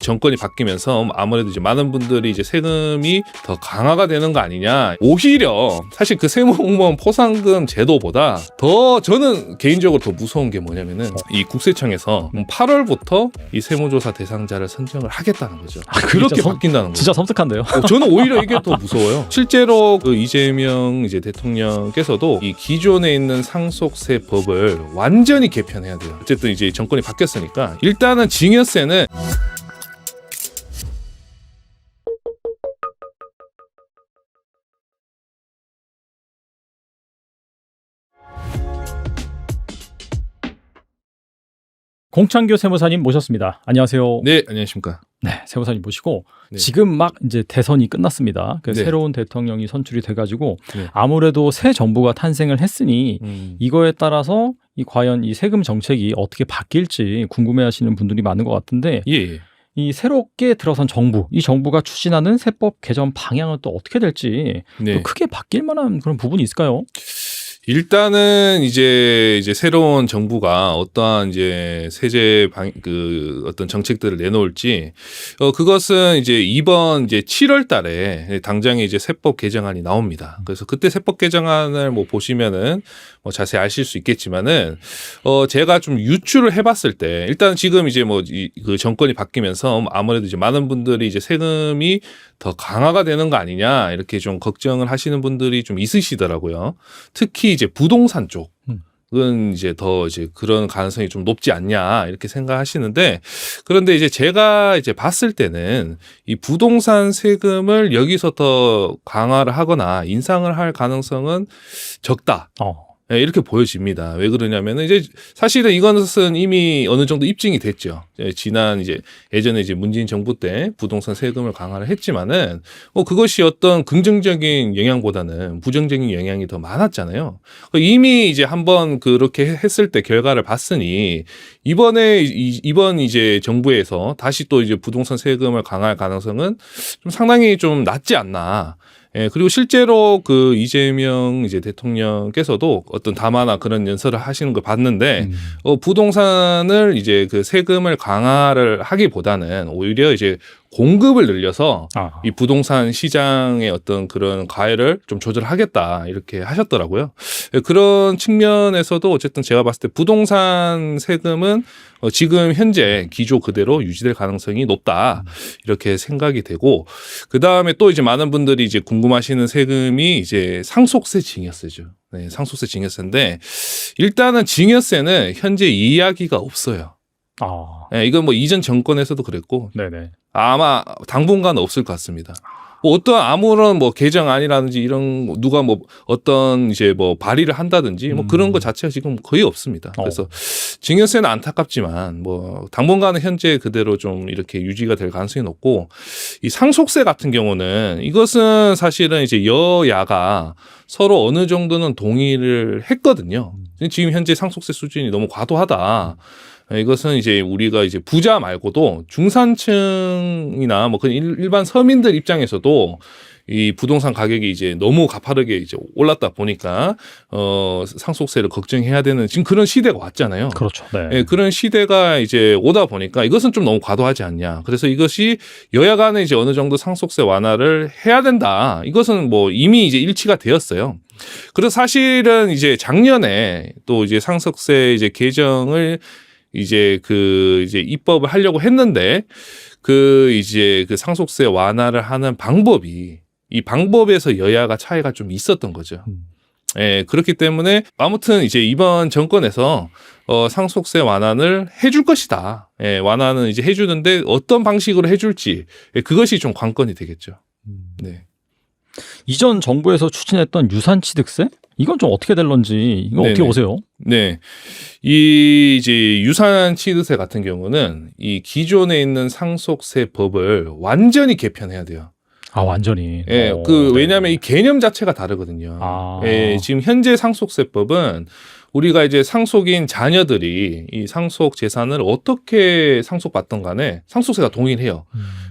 정권이 바뀌면서 아무래도 이제 많은 분들이 이제 세금이 더 강화가 되는 거 아니냐. 오히려 사실 그 세무공무원 포상금 제도보다 더 저는 개인적으로 더 무서운 게 뭐냐면은 이 국세청에서 8월부터 이 세무조사 대상자를 선정을 하겠다는 거죠. 그렇게 바뀐다는 거죠. 진짜 섬뜩한데요. 저는 오히려 이게 더 무서워요. 실제로 그 이재명 이제 대통령께서도 이 기존에 있는 상속세 법을 완전히 개편해야 돼요. 어쨌든 이제 정권이 바뀌었으니까 일단은 증여세는 공창규 세무사님 모셨습니다. 안녕하세요. 네, 안녕하십니까. 네, 세무사님 모시고 네. 지금 막 이제 대선이 끝났습니다. 네. 새로운 대통령이 선출이 돼가지고 네. 아무래도 새 정부가 탄생을 했으니 이거에 따라서 과연 이 세금 정책이 어떻게 바뀔지 궁금해하시는 분들이 많은 것 같은데 예. 이 새롭게 들어선 정부, 이 정부가 추진하는 세법 개정 방향은 또 어떻게 될지 네. 또 크게 바뀔 만한 그런 부분이 있을까요? 일단은 이제 새로운 정부가 어떠한 이제 세제 어떤 정책들을 내놓을지 그것은 이제 이번 이제 7월 달에 당장에 이제 세법 개정안이 나옵니다. 그래서 그때 세법 개정안을 뭐 보시면은 뭐 자세히 아실 수 있겠지만은 제가 좀 유추를 해봤을 때 일단 지금 이제 뭐 그 정권이 바뀌면서 아무래도 이제 많은 분들이 이제 세금이 더 강화가 되는 거 아니냐 이렇게 좀 걱정을 하시는 분들이 좀 있으시더라고요. 특히 이제 부동산 쪽은 이제 더 이제 그런 가능성이 좀 높지 않냐 이렇게 생각하시는데 그런데 이제 제가 이제 봤을 때는 이 부동산 세금을 여기서 더 강화를 하거나 인상을 할 가능성은 적다. 네, 이렇게 보여집니다. 왜 그러냐면은 이제 사실은 이것은 이미 어느 정도 입증이 됐죠. 지난 이제 예전에 이제 문재인 정부 때 부동산 세금을 강화를 했지만은 그것이 어떤 긍정적인 영향보다는 부정적인 영향이 더 많았잖아요. 이미 이제 한번 그렇게 했을 때 결과를 봤으니 이번 이제 정부에서 다시 또 이제 부동산 세금을 강화할 가능성은 좀 상당히 좀 낮지 않나. 예, 그리고 실제로 그 이재명 이제 대통령께서도 어떤 담화나 그런 연설을 하시는 걸 봤는데, 부동산을 이제 그 세금을 강화를 하기보다는 오히려 이제 공급을 늘려서 이 부동산 시장의 어떤 그런 가해를 좀 조절하겠다 이렇게 하셨더라고요. 그런 측면에서도 어쨌든 제가 봤을 때 부동산 세금은 지금 현재 기조 그대로 유지될 가능성이 높다 이렇게 생각이 되고 그 다음에 또 이제 많은 분들이 이제 궁금하시는 세금이 이제 상속세 증여세죠. 네, 상속세 증여세인데 일단은 증여세는 현재 이야기가 없어요. 네, 이건 뭐 이전 정권에서도 그랬고 네네. 아마 당분간 없을 것 같습니다. 뭐 어떤 아무런 뭐 개정안이라든지 이런 누가 뭐 어떤 이제 뭐 발의를 한다든지 뭐 그런 것 자체가 지금 거의 없습니다. 그래서 증여세는 안타깝지만 뭐 당분간은 현재 그대로 좀 이렇게 유지가 될 가능성이 높고 이 상속세 같은 경우는 이것은 사실은 이제 여야가 서로 어느 정도는 동의를 했거든요. 지금 현재 상속세 수준이 너무 과도하다. 이것은 이제 우리가 이제 부자 말고도 중산층이나 뭐 그냥 일반 서민들 입장에서도 이 부동산 가격이 이제 너무 가파르게 이제 올랐다 보니까 상속세를 걱정해야 되는 지금 그런 시대가 왔잖아요. 그렇죠. 네. 예, 그런 시대가 이제 오다 보니까 이것은 좀 너무 과도하지 않냐. 그래서 이것이 여야 간에 이제 어느 정도 상속세 완화를 해야 된다. 이것은 뭐 이미 이제 일치가 되었어요. 그래서 사실은 이제 작년에 또 이제 상속세 이제 개정을 이제 입법을 하려고 했는데 이제 상속세 완화를 하는 방법이 이 방법에서 여야가 차이가 좀 있었던 거죠. 예, 그렇기 때문에 아무튼 이제 이번 정권에서 상속세 완화를 해줄 것이다. 예, 완화는 이제 해주는데 어떤 방식으로 해줄지 그것이 좀 관건이 되겠죠. 네. 이전 정부에서 추진했던 유산취득세? 이건 좀 어떻게 될런지 이거 어떻게 보세요? 네, 이 이제 유산취득세 같은 경우는 이 기존에 있는 상속세 법을 완전히 개편해야 돼요. 완전히. 예, 왜냐하면 이 개념 자체가 다르거든요. 예, 지금 현재 상속세법은 우리가 이제 상속인 자녀들이 이 상속 재산을 어떻게 상속받던 간에 상속세가 동일해요.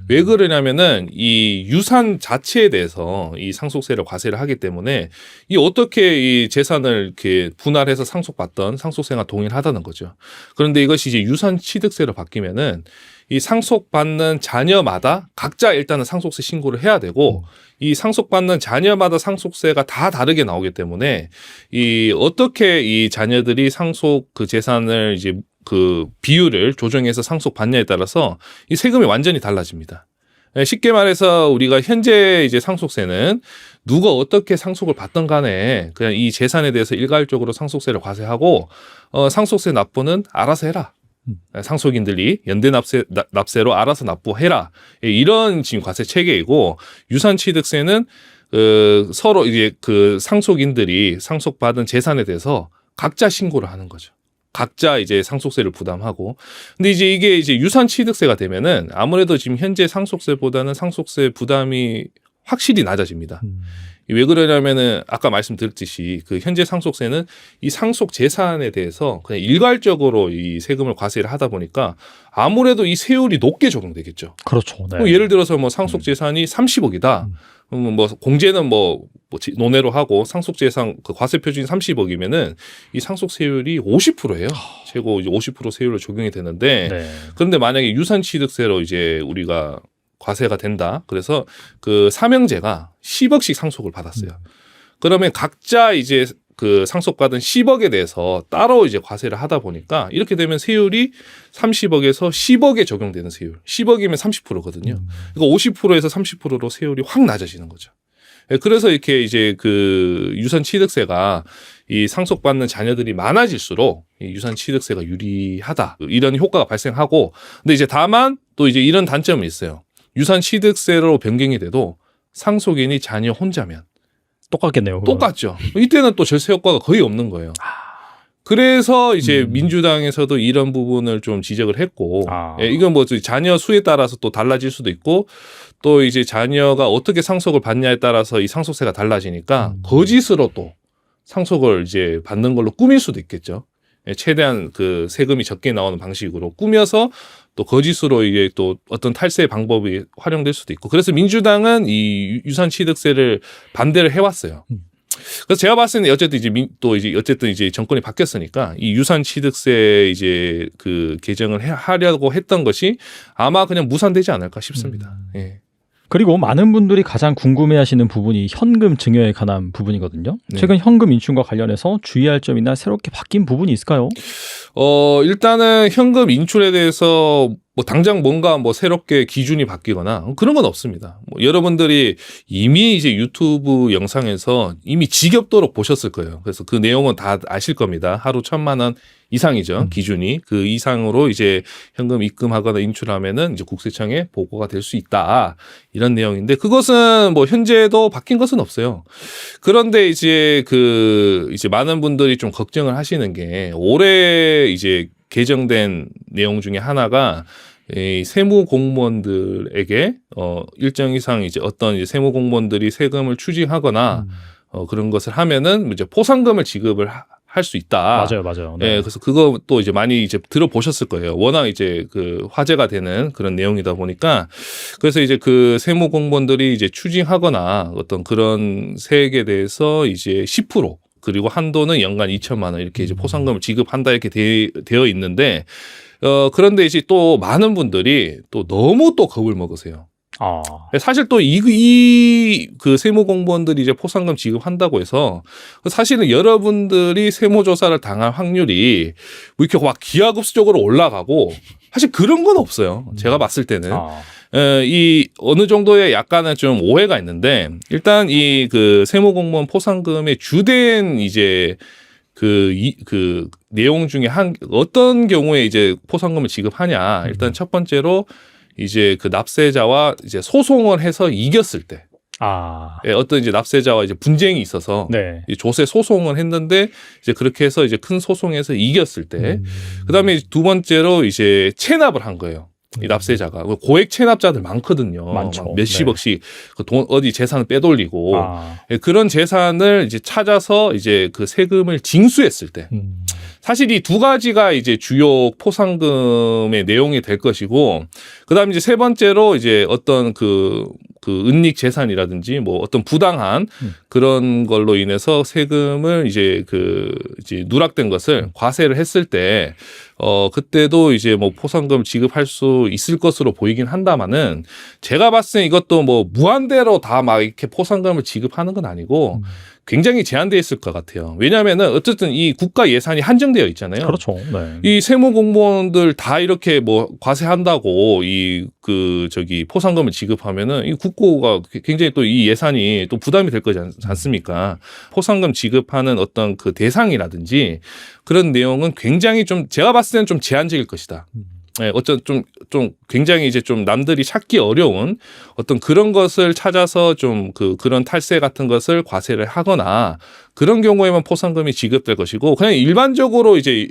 왜 그러냐면은 이 유산 자체에 대해서 이 상속세를 과세를 하기 때문에 이 어떻게 이 재산을 이렇게 분할해서 상속받던 상속세가 동일하다는 거죠. 그런데 이것이 이제 유산 취득세로 바뀌면은 이 상속받는 자녀마다 각자 일단은 상속세 신고를 해야 되고 이 상속받는 자녀마다 상속세가 다 다르게 나오기 때문에 이 어떻게 이 자녀들이 상속 그 재산을 이제 그 비율을 조정해서 상속받냐에 따라서 이 세금이 완전히 달라집니다. 쉽게 말해서 우리가 현재 이제 상속세는 누가 어떻게 상속을 받던 간에 그냥 이 재산에 대해서 일괄적으로 상속세를 과세하고 상속세 납부는 알아서 해라. 상속인들이 연대 납세로 알아서 납부해라. 이런 지금 과세 체계이고 유산취득세는 서로 이제 그 상속인들이 상속받은 재산에 대해서 각자 신고를 하는 거죠. 각자 이제 상속세를 부담하고. 근데 이제 이게 이제 유산취득세가 되면은 아무래도 지금 현재 상속세보다는 상속세 부담이 확실히 낮아집니다. 왜 그러냐면은 아까 말씀드렸듯이 그 현재 상속세는 이 상속 재산에 대해서 그냥 일괄적으로 이 세금을 과세를 하다 보니까 아무래도 이 세율이 높게 적용되겠죠. 그렇죠. 네. 뭐 예를 들어서 뭐 상속 재산이 30억이다. 뭐 공제는 뭐 논외로 하고 상속 재산 그 과세 표준이 30억이면은 이 상속세율이 50%예요. 최고 이제 50% 세율로 적용이 되는데 네. 그런데 만약에 유산취득세로 이제 우리가 과세가 된다. 그래서 그 삼형제가 10억씩 상속을 받았어요. 그러면 각자 이제 그 상속받은 10억에 대해서 따로 이제 과세를 하다 보니까 이렇게 되면 세율이 30억에서 10억에 적용되는 세율. 10억이면 30%거든요. 그러니까 50%에서 30%로 세율이 확 낮아지는 거죠. 그래서 이렇게 이제 그 유산취득세가 이 상속받는 자녀들이 많아질수록 이 유산취득세가 유리하다. 이런 효과가 발생하고 근데 이제 다만 또 이제 이런 단점이 있어요. 유산취득세로 변경이 돼도 상속인이 자녀 혼자면 똑같겠네요. 그건. 똑같죠. 이때는 또 절세 효과가 거의 없는 거예요. 그래서 이제 민주당에서도 이런 부분을 좀 지적을 했고, 이건 뭐 자녀 수에 따라서 또 달라질 수도 있고, 또 이제 자녀가 어떻게 상속을 받냐에 따라서 이 상속세가 달라지니까 거짓으로 또 상속을 이제 받는 걸로 꾸밀 수도 있겠죠. 최대한 그 세금이 적게 나오는 방식으로 꾸며서 또 거짓으로 이게 또 어떤 탈세 방법이 활용될 수도 있고 그래서 민주당은 이 유산취득세를 반대를 해왔어요. 그래서 제가 봤을 때는 어쨌든 이제 또 이제 어쨌든 이제 정권이 바뀌었으니까 이 유산취득세 이제 그 개정을 하려고 했던 것이 아마 그냥 무산되지 않을까 싶습니다. 예. 그리고 많은 분들이 가장 궁금해하시는 부분이 현금 증여에 관한 부분이거든요. 네. 최근 현금 인출과 관련해서 주의할 점이나 새롭게 바뀐 부분이 있을까요? 일단은 현금 인출에 대해서 뭐 당장 뭔가 뭐 새롭게 기준이 바뀌거나 그런 건 없습니다. 뭐 여러분들이 이미 이제 유튜브 영상에서 이미 지겹도록 보셨을 거예요. 그래서 그 내용은 다 아실 겁니다. 하루 1,000만 원 이상이죠. 기준이. 그 이상으로 이제 현금 입금하거나 인출하면은 이제 국세청에 보고가 될 수 있다. 이런 내용인데 그것은 뭐 현재도 바뀐 것은 없어요. 그런데 이제 그 이제 많은 분들이 좀 걱정을 하시는 게 올해 이제 개정된 내용 중에 하나가 이 세무 공무원들에게 일정 이상 이제 어떤 이제 세무 공무원들이 세금을 추징하거나 그런 것을 하면은 이제 포상금을 지급을 할 수 있다. 맞아요. 네. 네, 그래서 그거 또 이제 많이 이제 들어보셨을 거예요. 워낙 이제 그 화제가 되는 그런 내용이다 보니까 그래서 이제 그 세무 공무원들이 이제 추징하거나 어떤 그런 세액에 대해서 이제 10% 그리고 한도는 연간 2,000만 원 이렇게 이제 포상금을 지급한다 이렇게 되어 있는데 그런데 이제 또 많은 분들이 또 너무 또 겁을 먹으세요. 사실 또 그 세무 공무원들이 이제 포상금 지급한다고 해서 사실은 여러분들이 세무조사를 당할 확률이 뭐 이렇게 막 기하급수적으로 올라가고 사실 그런 건 없어요. 제가 봤을 때는. 이 어느 정도의 약간은 좀 오해가 있는데 일단 이 그 세무 공무원 포상금의 주된 이제 그 내용 중에 어떤 경우에 이제 포상금을 지급하냐. 일단 첫 번째로 이제 그 납세자와 이제 소송을 해서 이겼을 때. 어떤 이제 납세자와 이제 분쟁이 있어서 네. 조세 소송을 했는데 이제 그렇게 해서 이제 큰 소송에서 이겼을 때. 그다음에 두 번째로 이제 체납을 한 거예요. 이 납세자가 고액 체납자들 많거든요. 많죠. 몇십억씩 그 돈 어디 재산을 빼돌리고 그런 재산을 이제 찾아서 이제 그 세금을 징수했을 때 사실 이 두 가지가 이제 주요 포상금의 내용이 될 것이고, 그다음 이제 세 번째로 이제 어떤 그 은닉 재산이라든지 뭐 어떤 부당한 그런 걸로 인해서 세금을 이제 이제 누락된 것을 과세를 했을 때 그때도 이제 뭐 포상금 지급할 수 있을 것으로 보이긴 한다마는, 제가 봤을 때 이것도 뭐 무한대로 다 막 이렇게 포상금을 지급하는 건 아니고 굉장히 제한되어 있을 것 같아요. 왜냐하면은 어쨌든 이 국가 예산이 한정되어 있잖아요. 그렇죠. 네. 이 세무 공무원들 다 이렇게 뭐 과세한다고 포상금을 지급하면은 이 국고가 굉장히 또 이 예산이 또 부담이 될 거지 않습니까? 포상금 지급하는 어떤 그 대상이라든지 그런 내용은 굉장히 좀 제가 봤을 때는 좀 제한적일 것이다. 네, 어쩐 좀 굉장히 이제 좀 남들이 찾기 어려운 어떤 그런 것을 찾아서 좀 그런 탈세 같은 것을 과세를 하거나 그런 경우에만 포상금이 지급될 것이고, 그냥 일반적으로 이제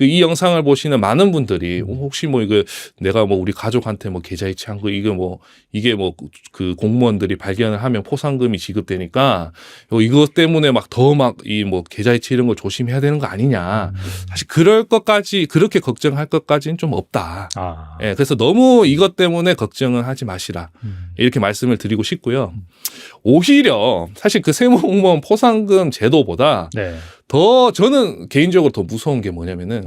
이 영상을 보시는 많은 분들이 혹시 뭐 이거 내가 뭐 우리 가족한테 뭐 계좌이체한 거 이게 뭐 그 공무원들이 발견을 하면 포상금이 지급되니까 이것 때문에 막 더 막 이 뭐 계좌이체 이런 걸 조심해야 되는 거 아니냐. 사실 그렇게 걱정할 것까지는 좀 없다. 예, 그래서 너무 이것 때문에 걱정은 하지 마시라. 이렇게 말씀을 드리고 싶고요. 오히려 사실 그 세무공무원 포상금 제도보다 네. 더 저는 개인적으로 더 무서운 게 뭐냐면은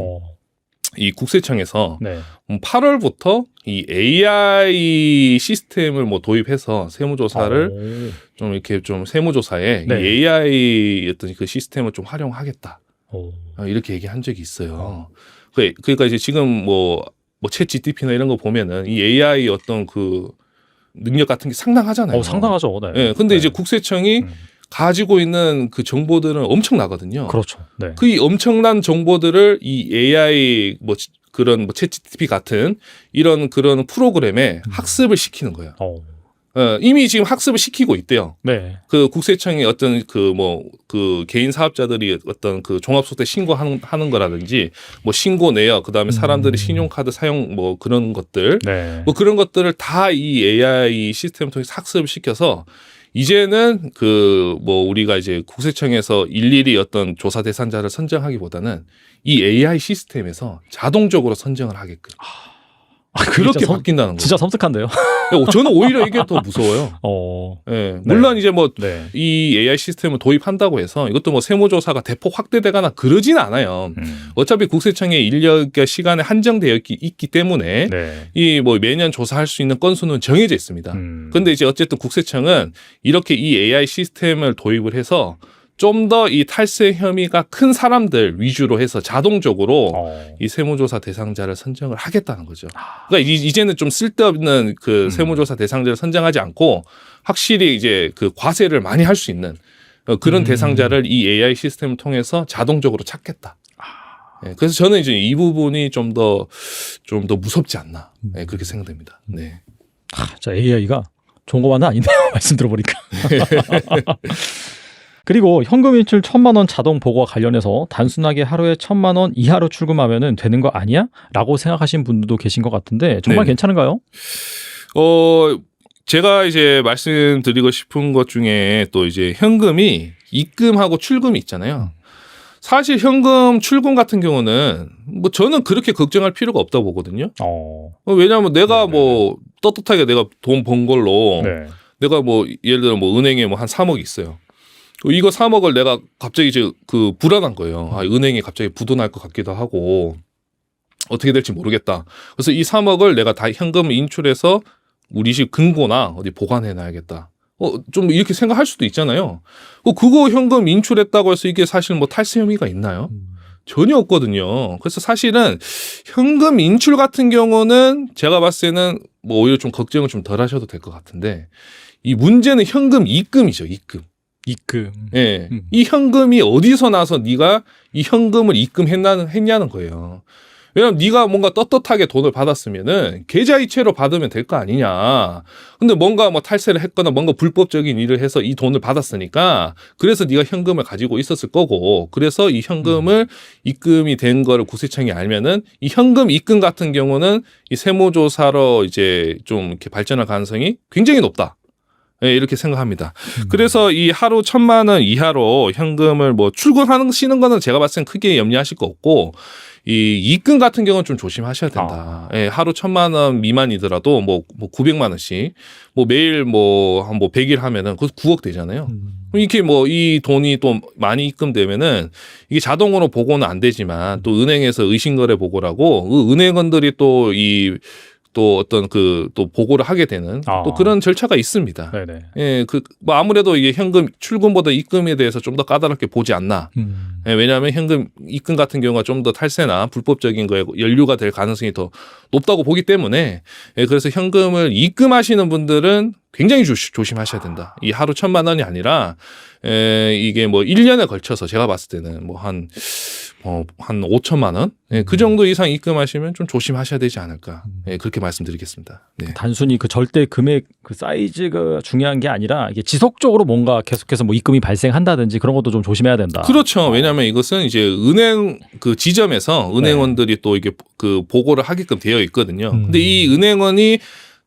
이 국세청에서 네. 8월부터 이 AI 시스템을 뭐 도입해서 세무조사를 좀 이렇게 좀 세무조사에 네. 이 AI 어떤 그 시스템을 좀 활용하겠다. 오. 이렇게 얘기한 적이 있어요. 그러니까 이제 지금 뭐 챗 GTP나 이런 거 보면은 이 AI 어떤 그 능력 같은 게 상당하잖아요. 상당하죠. 네. 네. 근데 네. 이제 국세청이 가지고 있는 그 정보들은 엄청나거든요. 그렇죠. 네. 그 이 엄청난 정보들을 이 AI 그런 챗 GTP 같은 이런 그런 프로그램에 학습을 시키는 거예요. 이미 지금 학습을 시키고 있대요. 네. 그 국세청의 어떤 개인 사업자들이 어떤 그 종합소득세 신고하는 거라든지 뭐 신고 내역, 그다음에 사람들의 신용카드 사용 뭐 그런 것들, 네. 뭐 그런 것들을 다 이 AI 시스템을 통해서 학습을 시켜서 이제는 우리가 이제 국세청에서 일일이 어떤 조사 대상자를 선정하기보다는 이 AI 시스템에서 자동적으로 선정을 하게끔. 그렇게 바뀐다는 거예요. 진짜 섬뜩한데요. 저는 오히려 이게 더 무서워요. 네, 물론 이제 뭐 이 AI 시스템을 도입한다고 해서 이것도 뭐 세무조사가 대폭 확대되거나 그러진 않아요. 어차피 국세청의 인력과 시간에 한정되어 있기 때문에 이 뭐 매년 조사할 수 있는 건수는 정해져 있습니다. 그런데 이제 어쨌든 국세청은 이렇게 이 AI 시스템을 도입을 해서 좀 더 이 탈세 혐의가 큰 사람들 위주로 해서 자동적으로 이 세무조사 대상자를 선정을 하겠다는 거죠. 그러니까 이제는 좀 쓸데없는 그 세무조사 대상자를 선정하지 않고 확실히 이제 그 과세를 많이 할 수 있는 그런 대상자를 이 AI 시스템을 통해서 자동적으로 찾겠다. 네, 그래서 저는 이제 이 부분이 좀 더 무섭지 않나. 네, 그렇게 생각됩니다. 네. 자, AI가 좋은 것만은 아니네요. 말씀 들어보니까. 그리고 현금 인출 1,000만 원 자동 보고와 관련해서 단순하게 하루에 1,000만 원 이하로 출금하면은 되는 거 아니야? 라고 생각하신 분들도 계신 것 같은데 정말 괜찮은가요? 제가 이제 말씀드리고 싶은 것 중에 또 이제 현금이 입금하고 출금이 있잖아요. 사실 현금 출금 같은 경우는 뭐 저는 그렇게 걱정할 필요가 없다고 보거든요. 왜냐하면 내가 뭐 떳떳하게 내가 돈 번 걸로 내가 뭐 예를 들어 뭐 은행에 뭐 한 3억 있어요. 이거 3억을 내가 갑자기 이제 불안한 거예요. 은행에 갑자기 부도날 것 같기도 하고 어떻게 될지 모르겠다. 그래서 이 3억을 내가 다 현금 인출해서 우리 집 금고나 어디 보관해 놔야겠다. 좀 이렇게 생각할 수도 있잖아요. 그거 현금 인출했다고 해서 이게 사실 뭐 탈세 혐의가 있나요? 전혀 없거든요. 그래서 사실은 현금 인출 같은 경우는 제가 봤을 때는 뭐 오히려 좀 걱정을 좀 덜 하셔도 될 것 같은데, 이 문제는 현금 입금이죠. 입금. 예. 이 현금이 어디서 나서 네가 이 현금을 입금했냐는 거예요. 왜냐면 네가 뭔가 떳떳하게 돈을 받았으면은 계좌이체로 받으면 될 거 아니냐. 근데 뭔가 뭐 탈세를 했거나 뭔가 불법적인 일을 해서 이 돈을 받았으니까 그래서 네가 현금을 가지고 있었을 거고, 그래서 이 현금을 입금이 된 거를 국세청이 알면은 이 현금 입금 같은 경우는 이 세무조사로 이제 좀 이렇게 발전할 가능성이 굉장히 높다. 예, 이렇게 생각합니다. 그래서 이 하루 1,000만 원 이하로 현금을 뭐 출금하시는 거는 제가 봤을 땐 크게 염려하실 거 없고 이 입금 같은 경우는 좀 조심하셔야 된다. 예, 하루 1,000만 원 미만이더라도 뭐 900만 원씩 뭐 매일 뭐 100일 하면은 그 9억 되잖아요. 이렇게 뭐 이 돈이 또 많이 입금되면은 이게 자동으로 보고는 안 되지만 또 은행에서 의심거래 보고라고 그 은행원들이 또 어떤 또 보고를 하게 되는 또 그런 절차가 있습니다. 네네. 예, 뭐 아무래도 이게 현금 출금보다 입금에 대해서 좀 더 까다롭게 보지 않나. 예, 왜냐하면 현금 입금 같은 경우가 좀 더 탈세나 불법적인 거에 연루가 될 가능성이 더 높다고 보기 때문에 예, 그래서 현금을 입금하시는 분들은 굉장히 조심하셔야 된다. 이 하루 1,000만 원이 아니라 이게 뭐 1년에 걸쳐서 제가 봤을 때는 뭐 한 5천만 원? 예, 그 정도 이상 입금하시면 좀 조심하셔야 되지 않을까. 예, 그렇게 말씀드리겠습니다. 네. 단순히 그 절대 금액 그 사이즈가 중요한 게 아니라 이게 지속적으로 뭔가 계속해서 뭐 입금이 발생한다든지 그런 것도 좀 조심해야 된다. 그렇죠. 왜냐하면 이것은 이제 은행 그 지점에서 은행원들이 또 이게 그 보고를 하게끔 되어 있거든요. 근데 이 은행원이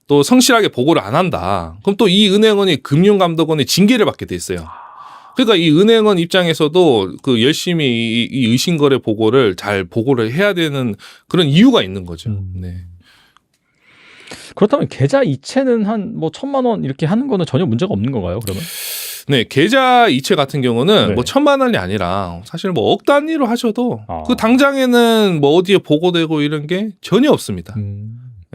또 성실하게 보고를 안 한다. 그럼 또 이 은행원이 금융감독원의 징계를 받게 돼 있어요. 그러니까 이 은행원 입장에서도 그 열심히 이 의심거래 보고를 잘 보고를 해야 되는 그런 이유가 있는 거죠. 네. 그렇다면 계좌 이체는 한 뭐 1,000만 원 이렇게 하는 거는 전혀 문제가 없는 건가요? 그러면? 네, 계좌 이체 같은 경우는 네. 뭐 1,000만 원이 아니라 사실 뭐 억 단위로 하셔도 그 당장에는 뭐 어디에 보고되고 이런 게 전혀 없습니다.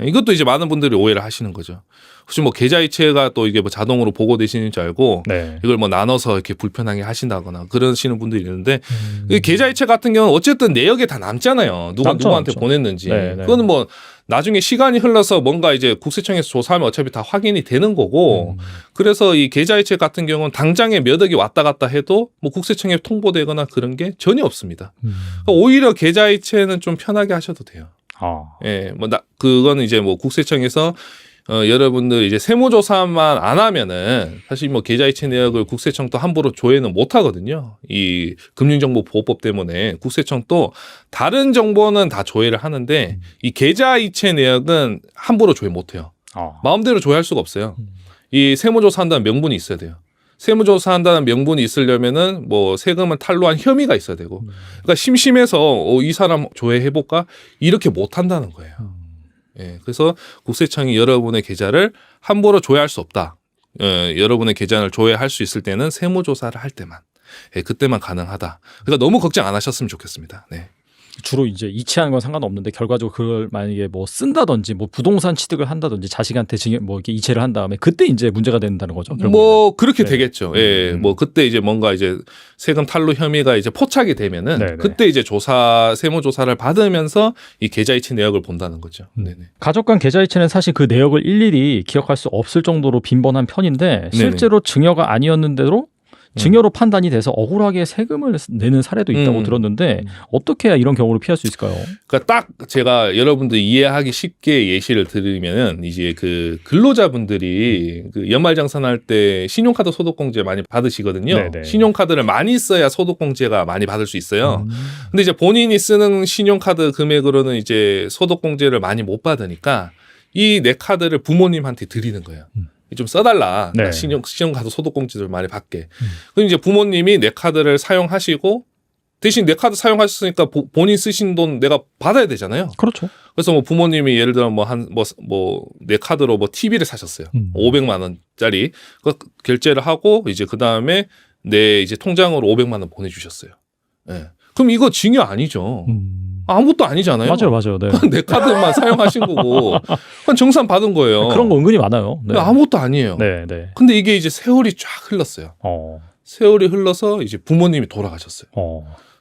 이것도 이제 많은 분들이 오해를 하시는 거죠. 혹시 뭐 계좌 이체가 또 이게 뭐 자동으로 보고되시는 줄 알고 네. 이걸 뭐 나눠서 이렇게 불편하게 하신다거나 그러시는 분들이 있는데 이 계좌 이체 같은 경우는 어쨌든 내역에 다 남잖아요. 누구한테 보냈는지. 네, 네. 그거는 뭐 나중에 시간이 흘러서 뭔가 이제 국세청에서 조사하면 어차피 다 확인이 되는 거고 그래서 이 계좌 이체 같은 경우는 당장에 몇 억이 왔다 갔다 해도 뭐 국세청에 통보되거나 그런 게 전혀 없습니다. 그러니까 오히려 계좌 이체는 좀 편하게 하셔도 돼요. 예, 뭐 그거는 이제 뭐 국세청에서 여러분들 이제 세무조사만 안 하면은 사실 뭐 계좌이체 내역을 국세청도 함부로 조회는 못 하거든요. 이 금융정보보호법 때문에 국세청도 다른 정보는 다 조회를 하는데 이 계좌이체 내역은 함부로 조회 못 해요. 마음대로 조회할 수가 없어요. 이 세무조사한다는 명분이 있어야 돼요. 세무조사한다는 명분이 있으려면은 뭐 세금을 탈루한 혐의가 있어야 되고, 그러니까 심심해서 이 사람 조회해볼까 이렇게 못 한다는 거예요. 예, 그래서 국세청이 여러분의 계좌를 함부로 조회할 수 없다. 여러분의 계좌를 조회할 수 있을 때는 세무조사를 할 때만, 예, 그때만 가능하다. 그러니까 너무 걱정 안 하셨으면 좋겠습니다. 네. 주로 이제 이체하는 건 상관없는데 결과적으로 그걸 만약에 뭐 쓴다든지 뭐 부동산 취득을 한다든지 자식한테 뭐 이렇게 이체를 한 다음에 그때 이제 문제가 된다는 거죠. 뭐 그렇게 네. 되겠죠. 예, 뭐 그때 이제 뭔가 이제 세금 탈루 혐의가 이제 포착이 되면은 네네. 그때 이제 세무조사를 받으면서 이 계좌이체 내역을 본다는 거죠. 네네. 가족 간 계좌 이체는 사실 그 내역을 일일이 기억할 수 없을 정도로 빈번한 편인데 실제로 증여가 아니었는데도 증여로 판단이 돼서 억울하게 세금을 내는 사례도 있다고 들었는데 어떻게 해야 이런 경우를 피할 수 있을까요? 그러니까 딱 제가 여러분들 이해하기 쉽게 예시를 드리면은 이제 그 근로자분들이 그 연말정산할 때 신용카드 소득공제 많이 받으시거든요. 네네. 신용카드를 많이 써야 소득공제가 많이 받을 수 있어요. 근데 이제 본인이 쓰는 신용카드 금액으로는 이제 소득공제를 많이 못 받으니까 이 내 카드를 부모님한테 드리는 거예요. 좀 써달라. 네. 신용카드 소득공제를 많이 받게. 그럼 이제 부모님이 내 카드를 사용하시고 대신 내 카드 사용하셨으니까 본인 쓰신 돈 내가 받아야 되잖아요. 그렇죠. 그래서 뭐 부모님이 예를 들어 내 카드로 뭐 TV를 사셨어요. 500만 원짜리. 그 결제를 하고 이제 그 다음에 내 이제 통장으로 500만 원 보내주셨어요. 예. 그럼 이거 증여 아니죠. 아무것도 아니잖아요. 맞아요. 네. 내 카드만 사용하신 거고 그건 정산 받은 거예요. 그런 거 은근히 많아요. 네. 아무것도 아니에요. 네. 근데 이게 이제 세월이 쫙 흘렀어요. 세월이 흘러서 이제 부모님이 돌아가셨어요.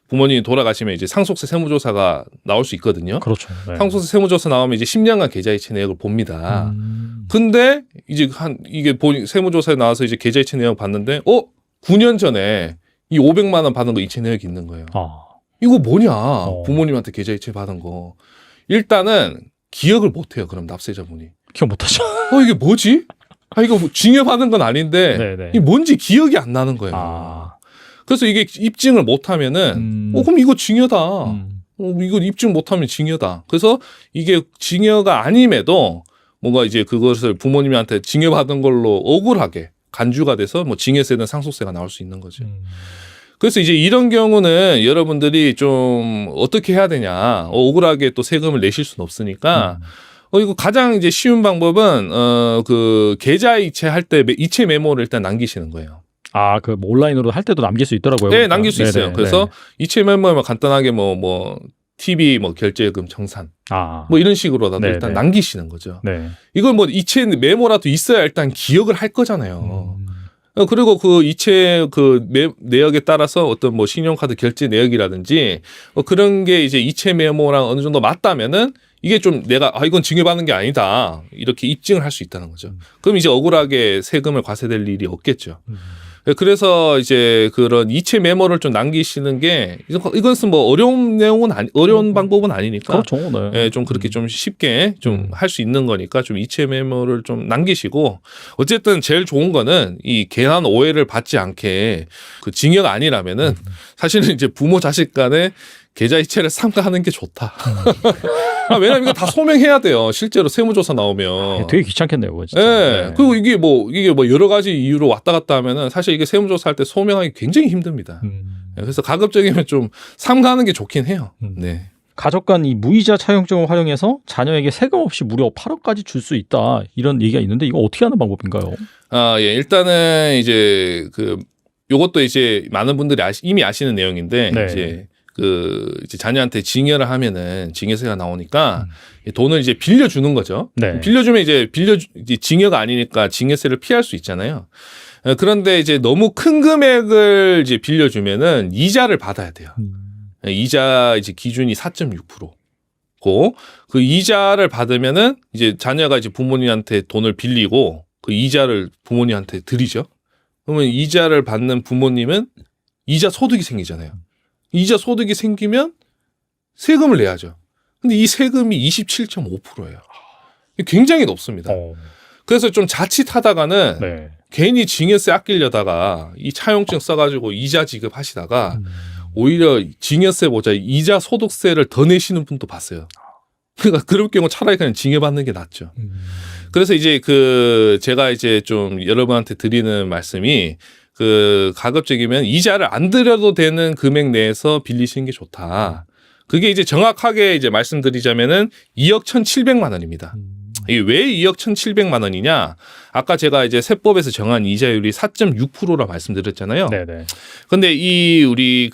부모님이 돌아가시면 이제 상속세 세무조사가 나올 수 있거든요. 그렇죠. 네. 상속세 세무조사 나오면 이제 10년간 계좌이체 내역을 봅니다. 근데 이제 이게 세무조사에 나와서 이제 계좌이체 내역 봤는데 9년 전에 이 500만 원 받은 거 이체 내역이 있는 거예요. 이거 뭐냐? 부모님한테 계좌이체 받은 거. 일단은 기억을 못 해요. 그럼 납세자분이. 기억 못 하죠. 이게 뭐지? 이거 뭐 증여 받은 건 아닌데 네네. 이게 뭔지 기억이 안 나는 거예요. 그래서 이게 입증을 못 하면은 그럼 이거 증여다. 이거 입증 못 하면 증여다. 그래서 이게 증여가 아님에도 뭔가 이제 그것을 부모님한테 증여받은 걸로 억울하게 간주가 돼서 뭐 징여세든 상속세가 나올 수 있는 거죠. 그래서 이제 이런 경우는 여러분들이 좀 어떻게 해야 되냐. 억울하게 또 세금을 내실 수는 없으니까 이거 가장 이제 쉬운 방법은 그 계좌 이체할 때 이체 메모를 일단 남기시는 거예요. 아, 그 뭐 온라인으로 할 때도 남길 수 있더라고요. 네, 그러니까. 남길 수 있어요. 네네, 그래서 네. 이체 메모만 간단하게 뭐 TV 뭐 결제금 정산 아, 뭐 이런 식으로라도 네네. 일단 남기시는 거죠. 네. 이걸 뭐 이체 메모라도 있어야 일단 기억을 할 거잖아요. 그리고 그 이체 그 내역에 따라서 어떤 뭐 신용카드 결제 내역이라든지 그런 게 이제 이체 메모랑 어느 정도 맞다면은 이게 좀 내가 이건 징여받는 게 아니다 이렇게 입증을 할 수 있다는 거죠. 그럼 이제 억울하게 세금을 과세될 일이 없겠죠. 그래서 이제 그런 이체 메모를 좀 남기시는 게 이것은 뭐 어려운 내용은 어려운 방법은 아니니까 그렇죠. 네. 예, 좀 그렇게 좀 쉽게 좀 할 수 있는 거니까 좀 이체 메모를 좀 남기시고 어쨌든 제일 좋은 거는 이 계산 오해를 받지 않게 그 징여가 아니라면은 사실은 이제 부모 자식 간에 계좌 이체를 삼가하는 게 좋다. 왜냐면 이거 다 소명해야 돼요. 실제로 세무조사 나오면. 되게 귀찮겠네요, 그거 진짜. 예. 네. 그리고 이게 뭐 여러 가지 이유로 왔다 갔다 하면은 사실 이게 세무조사 할 때 소명하기 굉장히 힘듭니다. 그래서 가급적이면 좀 삼가하는 게 좋긴 해요. 네. 가족 간 이 무이자 차용증을 활용해서 자녀에게 세금 없이 무려 8억까지 줄 수 있다. 이런 얘기가 있는데 이거 어떻게 하는 방법인가요? 예. 일단은 이제 요것도 이제 많은 분들이 이미 아시는 내용인데 네. 이제 자녀한테 징여를 하면은 징여세가 나오니까 돈을 이제 빌려주는 거죠. 네. 빌려주면 이제 징여가 아니니까 징여세를 피할 수 있잖아요. 그런데 이제 너무 큰 금액을 이제 빌려주면은 이자를 받아야 돼요. 이자 이제 기준이 4.6%고 그 이자를 받으면은 이제 자녀가 이제 부모님한테 돈을 빌리고 그 이자를 부모님한테 드리죠. 그러면 이자를 받는 부모님은 이자 소득이 생기잖아요. 이자 소득이 생기면 세금을 내야죠. 근데 이 세금이 27.5%예요. 굉장히 높습니다. 그래서 좀 자칫하다가는 네. 괜히 징여세 아끼려다가 이 차용증 써가지고 이자 지급하시다가 오히려 징여세보다 이자 소득세를 더 내시는 분도 봤어요. 그러니까 그럴 경우 차라리 그냥 징여받는 게 낫죠. 그래서 이제 제가 이제 좀 여러분한테 드리는 말씀이 가급적이면 이자를 안 드려도 되는 금액 내에서 빌리시는 게 좋다. 그게 이제 정확하게 이제 말씀드리자면은 2억 1,700만 원입니다. 이게 왜 2억 1,700만 원이냐? 아까 제가 이제 세법에서 정한 이자율이 4.6%라 말씀드렸잖아요. 네네. 근데 우리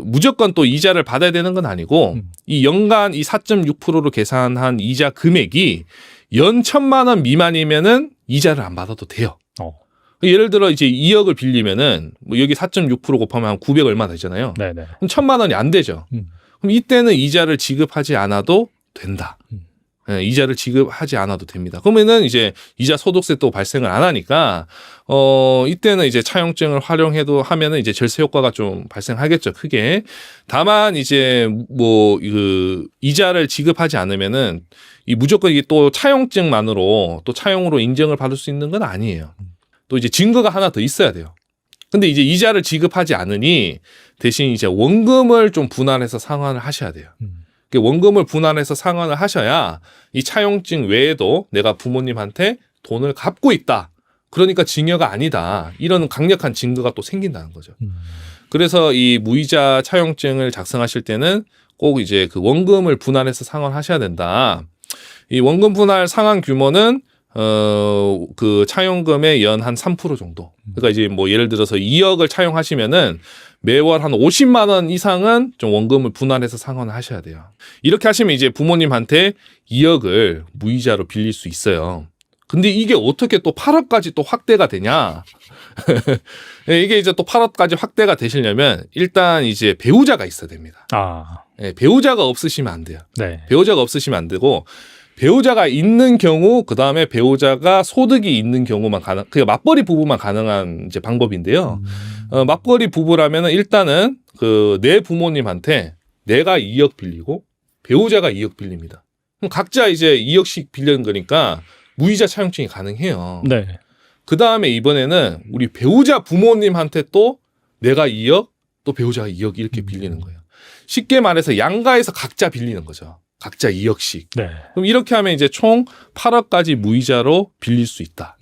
무조건 또 이자를 받아야 되는 건 아니고 이 연간 이 4.6%로 계산한 이자 금액이 연 1,000만 원 미만이면은 이자를 안 받아도 돼요. 예를 들어 이제 2억을 빌리면은 뭐 여기 4.6% 곱하면 한 900 얼마 되잖아요. 네네. 그럼 1,000만 원이 안 되죠. 그럼 이때는 이자를 지급하지 않아도 된다. 이자를 지급하지 않아도 됩니다. 그러면은 이제 이자 소득세 또 발생을 안 하니까 이때는 이제 차용증을 활용해도 하면은 이제 절세 효과가 좀 발생하겠죠, 크게. 다만 이제 이자를 지급하지 않으면은 무조건 이게 또 차용증만으로 또 차용으로 인정을 받을 수 있는 건 아니에요. 또 이제 증거가 하나 더 있어야 돼요. 근데 이제 이자를 지급하지 않으니 대신 이제 원금을 좀 분할해서 상환을 하셔야 돼요. 원금을 분할해서 상환을 하셔야 이 차용증 외에도 내가 부모님한테 돈을 갚고 있다. 그러니까 징여가 아니다. 이런 강력한 증거가 또 생긴다는 거죠. 그래서 이 무이자 차용증을 작성하실 때는 꼭 이제 원금을 분할해서 상환하셔야 된다. 이 원금 분할 상환 규모는 차용금의 연 한 3% 정도. 그러니까 이제 뭐 예를 들어서 2억을 차용하시면은 매월 한 50만 원 이상은 좀 원금을 분할해서 상환을 하셔야 돼요. 이렇게 하시면 이제 부모님한테 2억을 무이자로 빌릴 수 있어요. 근데 이게 어떻게 또 8억까지 또 확대가 되냐? 이게 이제 또 8억까지 확대가 되시려면 일단 이제 배우자가 있어야 됩니다. 배우자가 없으시면 안 돼요. 네. 배우자가 없으시면 안 되고 배우자가 있는 경우 그다음에 배우자가 소득이 있는 경우만 그게 맞벌이 부부만 가능한 이제 방법인데요. 맞벌이 부부라면은 일단은 내 부모님한테 내가 2억 빌리고 배우자가 2억 빌립니다. 그럼 각자 이제 2억씩 빌리는 거니까 무이자 차용증이 가능해요. 네. 그다음에 이번에는 우리 배우자 부모님한테 또 내가 2억 또 배우자가 2억 이렇게 빌리는 거예요. 쉽게 말해서 양가에서 각자 빌리는 거죠. 각자 2억씩. 네. 그럼 이렇게 하면 이제 총 8억까지 무이자로 빌릴 수 있다.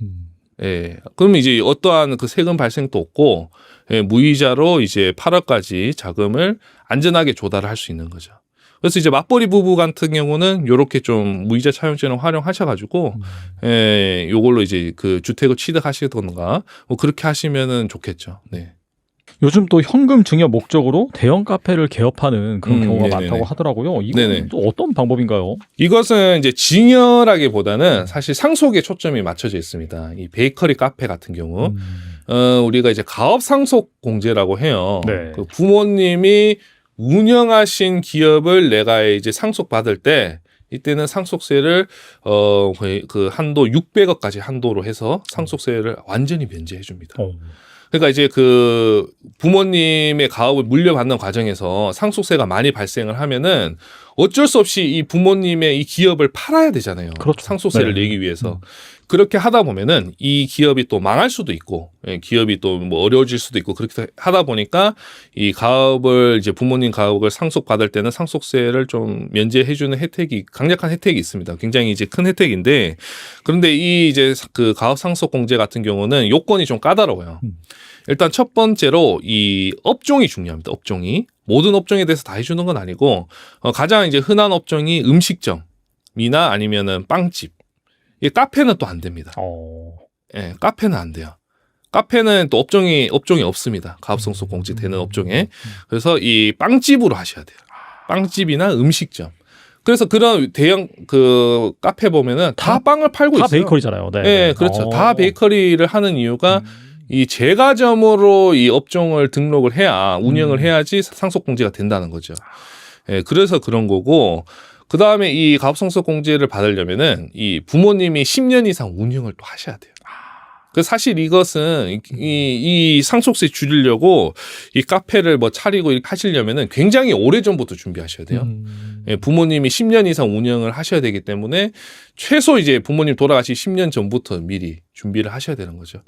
예. 그러면 이제 어떠한 그 세금 발생도 없고 예, 무이자로 이제 8억까지 자금을 안전하게 조달을 할 수 있는 거죠. 그래서 이제 맞벌이 부부 같은 경우는 요렇게 좀 무이자 차용증을 활용하셔가지고 예, 요걸로 이제 그 주택을 취득하시던가 뭐 그렇게 하시면은 좋겠죠. 네. 요즘 또 현금 증여 목적으로 대형 카페를 개업하는 그런 경우가 네네네. 많다고 하더라고요. 이건 네네. 또 어떤 방법인가요? 이것은 이제 증여라기보다는 사실 상속에 초점이 맞춰져 있습니다. 이 베이커리 카페 같은 경우 우리가 이제 가업 상속 공제라고 해요. 네. 그 부모님이 운영하신 기업을 내가 이제 상속받을 때 이때는 상속세를 거의 그 한도 600억까지 한도로 해서 상속세를 완전히 면제해 줍니다. 그러니까 이제 그 부모님의 가업을 물려받는 과정에서 상속세가 많이 발생을 하면은 어쩔 수 없이 이 부모님의 이 기업을 팔아야 되잖아요. 그렇죠. 상속세를 네. 내기 위해서. 그렇게 하다 보면은 이 기업이 또 망할 수도 있고, 예, 기업이 또 뭐 어려워질 수도 있고 그렇게 하다 보니까 이 가업을 이제 부모님 가업을 상속받을 때는 상속세를 좀 면제해주는 혜택이 강력한 혜택이 있습니다. 굉장히 이제 큰 혜택인데 그런데 이 이제 그 가업 상속 공제 같은 경우는 요건이 좀 까다로워요. 일단 첫 번째로 이 업종이 중요합니다. 업종이 모든 업종에 대해서 다 해주는 건 아니고 가장 이제 흔한 업종이 음식점이나 아니면은 빵집. 이 카페는 또 안 됩니다. 예, 카페는 안 돼요. 카페는 또 업종이 없습니다. 가업상속 공제 되는 업종에. 그래서 이 빵집으로 하셔야 돼요. 빵집이나 음식점. 그래서 그런 대형 그 카페 보면은 다 빵을 팔고 다 있어요. 베이커리잖아요. 네. 네, 그렇죠. 다 베이커리를 하는 이유가 이 제과점으로 이 업종을 등록을 해야 운영을 해야지 상속 공제가 된다는 거죠. 예, 그래서 그런 거고. 그 다음에 이 가업상속 공제를 받으려면은 이 부모님이 10년 이상 운영을 또 하셔야 돼요. 그 사실 이것은 이 상속세 줄이려고 이 카페를 뭐 차리고 이렇게 하시려면은 굉장히 오래 전부터 준비하셔야 돼요. 예, 부모님이 10년 이상 운영을 하셔야 되기 때문에 최소 이제 부모님 돌아가시 10년 전부터 미리 준비를 하셔야 되는 거죠.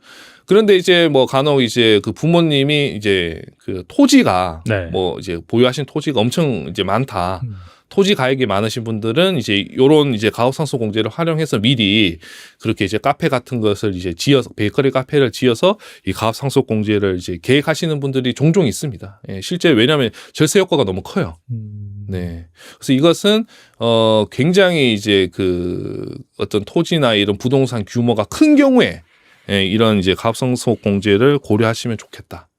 그런데 이제 뭐 간혹 이제 그 부모님이 이제 그 토지가 네. 뭐 이제 보유하신 토지가 엄청 이제 많다. 토지 가액이 많으신 분들은 이제 요런 이제 가업상속 공제를 활용해서 미리 그렇게 이제 카페 같은 것을 이제 지어서 베이커리 카페를 지어서 이 가업상속 공제를 이제 계획하시는 분들이 종종 있습니다. 예, 실제 왜냐하면 절세 효과가 너무 커요. 네. 그래서 이것은 굉장히 이제 그 어떤 토지나 이런 부동산 규모가 큰 경우에 예, 이런 이제 가업상속 공제를 고려하시면 좋겠다.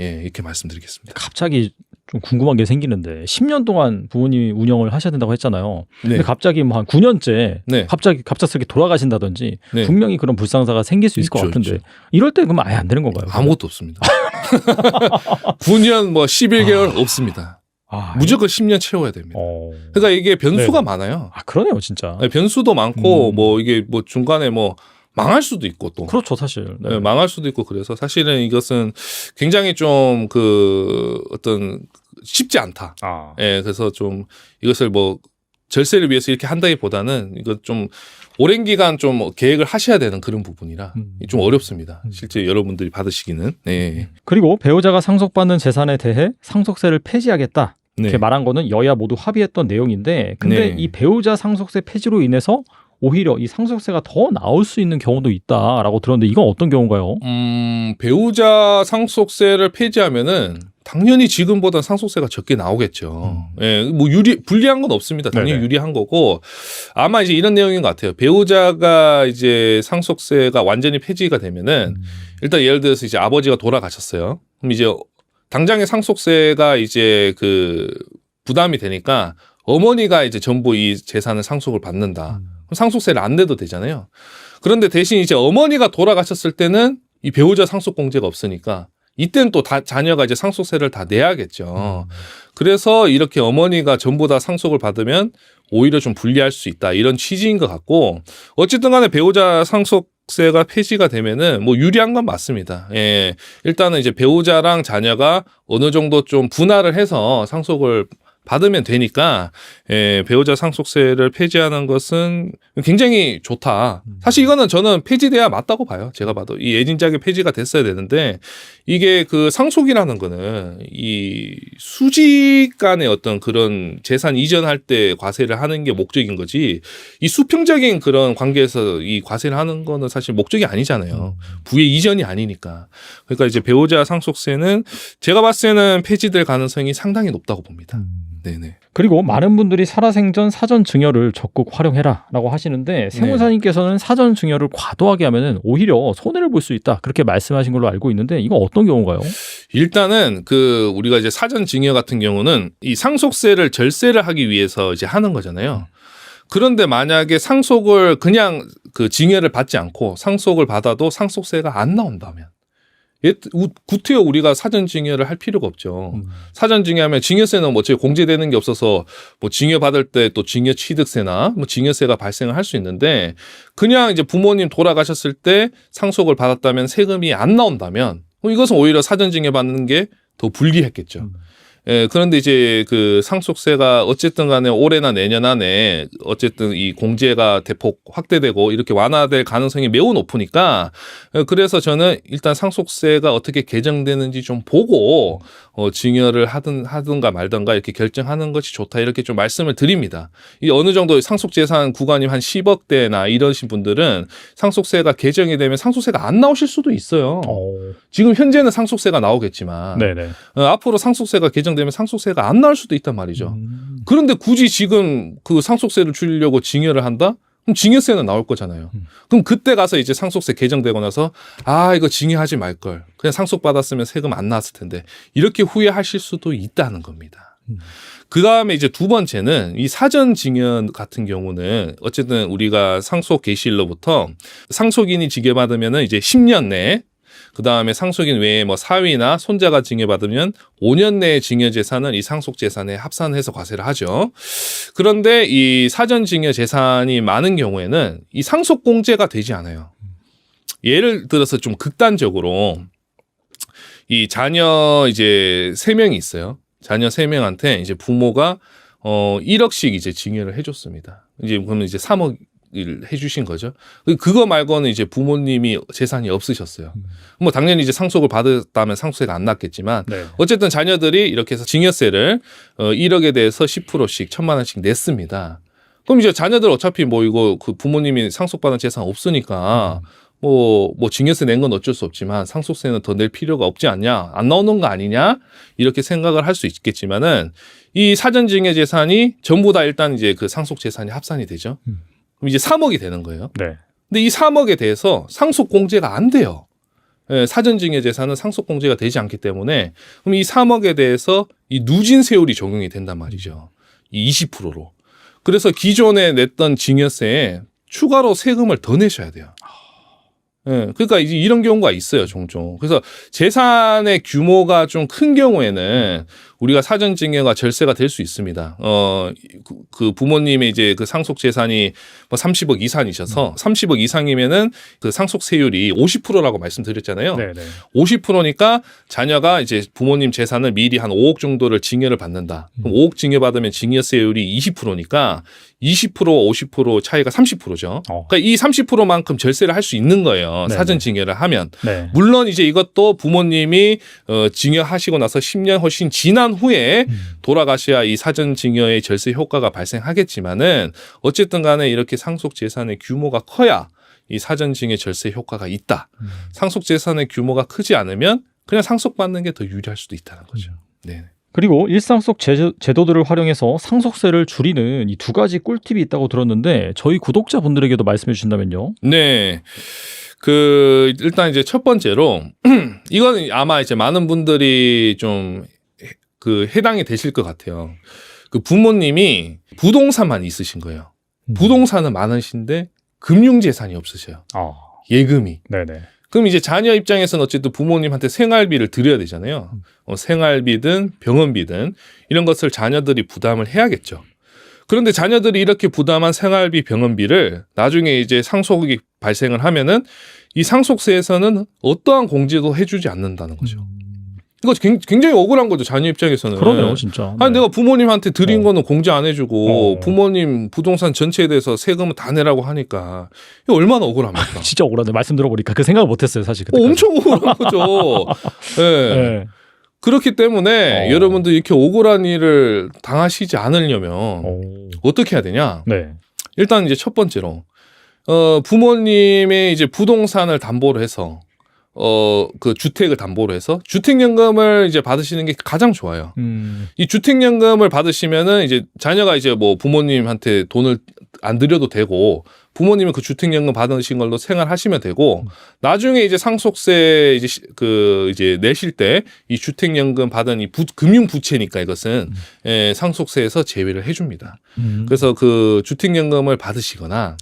예, 이렇게 말씀드리겠습니다. 갑자기 좀 궁금한 게 생기는데 10년 동안 부모님이 운영을 하셔야 된다고 했잖아요. 근데 갑자기 뭐 한 9년째 네. 갑작스럽게 돌아가신다든지 네. 분명히 그런 불상사가 생길 수 있을 것 같은데 있죠. 이럴 때 그러면 아예 안 되는 건가요? 아무것도 없습니다. 9년 뭐 11개월 없습니다. 무조건 10년 채워야 됩니다. 그러니까 이게 변수가 많아요. 그러네요, 진짜. 네, 변수도 많고 뭐 이게 뭐 중간에 뭐 망할 수도 있고 또. 그렇죠, 사실. 네. 네, 망할 수도 있고 그래서 사실은 이것은 굉장히 좀 그 어떤 쉽지 않다. 예, 그래서 좀 이것을 뭐 절세를 위해서 이렇게 한다기보다는 이거 좀 오랜 기간 좀 계획을 하셔야 되는 그런 부분이라 좀 어렵습니다. 실제 여러분들이 받으시기는. 네. 그리고 배우자가 상속받는 재산에 대해 상속세를 폐지하겠다. 이렇게 네. 말한 거는 여야 모두 합의했던 내용인데 근데 네. 이 배우자 상속세 폐지로 인해서 오히려 이 상속세가 더 나올 수 있는 경우도 있다라고 들었는데 이건 어떤 경우인가요? 배우자 상속세를 폐지하면은 당연히 지금보다 상속세가 적게 나오겠죠. 예, 뭐 불리한 건 없습니다. 당연히 네네. 유리한 거고 아마 이제 이런 내용인 것 같아요. 배우자가 이제 상속세가 완전히 폐지가 되면은 일단 예를 들어서 이제 아버지가 돌아가셨어요. 그럼 이제 당장의 상속세가 이제 그 부담이 되니까 어머니가 이제 전부 이 재산을 상속을 받는다. 그럼 상속세를 안 내도 되잖아요. 그런데 대신 이제 어머니가 돌아가셨을 때는 이 배우자 상속 공제가 없으니까 이때는 또 자녀가 이제 상속세를 다 내야겠죠. 그래서 이렇게 어머니가 전부 다 상속을 받으면 오히려 좀 불리할 수 있다. 이런 취지인 것 같고 어쨌든 간에 배우자 상속세가 폐지가 되면은 뭐 유리한 건 맞습니다. 예. 일단은 이제 배우자랑 자녀가 어느 정도 좀 분할을 해서 상속을 받으면 되니까 배우자 상속세를 폐지하는 것은 굉장히 좋다. 사실 이거는 저는 폐지돼야 맞다고 봐요. 제가 봐도 이 예진작이 폐지가 됐어야 되는데 이게 그 상속이라는 거는 이 수직 간의 어떤 그런 재산 이전할 때 과세를 하는 게 목적인 거지 이 수평적인 그런 관계에서 이 과세를 하는 거는 사실 목적이 아니잖아요. 부의 이전이 아니니까. 그러니까 이제 배우자 상속세는 제가 봤을 때는 폐지될 가능성이 상당히 높다고 봅니다. 네네. 그리고 많은 분들이 살아생전 사전 증여를 적극 활용해라라고 하시는데 세무사님께서는 사전 증여를 과도하게 하면은 오히려 손해를 볼 수 있다 그렇게 말씀하신 걸로 알고 있는데 이건 어떤 경우인가요? 일단은 그 우리가 이제 사전 증여 같은 경우는 이 상속세를 절세를 하기 위해서 이제 하는 거잖아요. 그런데 만약에 상속을 그냥 그 증여를 받지 않고 상속을 받아도 상속세가 안 나온다면 구태여 우리가 사전 증여를 할 필요가 없죠. 사전 증여하면 증여세는 뭐 어차피 공제되는 게 없어서 뭐 증여 받을 때 또 증여 취득세나 뭐 증여세가 발생을 할 수 있는데 그냥 이제 부모님 돌아가셨을 때 상속을 받았다면 세금이 안 나온다면 이것은 오히려 사전 증여 받는 게 더 불리했겠죠. 예, 그런데 이제 그 상속세가 어쨌든 간에 올해나 내년 안에 어쨌든 이 공제가 대폭 확대되고 이렇게 완화될 가능성이 매우 높으니까 그래서 저는 일단 상속세가 어떻게 개정되는지 좀 보고 증여를 하든가 말든가 이렇게 결정하는 것이 좋다 이렇게 좀 말씀을 드립니다. 이 어느 정도 상속재산 구간이 한 10억대나 이러신 분들은 상속세가 개정이 되면 상속세가 안 나오실 수도 있어요. 지금 현재는 상속세가 나오겠지만 네네. 앞으로 상속세가 개정되면 상속세가 안 나올 수도 있단 말이죠. 그런데 굳이 지금 그 상속세를 줄이려고 증여를 한다? 그럼 증여세는 나올 거잖아요. 그럼 그때 가서 이제 상속세 개정되고 나서 이거 증여하지 말 걸. 그냥 상속 받았으면 세금 안 나왔을 텐데. 이렇게 후회하실 수도 있다는 겁니다. 그 다음에 이제 두 번째는 이 사전 증여 같은 경우는 어쨌든 우리가 상속 개시일로부터 상속인이 증여받으면은 이제 10년 내에 그 다음에 상속인 외에 뭐 사위나 손자가 증여받으면 5년 내에 증여 재산은 이 상속 재산에 합산해서 과세를 하죠. 그런데 이 사전 증여 재산이 많은 경우에는 이 상속 공제가 되지 않아요. 예를 들어서 좀 극단적으로 이 자녀 이제 3명이 있어요. 자녀 3명한테 이제 부모가 1억씩 이제 증여를 해줬습니다. 이제 그러면 이제 3억 해주신 거죠. 그거 말고는 이제 부모님이 재산이 없으셨어요. 뭐 당연히 이제 상속을 받았다면 상속세가 안 났겠지만 네. 어쨌든 자녀들이 이렇게 해서 증여세를 1억에 대해서 10%씩 1,000만 원씩 냈습니다. 그럼 이제 자녀들 어차피 뭐 이거 그 부모님이 상속받은 재산 없으니까 뭐 증여세 낸 건 어쩔 수 없지만 상속세는 더 낼 필요가 없지 않냐, 안 나오는 거 아니냐 이렇게 생각을 할 수 있겠지만은 이 사전 증여 재산이 전부 다 일단 이제 그 상속 재산이 합산이 되죠. 그럼 이제 3억이 되는 거예요. 네. 근데 이 3억에 대해서 상속 공제가 안 돼요. 예, 사전 증여 재산은 상속 공제가 되지 않기 때문에 그럼 이 3억에 대해서 이 누진 세율이 적용이 된단 말이죠. 이 20%로. 그래서 기존에 냈던 증여세에 추가로 세금을 더 내셔야 돼요. 예, 그러니까 이제 이런 경우가 있어요, 종종. 그래서 재산의 규모가 좀 큰 경우에는 우리가 사전 증여가 절세가 될 수 있습니다. 그 부모님의 이제 그 상속 재산이 뭐 30억 이상이셔서 30억 이상이면은 그 상속세율이 50%라고 말씀드렸잖아요. 네네. 50%니까 자녀가 이제 부모님 재산을 미리 한 5억 정도를 증여를 받는다. 그럼 5억 증여받으면 증여세율이 20%니까 20% 50% 차이가 30%죠. 그러니까 이 30%만큼 절세를 할 수 있는 거예요. 네네. 사전 증여를 하면. 네. 물론 이제 이것도 부모님이 증여하시고 나서 10년 훨씬 지난 후에 돌아가셔야 이 사전 증여의 절세 효과가 발생하겠지만은 어쨌든 간에 이렇게 상속 재산의 규모가 커야 이 사전 증여 절세 효과가 있다. 상속 재산의 규모가 크지 않으면 그냥 상속받는 게 더 유리할 수도 있다는 거죠. 네. 그리고 일상 속 제도들을 활용해서 상속세를 줄이는 이 두 가지 꿀팁이 있다고 들었는데 저희 구독자분들에게도 말씀해 주신다면요. 네. 일단 이제 첫 번째로 이거는 아마 이제 많은 분들이 좀 해당이 되실 것 같아요. 그 부모님이 부동산만 있으신 거예요. 부동산은 많으신데 금융재산이 없으셔요. 예금이. 네네. 그럼 이제 자녀 입장에서는 어쨌든 부모님한테 생활비를 드려야 되잖아요. 생활비든 병원비든 이런 것을 자녀들이 부담을 해야겠죠. 그런데 자녀들이 이렇게 부담한 생활비, 병원비를 나중에 이제 상속이 발생을 하면은 이 상속세에서는 어떠한 공제도 해주지 않는다는 거죠. 이거 굉장히 억울한 거죠. 자녀 입장에서는. 그러네요, 진짜. 아니 내가 부모님한테 드린 거는 공제 안 해주고 어. 부모님 부동산 전체에 대해서 세금을 다 내라고 하니까 이거 얼마나 억울합니까? 진짜 억울하네. 말씀 들어보니까 그 생각을 못했어요, 사실. 그때까지. 엄청 억울한 거죠. 네. 네. 그렇기 때문에 여러분들 이렇게 억울한 일을 당하시지 않으려면 어떻게 해야 되냐? 네. 일단 이제 첫 번째로 부모님의 이제 부동산을 담보로 해서 그 주택을 담보로 해서 주택연금을 이제 받으시는 게 가장 좋아요. 이 주택연금을 받으시면은 이제 자녀가 이제 뭐 부모님한테 돈을 안 드려도 되고 부모님은 그 주택연금 받으신 걸로 생활하시면 되고 나중에 이제 상속세 이제 내실 때 이 주택연금 받은 이 금융부채니까 이것은 상속세에서 제외를 해줍니다. 그래서 그 주택연금을 받으시거나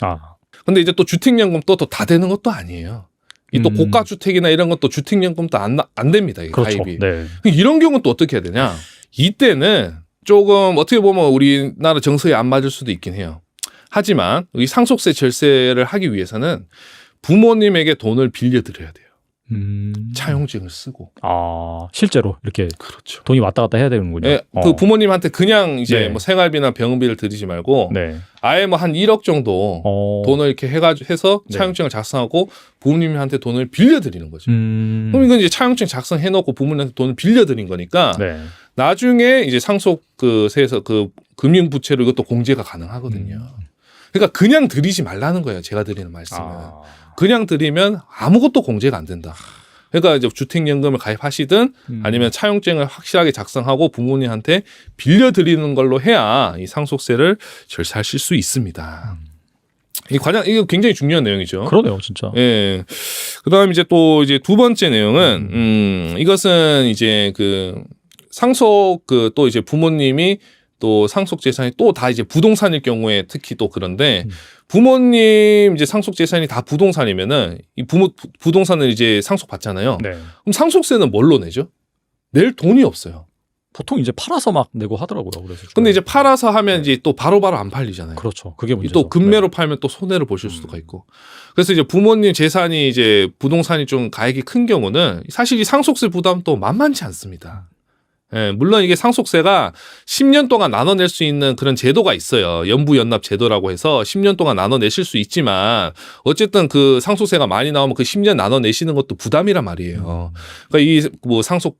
근데 이제 또 주택연금 또 다 되는 것도 아니에요. 이 또 고가 주택이나 이런 것도 주택연금도 안 됩니다. 이게 그렇죠. 가입이. 네. 이런 경우는 또 어떻게 해야 되냐? 이때는 조금 어떻게 보면 우리나라 정서에 안 맞을 수도 있긴 해요. 하지만 이 상속세 절세를 하기 위해서는 부모님에게 돈을 빌려드려야 돼요. 차용증을 쓰고. 실제로 이렇게 그렇죠. 돈이 왔다 갔다 해야 되는군요. 네, 그 부모님한테 그냥 이제 네. 뭐 생활비나 병원비를 드리지 말고 네. 아예 뭐 한 1억 정도 돈을 이렇게 해서 네. 차용증을 작성하고 부모님한테 돈을 빌려드리는 거죠. 그럼 이건 이제 차용증 작성해놓고 부모님한테 돈을 빌려드린 거니까 네. 나중에 이제 상속세에서 그 금융부채로 이것도 공제가 가능하거든요. 그러니까 그냥 드리지 말라는 거예요. 제가 드리는 말씀은. 그냥 드리면 아무것도 공제가 안 된다. 그러니까 이제 주택연금을 가입하시든 아니면 차용증을 확실하게 작성하고 부모님한테 빌려드리는 걸로 해야 이 상속세를 절세하실 수 있습니다. 이거 굉장히 중요한 내용이죠. 그러네요, 진짜. 예. 그다음 이제 또 이제 두 번째 내용은 이것은 이제 그 상속 또 이제 부모님이 또 상속 재산이 또 다 이제 부동산일 경우에 특히 또 그런데 부모님 이제 상속 재산이 다 부동산이면은 이 부동산을 이제 상속 받잖아요. 네. 그럼 상속세는 뭘로 내죠? 낼 돈이 없어요. 보통 이제 팔아서 막 내고 하더라고요. 그래서 근데 이제 팔아서 하면 이제 또 바로바로 안 팔리잖아요. 그렇죠. 그게 문제죠. 또 금매로 팔면 또 손해를 보실 수가 있고. 그래서 이제 부모님 재산이 이제 부동산이 좀 가액이 큰 경우는 사실 이 상속세 부담도 만만치 않습니다. 예, 물론 이게 상속세가 10년 동안 나눠낼 수 있는 그런 제도가 있어요. 연부연납 제도라고 해서 10년 동안 나눠내실 수 있지만 어쨌든 그 상속세가 많이 나오면 그 10년 나눠내시는 것도 부담이란 말이에요. 그러니까 이 뭐 상속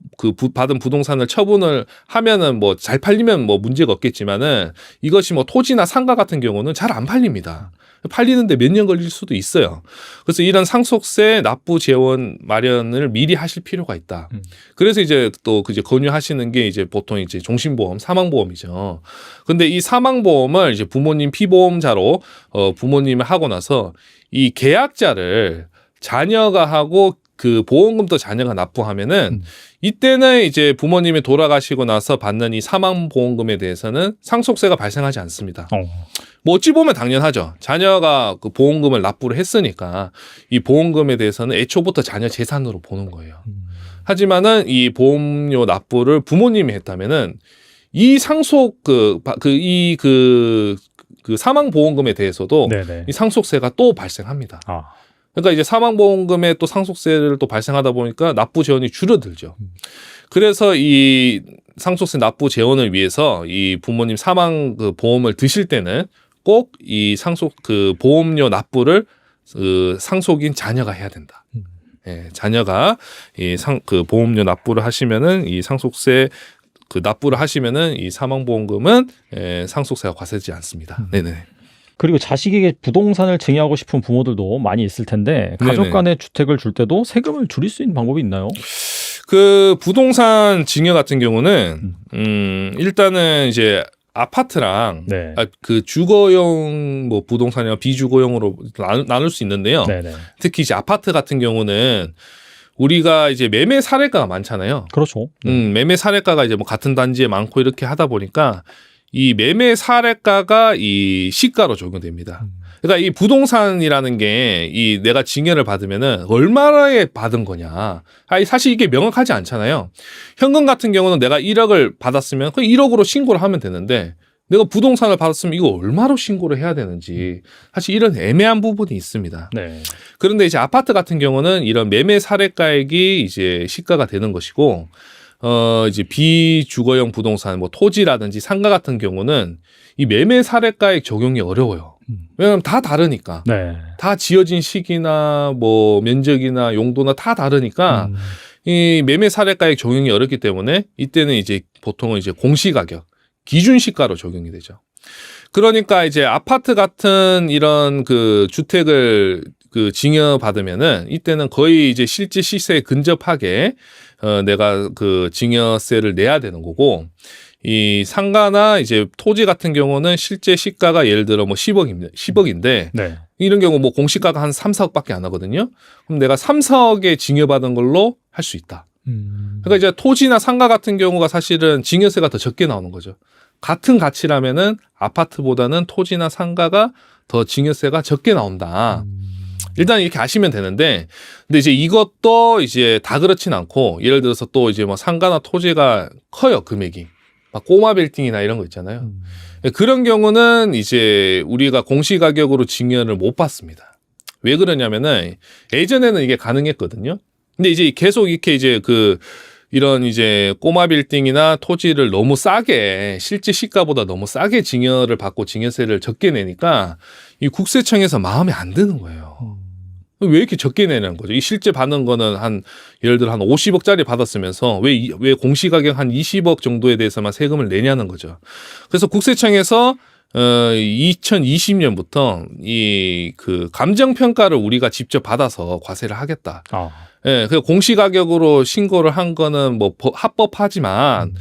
받은 부동산을 처분을 하면은 뭐 잘 팔리면 뭐 문제가 없겠지만은 이것이 뭐 토지나 상가 같은 경우는 잘 안 팔립니다. 팔리는데 몇 년 걸릴 수도 있어요. 그래서 이런 상속세 납부 재원 마련을 미리 하실 필요가 있다. 그래서 이제 또 이제 권유하시는 게 이제 보통 이제 종신보험, 사망보험이죠. 근데 이 사망보험을 이제 부모님 피보험자로 부모님을 하고 나서 이 계약자를 자녀가 하고 그 보험금도 자녀가 납부하면은 이때는 이제 부모님이 돌아가시고 나서 받는 이 사망보험금에 대해서는 상속세가 발생하지 않습니다. 뭐 어찌 보면 당연하죠. 자녀가 그 보험금을 납부를 했으니까 이 보험금에 대해서는 애초부터 자녀 재산으로 보는 거예요. 하지만은 이 보험료 납부를 부모님이 했다면은 이 상속 그 사망보험금에 대해서도 네네. 이 상속세가 또 발생합니다. 그러니까 이제 사망보험금에 또 상속세를 또 발생하다 보니까 납부 재원이 줄어들죠. 그래서 이 상속세 납부 재원을 위해서 이 부모님 사망 그 보험을 드실 때는 꼭 이 상속 그 보험료 납부를 그 상속인 자녀가 해야 된다. 예, 자녀가 이 그 보험료 납부를 하시면은 이 상속세 그 납부를 하시면은 이 사망보험금은 상속세가 과세되지 않습니다. 네네. 그리고 자식에게 부동산을 증여하고 싶은 부모들도 많이 있을 텐데 가족 간의 주택을 줄 때도 세금을 줄일 수 있는 방법이 있나요? 그 부동산 증여 같은 경우는 일단은 이제 아파트랑 네. 그 주거용 뭐 부동산이나 비주거용으로 나눌 수 있는데요. 네네. 특히 이제 아파트 같은 경우는 우리가 이제 매매 사례가가 많잖아요. 그렇죠. 매매 사례가가 이제 뭐 같은 단지에 많고 이렇게 하다 보니까 이 매매 사례가가 이 시가로 적용됩니다. 그러니까 이 부동산이라는 게 이 내가 증여를 받으면은 얼마에 받은 거냐. 사실 이게 명확하지 않잖아요. 현금 같은 경우는 내가 1억을 받았으면 그 1억으로 신고를 하면 되는데 내가 부동산을 받았으면 이거 얼마로 신고를 해야 되는지 사실 이런 애매한 부분이 있습니다. 네. 그런데 이제 아파트 같은 경우는 이런 매매 사례가액이 이제 시가가 되는 것이고 이제 비주거용 부동산, 뭐 토지라든지 상가 같은 경우는 이 매매 사례가액 적용이 어려워요. 왜냐하면 다 다르니까. 네. 다 지어진 시기나 뭐 면적이나 용도나 다 다르니까 이 매매 사례가액 적용이 어렵기 때문에 이때는 이제 보통은 이제 공시가격, 기준시가로 적용이 되죠. 그러니까 이제 아파트 같은 이런 그 주택을 그 증여받으면은 이때는 거의 이제 실제 시세에 근접하게 내가 그 증여세를 내야 되는 거고, 이 상가나 이제 토지 같은 경우는 실제 시가가 예를 들어 뭐 10억인데 네. 이런 경우 뭐 공시가가 한 3, 4억밖에 안 하거든요. 그럼 내가 3, 4억에 증여받은 걸로 할 수 있다. 그러니까 이제 토지나 상가 같은 경우가 사실은 증여세가 더 적게 나오는 거죠. 같은 가치라면은 아파트보다는 토지나 상가가 더 증여세가 적게 나온다. 일단 이렇게 아시면 되는데, 근데 이제 이것도 이제 다 그렇진 않고, 예를 들어서 또 이제 뭐 상가나 토지가 커요, 금액이. 막 꼬마 빌딩이나 이런 거 있잖아요. 그런 경우는 이제 우리가 공시가격으로 증여를 못 받습니다. 왜 그러냐면은 예전에는 이게 가능했거든요. 근데 이제 계속 이렇게 이제 이런 이제 꼬마 빌딩이나 토지를 너무 싸게, 실제 시가보다 너무 싸게 증여를 받고 증여세를 적게 내니까 이 국세청에서 마음에 안 드는 거예요. 왜 이렇게 적게 내는 거죠? 이 실제 받는 거는 예를 들어 한 50억짜리 받았으면서 왜 공시가격 한 20억 정도에 대해서만 세금을 내냐는 거죠. 그래서 국세청에서 2020년부터 이 감정평가를 우리가 직접 받아서 과세를 하겠다. 예, 그 공시가격으로 신고를 한 거는 뭐 합법하지만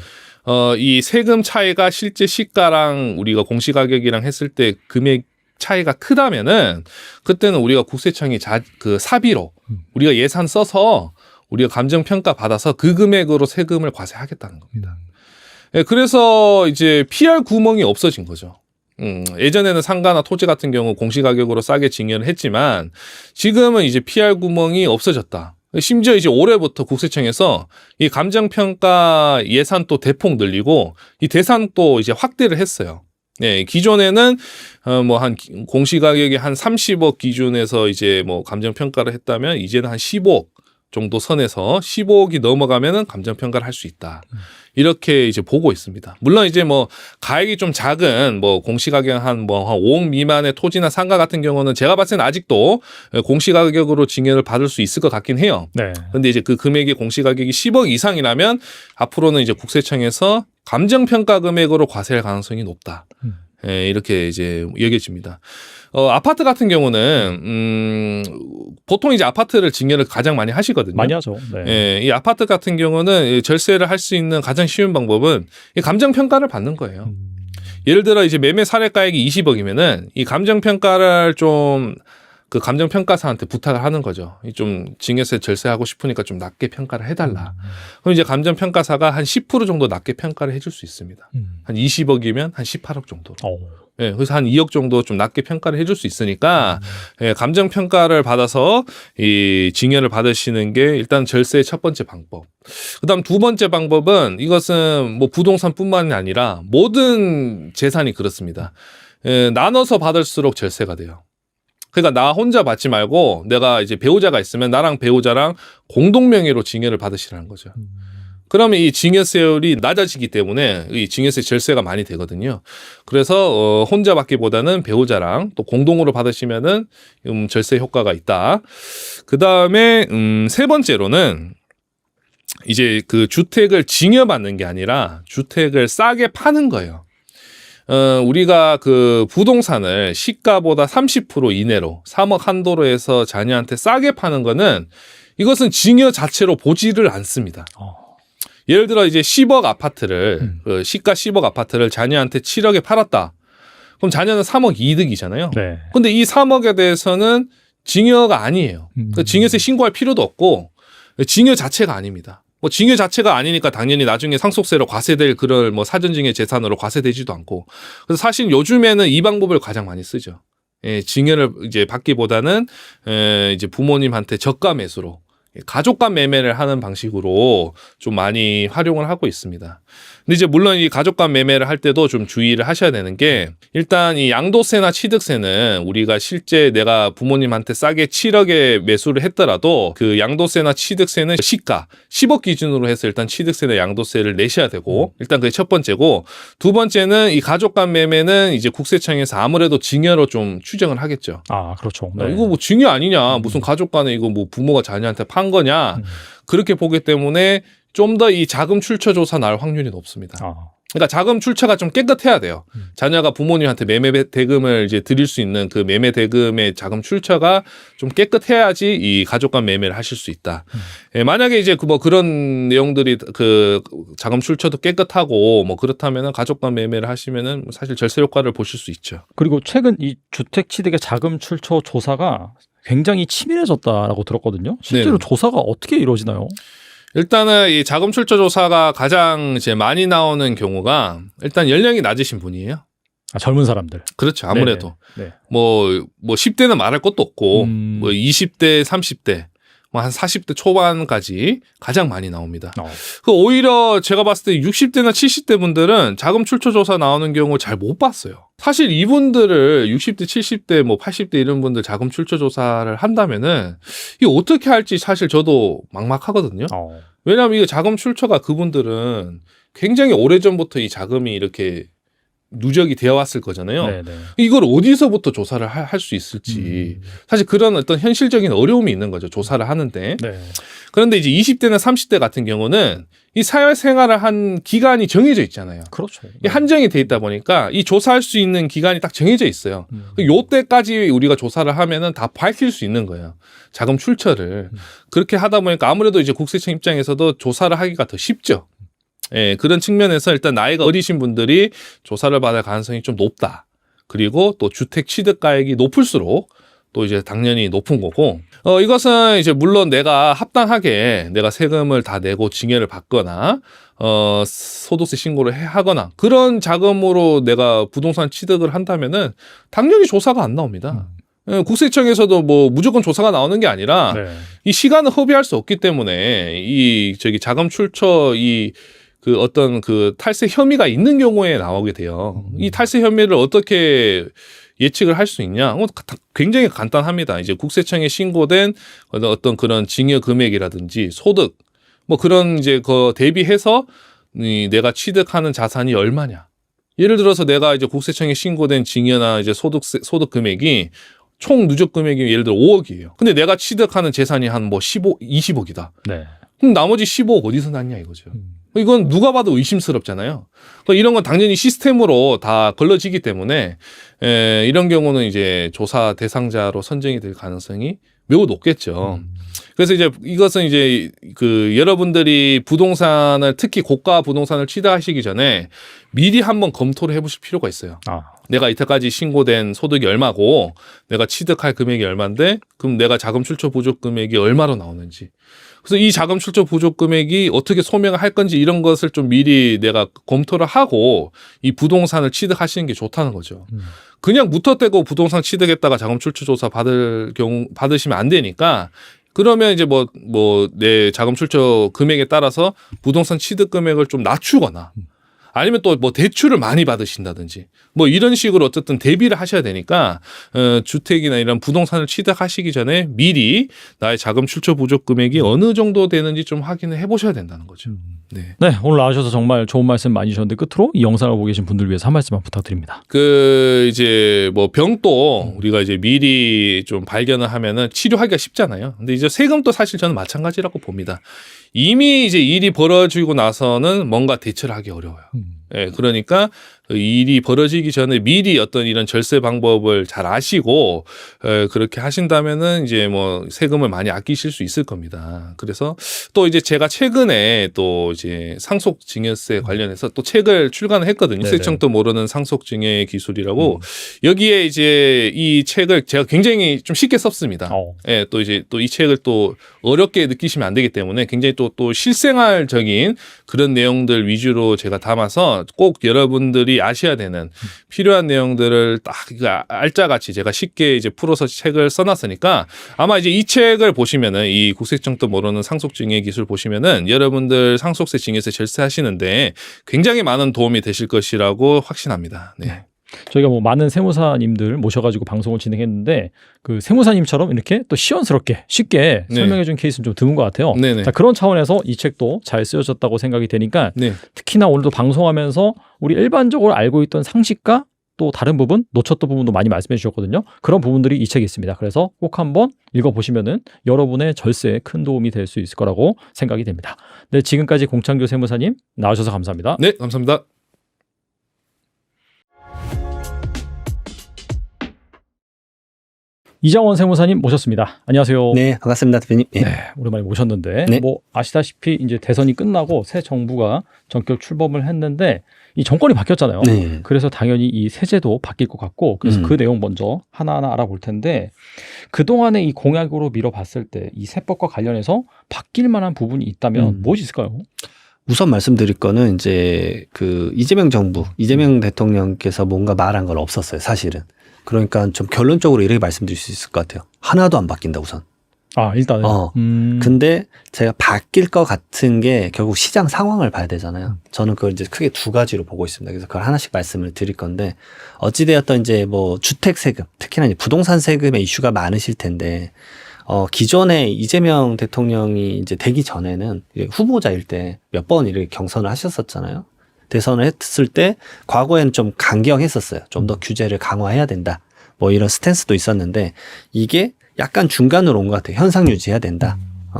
이 세금 차이가 실제 시가랑 우리가 공시가격이랑 했을 때 금액 차이가 크다면은 그때는 우리가 국세청이 사비로 우리가 예산 써서 우리가 감정평가 받아서 그 금액으로 세금을 과세하겠다는 겁니다. 예, 그래서 이제 피할 구멍이 없어진 거죠. 예전에는 상가나 토지 같은 경우 공시가격으로 싸게 증여를 했지만 지금은 이제 피할 구멍이 없어졌다. 심지어 이제 올해부터 국세청에서 이 감정평가 예산 또 대폭 늘리고 이 대상 또 이제 확대를 했어요. 네, 기존에는 뭐 한 공시가격이 한 30억 기준에서 이제 뭐 감정평가를 했다면 이제는 한 15억 정도 선에서 15억이 넘어가면은 감정평가를 할 수 있다. 이렇게 이제 보고 있습니다. 물론 이제 뭐 가액이 좀 작은 뭐 공시가격 한 5억 미만의 토지나 상가 같은 경우는 제가 봤을 때는 아직도 공시가격으로 증여를 받을 수 있을 것 같긴 해요. 네. 근데 이제 그 금액이 공시가격이 10억 이상이라면 앞으로는 이제 국세청에서 감정평가 금액으로 과세할 가능성이 높다. 예, 이렇게 이제 여겨집니다. 아파트 같은 경우는 보통 이제 아파트를 증여를 가장 많이 하시거든요. 많이 하죠. 네. 예, 이 아파트 같은 경우는 절세를 할 수 있는 가장 쉬운 방법은 이 감정평가를 받는 거예요. 예를 들어 이제 매매 사례가액이 20억이면은 이 감정평가를 좀 감정평가사한테 부탁을 하는 거죠. 좀 증여세 절세하고 싶으니까 좀 낮게 평가를 해달라. 그럼 이제 감정평가사가 한 10% 정도 낮게 평가를 해줄 수 있습니다. 한 20억이면 한 18억 정도로. 예, 그래서 한 2억 정도 좀 낮게 평가를 해줄 수 있으니까 예, 감정평가를 받아서 이 증여를 받으시는 게 일단 절세의 첫 번째 방법. 그다음 두 번째 방법은 이것은 뭐 부동산뿐만이 아니라 모든 재산이 그렇습니다. 예, 나눠서 받을수록 절세가 돼요. 그러니까 나 혼자 받지 말고 내가 이제 배우자가 있으면 나랑 배우자랑 공동 명의로 증여를 받으시라는 거죠. 그러면 이 증여세율이 낮아지기 때문에 이 증여세 절세가 많이 되거든요. 그래서 혼자 받기보다는 배우자랑 또 공동으로 받으시면은 절세 효과가 있다. 그 다음에 세 번째로는 이제 그 주택을 증여받는 게 아니라 주택을 싸게 파는 거예요. 우리가 그 부동산을 시가보다 30% 이내로 3억 한도로 해서 자녀한테 싸게 파는 거는 이것은 증여 자체로 보지를 않습니다. 예를 들어 이제 10억 아파트를 시가 10억 아파트를 자녀한테 7억에 팔았다. 그럼 자녀는 3억 이득이잖아요. 네. 근데 이 3억에 대해서는 증여가 아니에요. 그러니까 증여세 신고할 필요도 없고 증여 자체가 아닙니다. 뭐 증여 자체가 아니니까 당연히 나중에 상속세로 과세될 그런 뭐 사전증여 재산으로 과세되지도 않고. 그래서 사실 요즘에는 이 방법을 가장 많이 쓰죠. 예, 증여를 이제 받기보다는 이제 부모님한테 저가 매수로 가족 간 매매를 하는 방식으로 좀 많이 활용을 하고 있습니다. 근데 이제 물론 이 가족 간 매매를 할 때도 좀 주의를 하셔야 되는 게 일단 이 양도세나 취득세는 우리가 실제 내가 부모님한테 싸게 7억에 매수를 했더라도 그 양도세나 취득세는 시가 10억 기준으로 해서 일단 취득세나 양도세를 내셔야 되고 일단 그게 첫 번째고 두 번째는 이 가족 간 매매는 이제 국세청에서 아무래도 증여로 좀 추정을 하겠죠. 아, 그렇죠. 이거 뭐 증여 아니냐 무슨 가족 간에 이거 뭐 부모가 자녀한테 판 거냐 그렇게 보기 때문에 좀 더 이 자금 출처 조사 날 확률이 높습니다. 그러니까 자금 출처가 좀 깨끗해야 돼요. 자녀가 부모님한테 매매 대금을 이제 드릴 수 있는 그 매매 대금의 자금 출처가 좀 깨끗해야지 이 가족 간 매매를 하실 수 있다. 예, 만약에 이제 그 뭐 그런 내용들이 그 자금 출처도 깨끗하고 뭐 그렇다면은 가족 간 매매를 하시면은 사실 절세 효과를 보실 수 있죠. 그리고 최근 이 주택 취득의 자금 출처 조사가 굉장히 치밀해졌다라고 들었거든요. 실제로 네네. 조사가 어떻게 이루어지나요? 일단은 이 자금 출처 조사가 가장 이제 많이 나오는 경우가 일단 연령이 낮으신 분이에요. 아, 젊은 사람들. 그렇죠. 아무래도. 네. 뭐 10대는 말할 것도 없고, 뭐 20대, 30대, 뭐 한 40대 초반까지 가장 많이 나옵니다. 그 오히려 제가 봤을 때 60대나 70대 분들은 자금 출처 조사 나오는 경우 잘 못 봤어요. 사실 이분들을 60대, 70대, 뭐 80대 이런 분들 자금 출처 조사를 한다면은 이게 어떻게 할지 사실 저도 막막하거든요. 왜냐하면 이게 자금 출처가 그분들은 굉장히 오래전부터 이 자금이 이렇게 누적이 되어 왔을 거잖아요. 네네. 이걸 어디서부터 조사를 할 수 있을지 사실 그런 어떤 현실적인 어려움이 있는 거죠. 조사를 하는데. 네. 그런데 이제 20대나 30대 같은 경우는 이 사회생활을 한 기간이 정해져 있잖아요. 그렇죠. 이게 한정이 돼 있다 보니까 이 조사할 수 있는 기간이 딱 정해져 있어요. 요때까지 우리가 조사를 하면은 다 밝힐 수 있는 거예요. 자금 출처를. 그렇게 하다 보니까 아무래도 이제 국세청 입장에서도 조사를 하기가 더 쉽죠. 예, 그런 측면에서 일단 나이가 어리신 분들이 조사를 받을 가능성이 좀 높다. 그리고 또 주택 취득가액이 높을수록 또 이제 당연히 높은 거고, 이것은 이제 물론 내가 합당하게 내가 세금을 다 내고 증여를 받거나, 소득세 신고를 하거나 그런 자금으로 내가 부동산 취득을 한다면은 당연히 조사가 안 나옵니다. 국세청에서도 뭐 무조건 조사가 나오는 게 아니라 네. 이 시간을 허비할 수 없기 때문에 이 자금 출처 그 어떤 그 탈세 혐의가 있는 경우에 나오게 돼요. 이 탈세 혐의를 어떻게 예측을 할 수 있냐? 굉장히 간단합니다. 이제 국세청에 신고된 어떤 그런 증여 금액이라든지 소득 뭐 그런 이제 그 대비해서 내가 취득하는 자산이 얼마냐? 예를 들어서 내가 이제 국세청에 신고된 증여나 이제 소득 금액이 총 누적 금액이 예를 들어 5억이에요. 근데 내가 취득하는 재산이 한 뭐 20억이다. 네. 그럼 나머지 15억 어디서 났냐 이거죠. 이건 누가 봐도 의심스럽잖아요. 그러니까 이런 건 당연히 시스템으로 다 걸러지기 때문에 이런 경우는 이제 조사 대상자로 선정이 될 가능성이 매우 높겠죠. 그래서 이제 이것은 이제 그 여러분들이 부동산을 특히 고가 부동산을 취득하시기 전에 미리 한번 검토를 해보실 필요가 있어요. 내가 이때까지 신고된 소득이 얼마고 내가 취득할 금액이 얼마인데 그럼 내가 자금 출처 부족 금액이 얼마로 나오는지. 그래서 이 자금 출처 부족 금액이 어떻게 소명을 할 건지 이런 것을 좀 미리 내가 검토를 하고 이 부동산을 취득하시는 게 좋다는 거죠. 그냥 무턱대고 부동산 취득했다가 자금 출처 조사 받으시면 안 되니까 그러면 이제 내 자금 출처 금액에 따라서 부동산 취득 금액을 좀 낮추거나 아니면 또 뭐 대출을 많이 받으신다든지 뭐 이런 식으로 어쨌든 대비를 하셔야 되니까 주택이나 이런 부동산을 취득하시기 전에 미리 나의 자금 출처 부족 금액이 어느 정도 되는지 좀 확인을 해보셔야 된다는 거죠. 네. 네, 오늘 나와주셔서 정말 좋은 말씀 많이 주셨는데 끝으로 이 영상을 보고 계신 분들 위해서 한 말씀만 부탁드립니다. 이제 뭐 병도 우리가 이제 미리 좀 발견을 하면은 치료하기가 쉽잖아요. 근데 이제 세금도 사실 저는 마찬가지라고 봅니다. 이미 이제 일이 벌어지고 나서는 뭔가 대처를 하기 어려워요. 예, 그러니까 그 일이 벌어지기 전에 미리 어떤 이런 절세 방법을 잘 아시고 그렇게 하신다면은 이제 뭐 세금을 많이 아끼실 수 있을 겁니다. 그래서 또 이제 제가 최근에 또 이제 상속증여세 관련해서 또 책을 출간을 했거든요. 국세청도 모르는 상속증여의 기술이라고 여기에 이제 이 책을 제가 굉장히 좀 쉽게 썼습니다. 예, 또 이제 또 이 책을 또 어렵게 느끼시면 안 되기 때문에 굉장히 또 실생활적인 그런 내용들 위주로 제가 담아서 그래서 꼭 여러분들이 아셔야 되는 필요한 내용들을 딱 알짜같이 제가 쉽게 이제 풀어서 책을 써놨으니까 아마 이제 이 책을 보시면은 이 국세청도 모르는 상속증여 기술 보시면은 여러분들 상속세 증여세 절세하시는데 굉장히 많은 도움이 되실 것이라고 확신합니다. 네. 저희가 뭐 많은 세무사님들 모셔가지고 방송을 진행했는데 그 세무사님처럼 이렇게 또 시원스럽게 쉽게 네. 설명해준 케이스는 좀 드문 것 같아요. 네네. 자, 그런 차원에서 이 책도 잘 쓰여졌다고 생각이 되니까 네. 특히나 오늘도 방송하면서 우리 일반적으로 알고 있던 상식과 또 다른 부분, 놓쳤던 부분도 많이 말씀해 주셨거든요. 그런 부분들이 이 책에 있습니다. 그래서 꼭 한번 읽어보시면은 여러분의 절세에 큰 도움이 될 수 있을 거라고 생각이 됩니다. 네, 지금까지 공창규 세무사님 나와주셔서 감사합니다. 네, 감사합니다. 이장원 세무사님 모셨습니다. 안녕하세요. 네, 반갑습니다, 대표님. 예. 네, 오랜만에 모셨는데 네. 뭐 아시다시피 이제 대선이 끝나고 새 정부가 전격 출범을 했는데 이 정권이 바뀌었잖아요. 네. 그래서 당연히 이 세제도 바뀔 것 같고 그래서 그 내용 먼저 하나하나 알아볼 텐데 그동안의 이 공약으로 미뤄봤을 때 이 세법과 관련해서 바뀔 만한 부분이 있다면 무엇이 있을까요? 우선 말씀드릴 거는 이제 그 이재명 정부, 이재명 대통령께서 뭔가 말한 건 없었어요, 사실은. 그러니까 좀 결론적으로 이렇게 말씀드릴 수 있을 것 같아요. 하나도 안 바뀐다, 우선. 아, 일단은. 근데 제가 바뀔 것 같은 게 결국 시장 상황을 봐야 되잖아요. 저는 그걸 이제 크게 두 가지로 보고 있습니다. 그래서 그걸 하나씩 말씀을 드릴 건데, 어찌되었던 이제 뭐 주택 세금, 특히나 이제 부동산 세금의 이슈가 많으실 텐데, 기존에 이재명 대통령이 이제 되기 전에는 후보자일 때 몇 번 이렇게 경선을 하셨었잖아요. 대선을 했을 때 과거에는 좀 강경했었어요. 좀 더 규제를 강화해야 된다. 뭐 이런 스탠스도 있었는데 이게 약간 중간으로 온 것 같아요. 현상 유지해야 된다.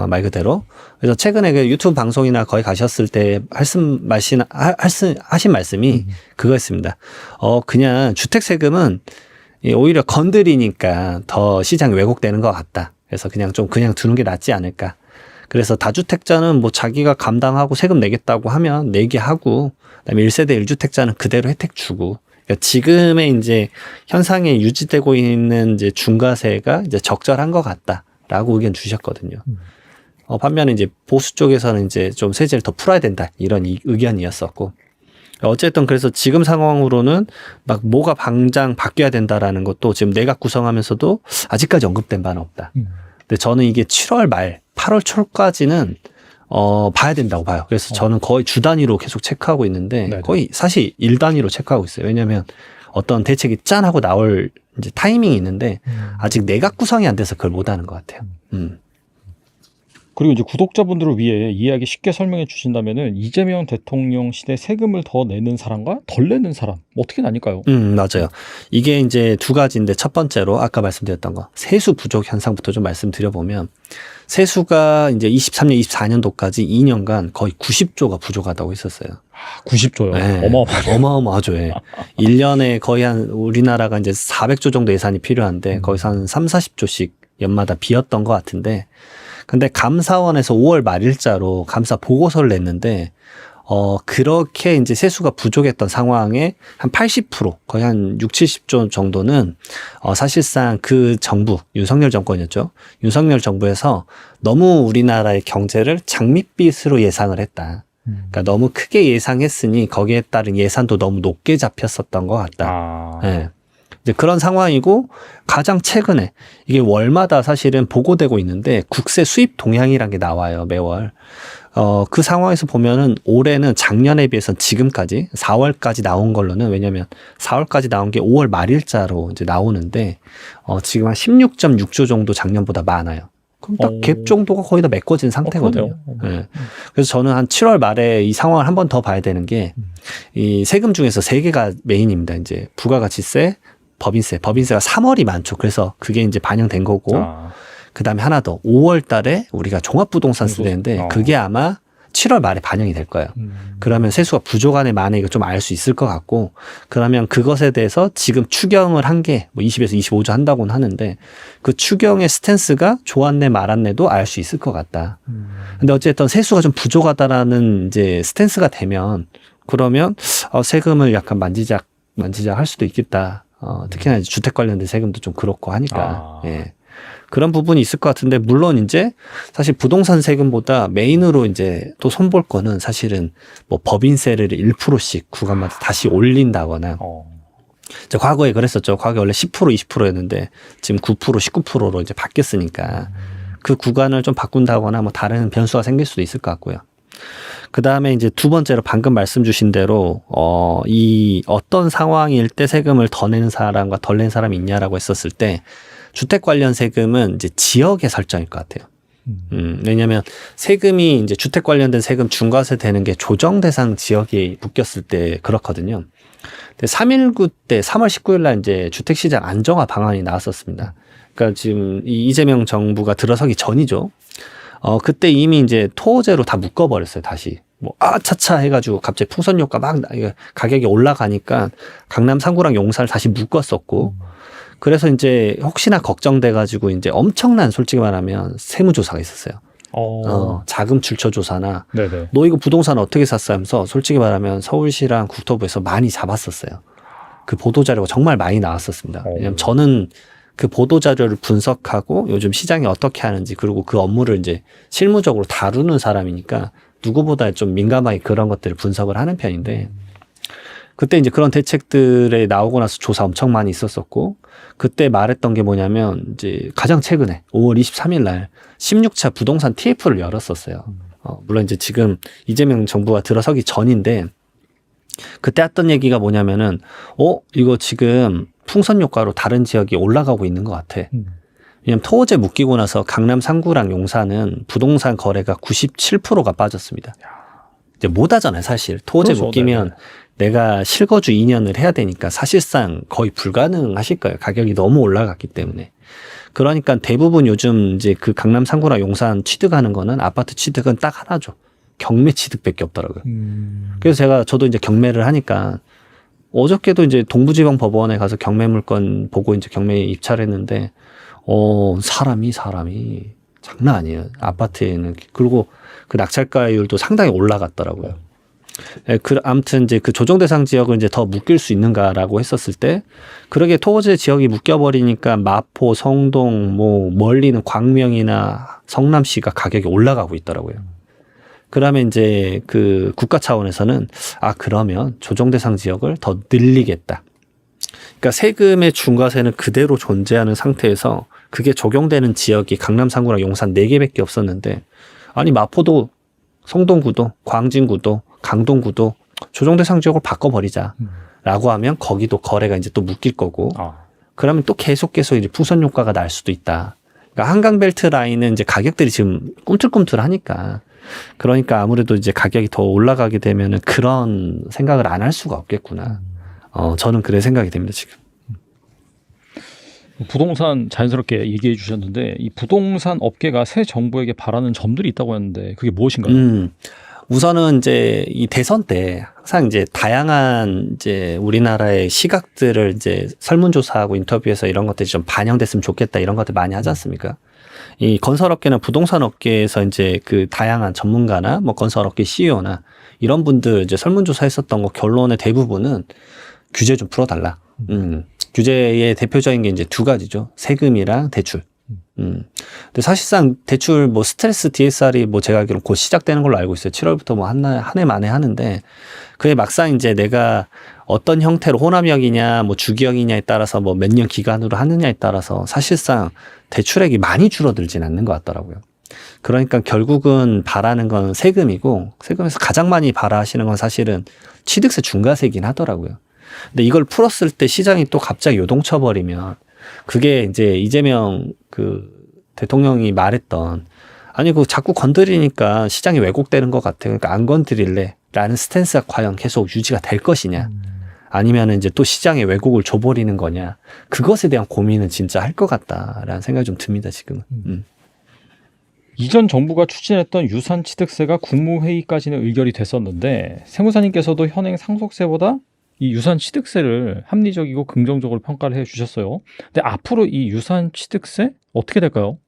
말 그대로. 그래서 최근에 그 유튜브 방송이나 거기 가셨을 때 하신 말씀이 그거였습니다. 그냥 주택 세금은 오히려 건드리니까 더 시장이 왜곡되는 것 같다. 그래서 그냥 두는 게 낫지 않을까. 그래서 다주택자는 뭐 자기가 감당하고 세금 내겠다고 하면 내게 하고, 그다음에 1세대 1주택자는 그대로 혜택 주고. 그러니까 지금의 이제 현상에 유지되고 있는 이제 중과세가 이제 적절한 것 같다라고 의견 주셨거든요. 반면에 이제 보수 쪽에서는 이제 좀 세제를 더 풀어야 된다 이런 의견이었었고. 어쨌든 그래서 지금 상황으로는 막 뭐가 당장 바뀌어야 된다라는 것도 지금 내각 구성하면서도 아직까지 언급된 바는 없다. 근데 저는 이게 7월 말, 8월 초까지는 봐야 된다고 봐요. 그래서 저는 거의 주 단위로 계속 체크하고 있는데 네네. 거의 사실 일 단위로 체크하고 있어요. 왜냐하면 어떤 대책이 짠 하고 나올 이제 타이밍이 있는데 아직 내각 구성이 안 돼서 그걸 못 하는 것 같아요. 그리고 이제 구독자분들을 위해 이해하기 쉽게 설명해 주신다면은 이재명 대통령 시대 세금을 더 내는 사람과 덜 내는 사람 어떻게 나뉠까요? 맞아요. 이게 이제 두 가지인데 첫 번째로 아까 말씀드렸던 거 세수 부족 현상부터 좀 말씀드려보면 세수가 이제 23년, 24년도까지 2년간 거의 90조가 부족하다고 했었어요. 90조요. 네. 어마어마하죠. 예. 1년에 거의 한 우리나라가 이제 400조 정도 예산이 필요한데 거기서 한 3, 40조씩 연마다 비었던 것 같은데 근데 감사원에서 5월 말일자로 감사 보고서를 냈는데 그렇게 이제 세수가 부족했던 상황에 한 80% 거의 한 6, 70조 정도는 사실상 그 정부 윤석열 정권이었죠. 윤석열 정부에서 너무 우리나라의 경제를 장밋빛으로 예상을 했다. 그러니까 너무 크게 예상했으니 거기에 따른 예산도 너무 높게 잡혔었던 것 같다. 네. 이제 그런 상황이고 가장 최근에 이게 월마다 사실은 보고되고 있는데 국세 수입 동향이라는 게 나와요, 매월. 그 상황에서 보면은 올해는 작년에 비해서 지금까지 4월까지 나온 걸로는 왜냐면 4월까지 나온 게 5월 말일자로 이제 나오는데 지금 한 16.6조 정도 작년보다 많아요. 그럼 딱 갭 정도가 거의 다 메꿔진 상태거든요. 네. 그래서 저는 한 7월 말에 이 상황을 한 번 더 봐야 되는 게 이 세금 중에서 3개가 메인입니다. 이제 부가가치세, 법인세가 3월이 많죠. 그래서 그게 이제 반영된 거고, 그 다음에 하나 더 5월 달에 우리가 종합부동산세 되는데 그게 아마 7월 말에 반영이 될 거예요. 그러면 세수가 부족하네 마네 이거 좀 알 수 있을 것 같고, 그러면 그것에 대해서 지금 추경을 한 게 뭐 20에서 25조 한다고는 하는데 그 추경의 스탠스가 좋았네 말았네도 알 수 있을 것 같다. 근데 어쨌든 세수가 좀 부족하다라는 이제 스탠스가 되면 그러면 세금을 약간 만지작 할 수도 있겠다. 특히나 이제 주택 관련된 세금도 좀 그렇고 하니까. 예. 그런 부분이 있을 것 같은데 물론 이제 사실 부동산 세금보다 메인으로 이제 또 손볼 거는 사실은 뭐 법인세를 1%씩 구간마다 다시 올린다거나 이제 과거에 그랬었죠. 과거에 원래 10% 20%였는데 지금 9% 19%로 이제 바뀌었으니까 그 구간을 좀 바꾼다거나 뭐 다른 변수가 생길 수도 있을 것 같고요. 그 다음에 이제 두 번째로 방금 말씀 주신 대로, 이 어떤 상황일 때 세금을 더 내는 사람과 덜 내는 사람이 있냐라고 했었을 때, 주택 관련 세금은 이제 지역의 설정일 것 같아요. 왜냐면 세금이 이제 주택 관련된 세금 중과세 되는 게 조정 대상 지역이 묶였을 때 그렇거든요. 근데 3.19 때 3월 19일 날 이제 주택시장 안정화 방안이 나왔었습니다. 그러니까 지금 이 이재명 정부가 들어서기 전이죠. 그때 이미 이제 토호제로 다 묶어버렸어요, 다시. 뭐, 차차 해가지고 갑자기 풍선효과 가격이 올라가니까 강남 3구랑 용산을 다시 묶었었고, 그래서 이제 혹시나 걱정돼가지고 이제 엄청난 솔직히 말하면 세무조사가 있었어요. 자금 출처 조사나, 네네. 너 이거 부동산 어떻게 샀어 하면서 솔직히 말하면 서울시랑 국토부에서 많이 잡았었어요. 그 보도자료가 정말 많이 나왔었습니다. 왜냐면 저는 그 보도자료를 분석하고 요즘 시장이 어떻게 하는지 그리고 그 업무를 이제 실무적으로 다루는 사람이니까 누구보다 좀 민감하게 그런 것들을 분석을 하는 편인데 그때 이제 그런 대책들에 나오고 나서 조사 엄청 많이 있었었고 그때 말했던 게 뭐냐면 이제 가장 최근에 5월 23일 날 16차 부동산 TF를 열었었어요. 물론 이제 지금 이재명 정부가 들어서기 전인데 그때 했던 얘기가 뭐냐면은 이거 지금 풍선 효과로 다른 지역이 올라가고 있는 것 같아. 왜냐면 토호제 묶이고 나서 강남 3구랑 용산은 부동산 거래가 97%가 빠졌습니다. 이제 못 하잖아요, 사실. 토호제 그렇죠, 묶이면 네네. 내가 실거주 2년을 해야 되니까 사실상 거의 불가능하실 거예요. 가격이 너무 올라갔기 때문에. 그러니까 대부분 요즘 이제 그 강남 3구랑 용산 취득하는 거는 아파트 취득은 딱 하나죠. 경매 취득밖에 없더라고요. 그래서 저도 이제 경매를 하니까 어저께도 이제 동부지방법원에 가서 경매 물건 보고 이제 경매에 입찰했는데, 사람이 장난 아니에요. 아파트에는. 그리고 그 낙찰가율도 상당히 올라갔더라고요. 아무튼 이제 그 조정 대상 지역을 이제 더 묶일 수 있는가라고 했었을 때, 그러게 토호제 지역이 묶여버리니까 마포, 성동, 뭐 멀리는 광명이나 성남시가 가격이 올라가고 있더라고요. 그러면 이제 그 국가 차원에서는 그러면 조정 대상 지역을 더 늘리겠다. 그러니까 세금의 중과세는 그대로 존재하는 상태에서 그게 적용되는 지역이 강남 3구랑 용산 4개밖에 없었는데 아니 마포도 성동구도 광진구도 강동구도 조정 대상 지역을 바꿔버리자. 라고 하면 거기도 거래가 이제 또 묶일 거고 그러면 또 계속 이제 풍선 효과가 날 수도 있다. 그러니까 한강벨트 라인은 이제 가격들이 지금 꿈틀꿈틀하니까 그러니까 아무래도 이제 가격이 더 올라가게 되면은 그런 생각을 안 할 수가 없겠구나. 저는 그래 생각이 됩니다, 지금. 부동산 자연스럽게 얘기해 주셨는데 이 부동산 업계가 새 정부에게 바라는 점들이 있다고 했는데 그게 무엇인가요? 우선은 이제 이 대선 때 항상 이제 다양한 이제 우리나라의 시각들을 이제 설문조사하고 인터뷰에서 이런 것들이 좀 반영됐으면 좋겠다 이런 것들 많이 하지 않습니까? 이 건설업계나 부동산 업계에서 이제 그 다양한 전문가나 뭐 건설업계 CEO나 이런 분들 이제 설문조사 했었던 거 결론의 대부분은 규제 좀 풀어달라. 규제의 대표적인 게 이제 두 가지죠. 세금이랑 대출. 근데 사실상 대출 뭐 스트레스 DSR이 뭐 제가 알기로 곧 시작되는 걸로 알고 있어요. 7월부터 뭐 한 해 만에 하는데 그게 막상 이제 내가 어떤 형태로 호남형이냐 뭐 주기형이냐에 따라서 뭐 몇 년 기간으로 하느냐에 따라서 사실상 대출액이 많이 줄어들진 않는 것 같더라고요. 그러니까 결국은 바라는 건 세금이고 세금에서 가장 많이 바라시는 건 사실은 취득세 중과세이긴 하더라고요. 근데 이걸 풀었을 때 시장이 또 갑자기 요동쳐 버리면 그게 이제 이재명 그 대통령이 말했던 아니 그 자꾸 건드리니까 시장이 왜곡되는 것 같아. 그러니까 안 건드릴래 라는 스탠스가 과연 계속 유지가 될 것이냐 아니면 이제 또 시장에 왜곡을 줘버리는 거냐 그것에 대한 고민은 진짜 할 것 같다라는 생각이 좀 듭니다 지금은. 이전 정부가 추진했던 유산 취득세가 국무회의까지는 의결이 됐었는데 세무사님께서도 현행 상속세보다 이 유산 취득세를 합리적이고 긍정적으로 평가를 해 주셨어요. 근데 앞으로 이 유산 취득세 어떻게 될까요?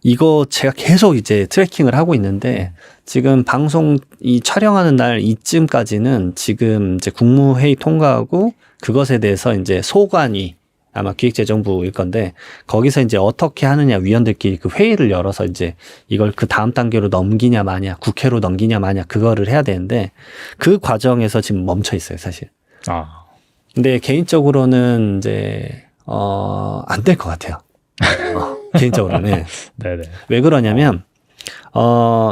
이거 제가 계속 이제 트래킹을 하고 있는데 지금 방송 이 촬영하는 날 이쯤까지는 지금 이제 국무회의 통과하고 그것에 대해서 이제 소관위 아마 기획재정부일 건데 거기서 이제 어떻게 하느냐 위원들끼리 그 회의를 열어서 이제 이걸 그 다음 단계로 넘기냐 마냐 국회로 넘기냐 마냐 그거를 해야 되는데 그 과정에서 지금 멈춰 있어요 사실. 근데 개인적으로는 이제 안 될 것 같아요. 개인적으로는. 네네. 왜 그러냐면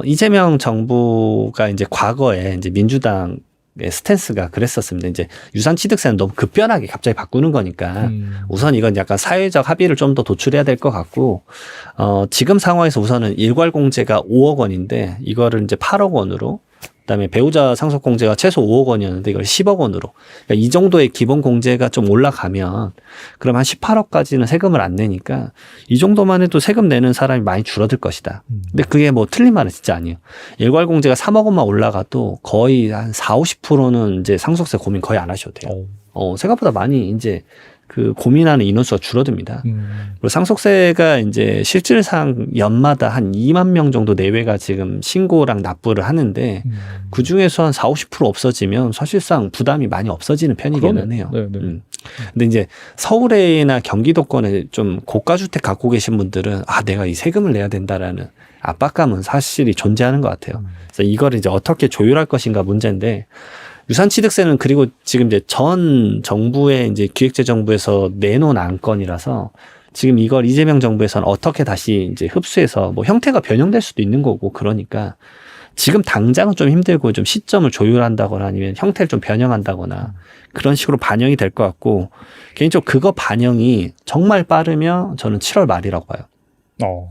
이재명 정부가 이제 과거에 이제 민주당 스탠스가 그랬었습니다. 이제 유산취득세는 너무 급변하게 갑자기 바꾸는 거니까 우선 이건 약간 사회적 합의를 좀 더 도출해야 될 것 같고 지금 상황에서 우선은 일괄공제가 5억 원인데 이거를 이제 8억 원으로 그다음에 배우자 상속공제가 최소 5억 원이었는데 이걸 10억 원으로 그러니까 이 정도의 기본 공제가 좀 올라가면 그럼 한 18억까지는 세금을 안 내니까 이 정도만 해도 세금 내는 사람이 많이 줄어들 것이다. 근데 그게 뭐 틀린 말은 진짜 아니에요. 일괄공제가 3억 원만 올라가도 거의 한 40~50%는 이제 상속세 고민 거의 안 하셔도 돼요. 생각보다 많이 이제 그 고민하는 인원수가 줄어듭니다. 그리고 상속세가 이제 실질상 연마다 한 2만 명 정도 내외가 지금 신고랑 납부를 하는데 그 중에서 한 40~50% 없어지면 사실상 부담이 많이 없어지는 편이기는 해요. 근데 이제 서울이나 경기도권에 좀 고가주택 갖고 계신 분들은 내가 이 세금을 내야 된다라는 압박감은 사실이 존재하는 것 같아요. 그래서 이걸 이제 어떻게 조율할 것인가 문제인데 유산취득세는 그리고 지금 이제 전 정부의 이제 기획재정부에서 내놓은 안건이라서 지금 이걸 이재명 정부에서는 어떻게 다시 이제 흡수해서 뭐 형태가 변형될 수도 있는 거고 그러니까 지금 당장은 좀 힘들고 좀 시점을 조율한다거나 아니면 형태를 좀 변형한다거나 그런 식으로 반영이 될 것 같고 개인적으로 그거 반영이 정말 빠르면 저는 7월 말이라고 봐요.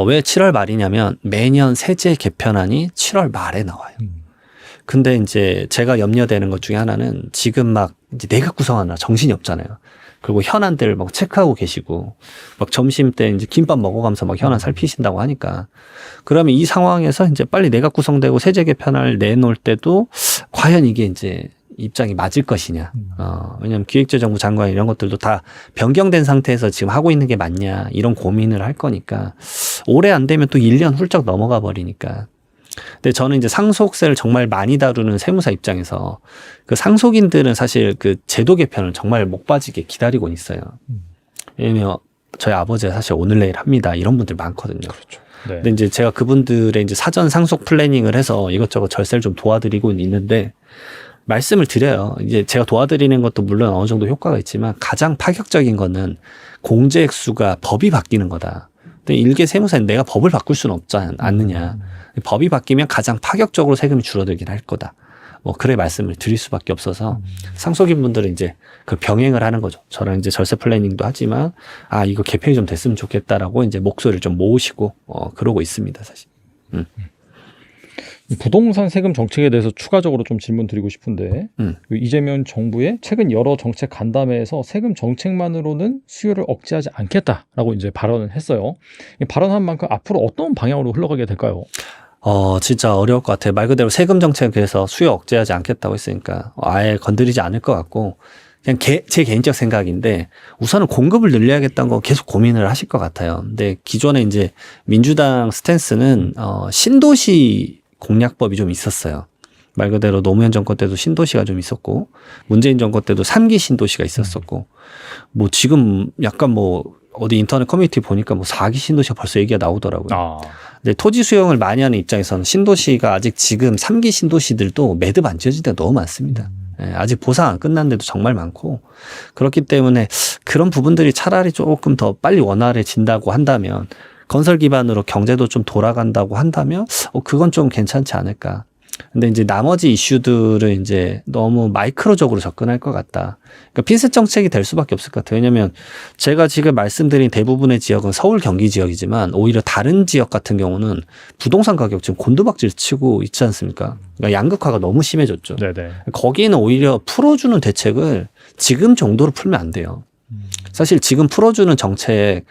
왜 7월 말이냐면 매년 세제 개편안이 7월 말에 나와요. 근데 이제 제가 염려되는 것 중에 하나는 지금 막 이제 내각 구성하느라 정신이 없잖아요. 그리고 현안들 막 체크하고 계시고 막 점심 때 이제 김밥 먹어가면서 막 현안 살피신다고 하니까 그러면 이 상황에서 이제 빨리 내각 구성되고 세제 개편을 내놓을 때도 과연 이게 이제 입장이 맞을 것이냐. 왜냐하면 기획재정부 장관 이런 것들도 다 변경된 상태에서 지금 하고 있는 게 맞냐 이런 고민을 할 거니까 올해 안 되면 또 1년 훌쩍 넘어가 버리니까. 근데 저는 이제 상속세를 정말 많이 다루는 세무사 입장에서 그 상속인들은 사실 그 제도 개편을 정말 목 빠지게 기다리고 있어요. 왜냐면 저희 아버지가 사실 오늘 내일 합니다. 이런 분들 많거든요. 그렇죠. 네. 근데 이제 제가 그분들의 이제 사전 상속 플래닝을 해서 이것저것 절세를 좀 도와드리고 있는데 말씀을 드려요. 이제 제가 도와드리는 것도 물론 어느 정도 효과가 있지만 가장 파격적인 거는 공제 액수가 법이 바뀌는 거다. 근데 일개 세무사는 내가 법을 바꿀 수는 없지 않느냐. 법이 바뀌면 가장 파격적으로 세금이 줄어들긴 할 거다. 뭐 그래 말씀을 드릴 수밖에 없어서 상속인 분들은 이제 그 병행을 하는 거죠. 저랑 이제 절세 플래닝도 하지만 이거 개편이 좀 됐으면 좋겠다라고 이제 목소리를 좀 모으시고 그러고 있습니다, 사실. 부동산 세금 정책에 대해서 추가적으로 좀 질문 드리고 싶은데 이재명 정부의 최근 여러 정책 간담회에서 세금 정책만으로는 수요를 억제하지 않겠다라고 이제 발언을 했어요. 발언한 만큼 앞으로 어떤 방향으로 흘러가게 될까요? 진짜 어려울 것 같아요. 말 그대로 세금 정책에서 수요 억제하지 않겠다고 했으니까 아예 건드리지 않을 것 같고 그냥 제 개인적 생각인데 우선은 공급을 늘려야겠다는 거 계속 고민을 하실 것 같아요. 근데 기존에 이제 민주당 스탠스는 신도시 공약법이 좀 있었어요. 말 그대로 노무현 정권 때도 신도시가 좀 있었고 문재인 정권 때도 3기 신도시가 있었었고 뭐 지금 약간 뭐 어디 인터넷 커뮤니티 보니까 뭐 4기 신도시가 벌써 얘기가 나오더라고요. 근데 토지 수용을 많이 하는 입장에서는 신도시가 아직 지금 3기 신도시들도 매듭 안 지어진 데가 너무 많습니다. 아직 보상 안 끝난 데도 정말 많고 그렇기 때문에 그런 부분들이 차라리 조금 더 빨리 원활해진다고 한다면 건설 기반으로 경제도 좀 돌아간다고 한다면 그건 좀 괜찮지 않을까. 근데 이제 나머지 이슈들은 이제 너무 마이크로적으로 접근할 것 같다. 그러니까 핀셋 정책이 될 수밖에 없을 것 같아요. 왜냐하면 제가 지금 말씀드린 대부분의 지역은 서울 경기 지역이지만 오히려 다른 지역 같은 경우는 부동산 가격 지금 곤두박질 치고 있지 않습니까? 그러니까 양극화가 너무 심해졌죠. 네네. 거기에는 오히려 풀어주는 대책을 지금 정도로 풀면 안 돼요. 사실 지금 풀어주는 정책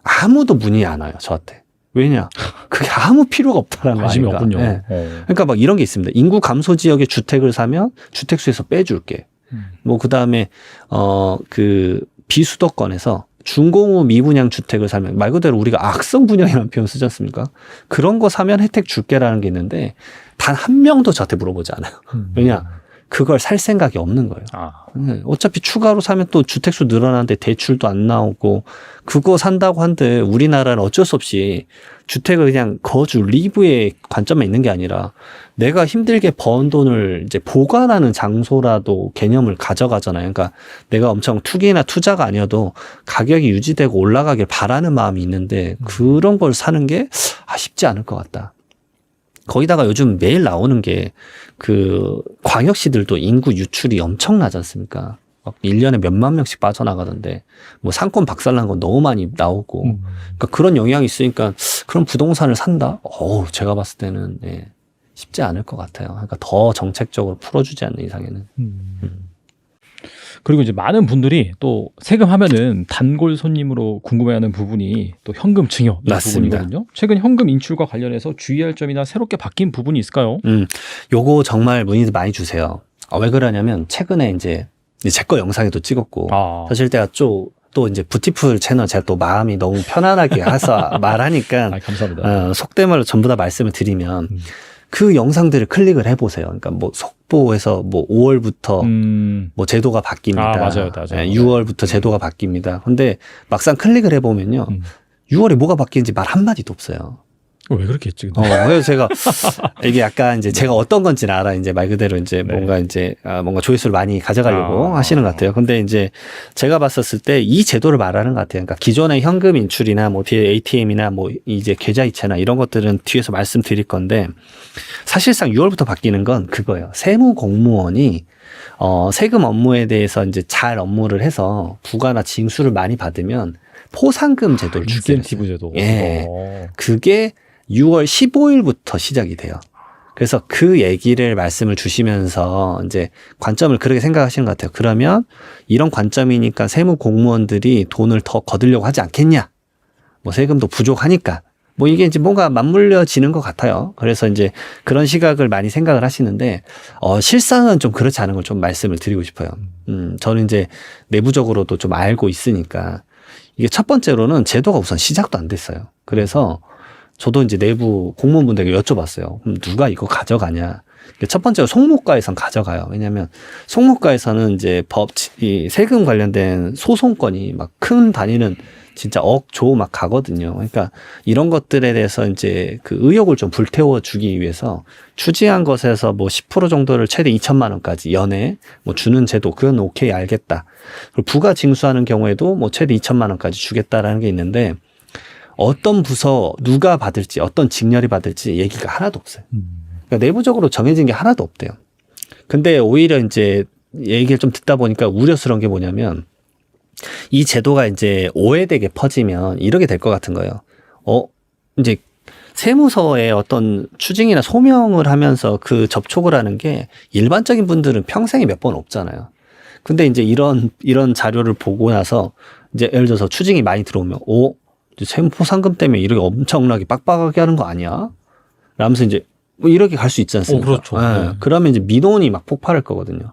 아무도 문의 안 와요, 저한테. 왜냐? 그게 아무 필요가 없다라는 거 관심이 아닌가. 없군요. 네. 그러니까 막 이런 게 있습니다. 인구 감소 지역에 주택을 사면 주택수에서 빼줄게. 뭐 그다음에 그 비수도권에서 중공후 미분양 주택을 사면 말 그대로 우리가 악성 분양이라는 표현 쓰지 않습니까? 그런 거 사면 혜택 줄게라는 게 있는데 단 한 명도 저한테 물어보지 않아요. 왜냐? 그걸 살 생각이 없는 거예요. 아, 어차피 추가로 사면 또 주택수 늘어나는데 대출도 안 나오고 그거 산다고 한들 우리나라는 어쩔 수 없이 주택을 그냥 거주 리브의 관점에 있는 게 아니라 내가 힘들게 번 돈을 이제 보관하는 장소라도 개념을 가져가잖아요. 그러니까 내가 엄청 투기나 투자가 아니어도 가격이 유지되고 올라가길 바라는 마음이 있는데 그런 걸 사는 게 쉽지 않을 것 같다. 거기다가 요즘 매일 나오는 게 그 광역시들도 인구 유출이 엄청나지 않습니까? 막 1년에 몇만 명씩 빠져나가던데 뭐 상권 박살난 건 너무 많이 나오고 그러니까 그런 영향이 있으니까 그런 부동산을 산다? 제가 봤을 때는 쉽지 않을 것 같아요. 그러니까 더 정책적으로 풀어주지 않는 이상에는. 그리고 이제 많은 분들이 또 세금하면은 단골 손님으로 궁금해하는 부분이 또 현금 증여 이 맞습니다. 부분이거든요. 최근 현금 인출과 관련해서 주의할 점이나 새롭게 바뀐 부분이 있을까요? 요거 정말 문의들 많이 주세요. 왜 그러냐면 최근에 이제 제 거 영상에도 찍었고 사실 제가 또 이제 부티풀 채널 제가 또 마음이 너무 편안하게 해서 말하니까 감사합니다. 속된 말로 전부 다 말씀을 드리면 그 영상들을 클릭을 해보세요. 그러니까 뭐 속보에서 뭐 5월부터 뭐 제도가 바뀝니다. 맞아요. 6월부터 제도가 바뀝니다. 근데 막상 클릭을 해보면요. 6월에 뭐가 바뀌는지 말 한마디도 없어요. 왜 그렇게 했지? 그래서 제가 이게 약간 이제 제가 어떤 건지는 알아. 이제 말 그대로 이제 뭔가 조회수를 많이 가져가려고 하시는 것 같아요. 근데 이제 제가 봤었을 때 이 제도를 말하는 것 같아요. 그러니까 기존의 현금 인출이나 뭐 뒤에 ATM이나 뭐 이제 계좌이체나 이런 것들은 뒤에서 말씀드릴 건데 사실상 6월부터 바뀌는 건 그거예요. 세무 공무원이 세금 업무에 대해서 이제 잘 업무를 해서 부가나 징수를 많이 받으면 포상금 제도를 주게 됐어요. 인센티브 제도. 그게 6월 15일부터 시작이 돼요. 그래서 그 얘기를 말씀을 주시면서 이제 관점을 그렇게 생각하시는 것 같아요. 그러면 이런 관점이니까 세무 공무원들이 돈을 더 거두려고 하지 않겠냐? 뭐 세금도 부족하니까. 뭐 이게 이제 뭔가 맞물려지는 것 같아요. 그래서 이제 그런 시각을 많이 생각을 하시는데, 실상은 좀 그렇지 않은 걸 좀 말씀을 드리고 싶어요. 저는 이제 내부적으로도 좀 알고 있으니까. 이게 첫 번째로는 제도가 우선 시작도 안 됐어요. 그래서 저도 이제 내부 공무원분들에게 여쭤봤어요. 그럼 누가 이거 가져가냐? 첫 번째로 송무과에선 가져가요. 왜냐하면 송무과에서는 이제 이 세금 관련된 소송건이 막 큰 단위는 진짜 억조 막 가거든요. 그러니까 이런 것들에 대해서 이제 그 의욕을 좀 불태워 주기 위해서 추징한 것에서 뭐 10% 정도를 최대 2천만 원까지 연에 뭐 주는 제도, 그건 오케이 알겠다. 그리고 부가 징수하는 경우에도 뭐 최대 2천만 원까지 주겠다라는 게 있는데 어떤 부서 누가 받을지 어떤 직렬이 받을지 얘기가 하나도 없어요. 그러니까 내부적으로 정해진 게 하나도 없대요. 근데 오히려 이제 얘기를 좀 듣다 보니까 우려스러운 게 뭐냐면 이 제도가 이제 오해되게 퍼지면 이렇게 될 것 같은 거예요. 이제 세무서에 어떤 추징이나 소명을 하면서 그 접촉을 하는 게 일반적인 분들은 평생에 몇 번 없잖아요. 근데 이제 이런 자료를 보고 나서 이제 예를 들어서 추징이 많이 들어오면 세무 포상금 때문에 이렇게 엄청나게 빡빡하게 하는 거 아니야? 라면서 이제 뭐 이렇게 갈 수 있지 않습니까? 그렇죠. 네. 그러면 이제 민원이 막 폭발할 거거든요.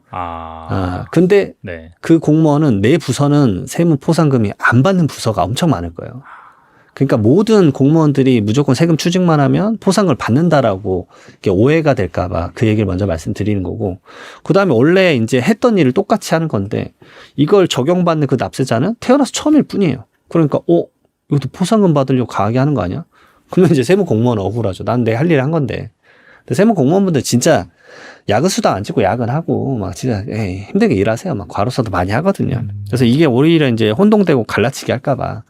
근데 그 공무원은 내 부서는 세무 포상금이 안 받는 부서가 엄청 많을 거예요. 그러니까 모든 공무원들이 무조건 세금 추징만 하면 포상금을 받는다라고 이렇게 오해가 될까봐 그 얘기를 먼저 말씀드리는 거고, 그 다음에 원래 이제 했던 일을 똑같이 하는 건데 이걸 적용받는 그 납세자는 태어나서 처음일 뿐이에요. 그러니까 이것도 포상금 받으려고 강하게 하는 거 아니야? 그러면 이제 세무 공무원은 억울하죠. 난 내 할 일을 한 건데. 근데 세무 공무원분들 진짜 야근 수당 안 찍고 야근하고 막 진짜 힘들게 일하세요. 막 과로사도 많이 하거든요. 그래서 이게 오히려 이제 혼동되고 갈라치기 할까봐.